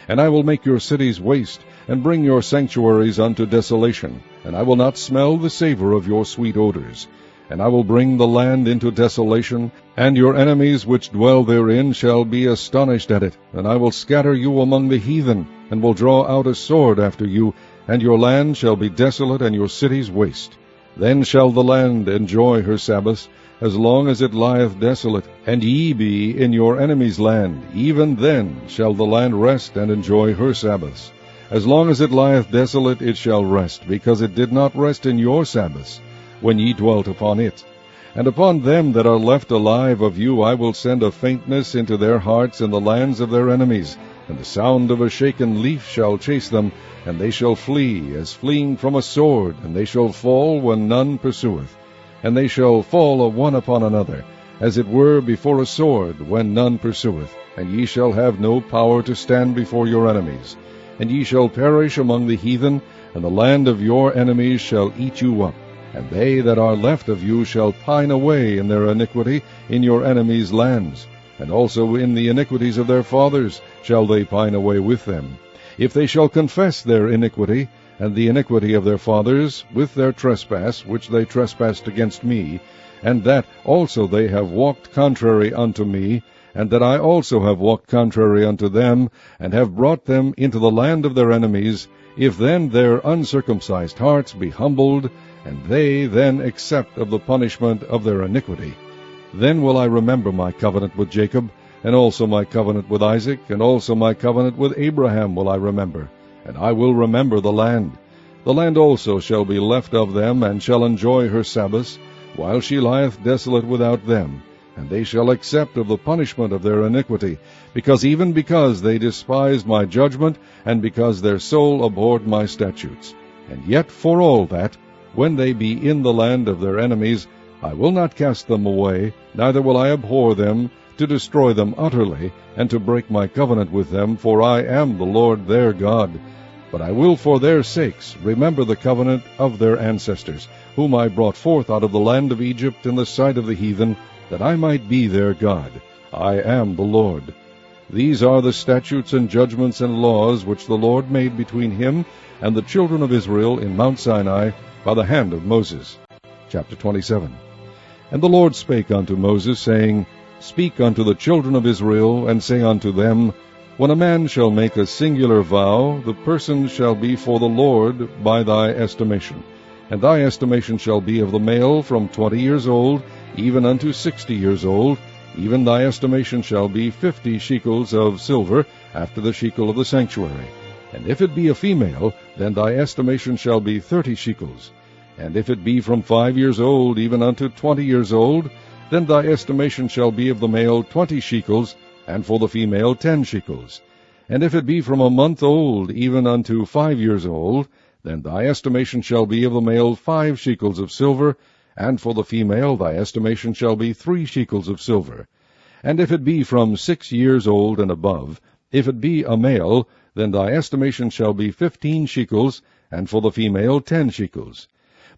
And I will make your cities waste, and bring your sanctuaries unto desolation, and I will not smell the savor of your sweet odors. And I will bring the land into desolation, and your enemies which dwell therein shall be astonished at it. And I will scatter you among the heathen, and will draw out a sword after you, and your land shall be desolate, and your cities waste. Then shall the land enjoy her Sabbaths, as long as it lieth desolate, and ye be in your enemy's land. Even then shall the land rest and enjoy her Sabbaths. As long as it lieth desolate it shall rest, because it did not rest in your Sabbaths, when ye dwelt upon it. And upon them that are left alive of you I will send a faintness into their hearts in the lands of their enemies, and the sound of a shaken leaf shall chase them, and they shall flee, as fleeing from a sword, and they shall fall when none pursueth. And they shall fall one upon another, as it were before a sword, when none pursueth. And ye shall have no power to stand before your enemies. And ye shall perish among the heathen, and the land of your enemies shall eat you up. And they that are left of you shall pine away in their iniquity in your enemies' lands. And also in the iniquities of their fathers shall they pine away with them. If they shall confess their iniquity, and the iniquity of their fathers, with their trespass, which they trespassed against me, and that also they have walked contrary unto me, and that I also have walked contrary unto them, and have brought them into the land of their enemies, if then their uncircumcised hearts be humbled, and they then accept of the punishment of their iniquity, then will I remember my covenant with Jacob, and also my covenant with Isaac, and also my covenant with Abraham will I remember, and I will remember the land. The land also shall be left of them, and shall enjoy her Sabbaths, while she lieth desolate without them. And they shall accept of the punishment of their iniquity, because they despised my judgment, and because their soul abhorred my statutes. And yet for all that, when they be in the land of their enemies, I will not cast them away, neither will I abhor them, to destroy them utterly, and to break my covenant with them, for I am the Lord their God. But I will for their sakes remember the covenant of their ancestors, whom I brought forth out of the land of Egypt in the sight of the heathen, that I might be their God. I am the Lord. These are the statutes and judgments and laws which the Lord made between him and the children of Israel in Mount Sinai by the hand of Moses. Chapter 27. And the Lord spake unto Moses, saying, Speak unto the children of Israel, and say unto them, When a man shall make a singular vow, the person shall be for the Lord by thy estimation. And thy estimation shall be of the male from 20 years old, even unto 60 years old. Even thy estimation shall be 50 shekels of silver, after the shekel of the sanctuary. And if it be a female, then thy estimation shall be 30 shekels. And if it be from 5 years old, even unto 20 years old, then thy estimation shall be of the male 20 shekels, and for the female 10 shekels. And if it be from a month old, even unto 5 years old, then thy estimation shall be of the male 5 shekels of silver, and for the female thy estimation shall be 3 shekels of silver. And if it be from 6 years old and above, if it be a male, then thy estimation shall be 15 shekels, and for the female 10 shekels.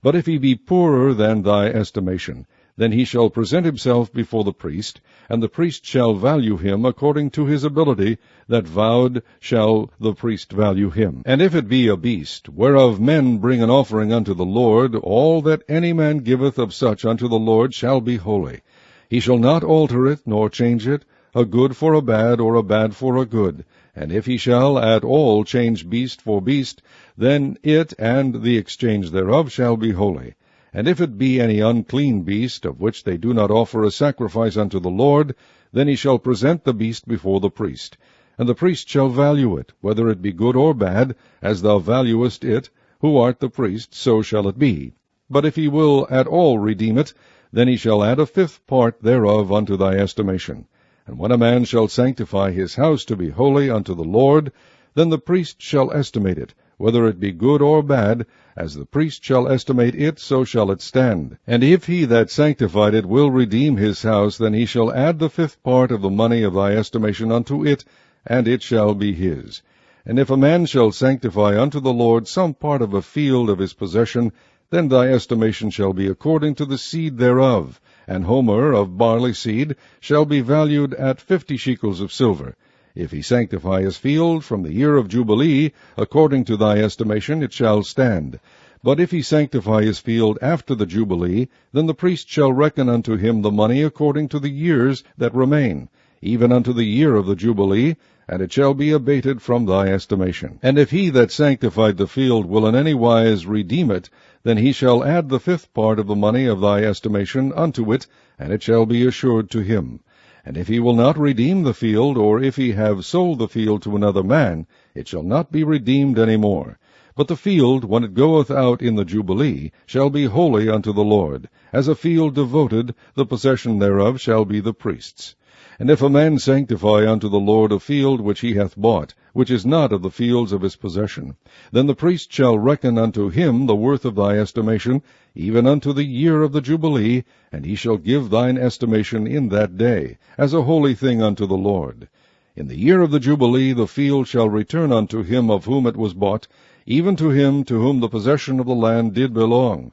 But if he be poorer than thy estimation, then he shall present himself before the priest, and the priest shall value him according to his ability, that vowed shall the priest value him. And if it be a beast, whereof men bring an offering unto the Lord, all that any man giveth of such unto the Lord shall be holy. He shall not alter it, nor change it, a good for a bad, or a bad for a good. And if he shall at all change beast for beast, then it and the exchange thereof shall be holy. And if it be any unclean beast, of which they do not offer a sacrifice unto the Lord, then he shall present the beast before the priest. And the priest shall value it, whether it be good or bad, as thou valuest it, who art the priest, so shall it be. But if he will at all redeem it, then he shall add a 5th part thereof unto thy estimation. And when a man shall sanctify his house to be holy unto the Lord, then the priest shall estimate it, whether it be good or bad, as the priest shall estimate it, so shall it stand. And if he that sanctified it will redeem his house, then he shall add the 5th part of the money of thy estimation unto it, and it shall be his. And if a man shall sanctify unto the Lord some part of a field of his possession, then thy estimation shall be according to the seed thereof. An homer of barley seed shall be valued at 50 shekels of silver. If he sanctify his field from the year of Jubilee, according to thy estimation it shall stand. But if he sanctify his field after the Jubilee, then the priest shall reckon unto him the money according to the years that remain, even unto the year of the Jubilee, and it shall be abated from thy estimation. And if he that sanctified the field will in any wise redeem it, then he shall add the 5th part of the money of thy estimation unto it, and it shall be assured to him. And if he will not redeem the field, or if he have sold the field to another man, it shall not be redeemed any more. But the field, when it goeth out in the Jubilee, shall be holy unto the Lord. As a field devoted, the possession thereof shall be the priest's. And if a man sanctify unto the Lord a field which he hath bought, which is not of the fields of his possession, then the priest shall reckon unto him the worth of thy estimation, even unto the year of the Jubilee, and he shall give thine estimation in that day, as a holy thing unto the Lord. In the year of the Jubilee the field shall return unto him of whom it was bought, even to him to whom the possession of the land did belong.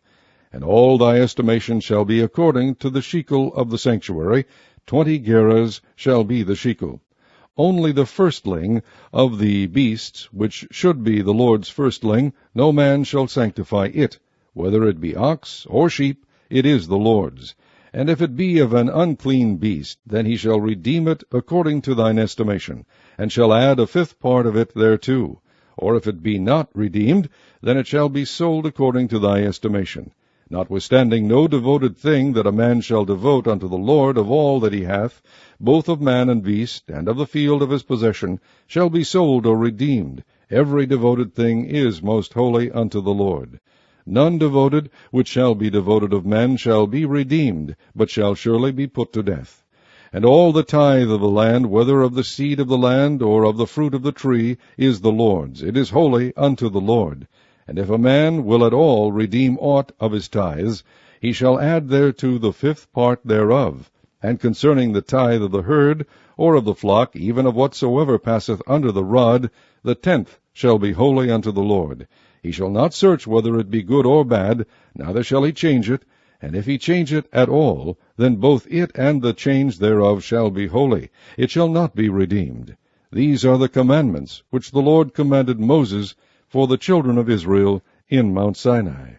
And all thy estimation shall be according to the shekel of the sanctuary. 20 gerahs shall be the shekel. Only the firstling of the beasts, which should be the Lord's firstling, no man shall sanctify it. Whether it be ox or sheep, it is the Lord's. And if it be of an unclean beast, then he shall redeem it according to thine estimation, and shall add a 5th part of it thereto. Or if it be not redeemed, then it shall be sold according to thy estimation. Notwithstanding, no devoted thing that a man shall devote unto the Lord of all that he hath, both of man and beast, and of the field of his possession, shall be sold or redeemed. Every devoted thing is most holy unto the Lord. None devoted, which shall be devoted of men, shall be redeemed, but shall surely be put to death. And all the tithe of the land, whether of the seed of the land, or of the fruit of the tree, is the Lord's. It is holy unto the Lord. And if a man will at all redeem aught of his tithes, he shall add thereto the 5th part thereof. And concerning the tithe of the herd, or of the flock, even of whatsoever passeth under the rod, the 10th shall be holy unto the Lord. He shall not search whether it be good or bad, neither shall he change it. And if he change it at all, then both it and the change thereof shall be holy. It shall not be redeemed. These are the commandments which the Lord commanded Moses for the children of Israel in Mount Sinai.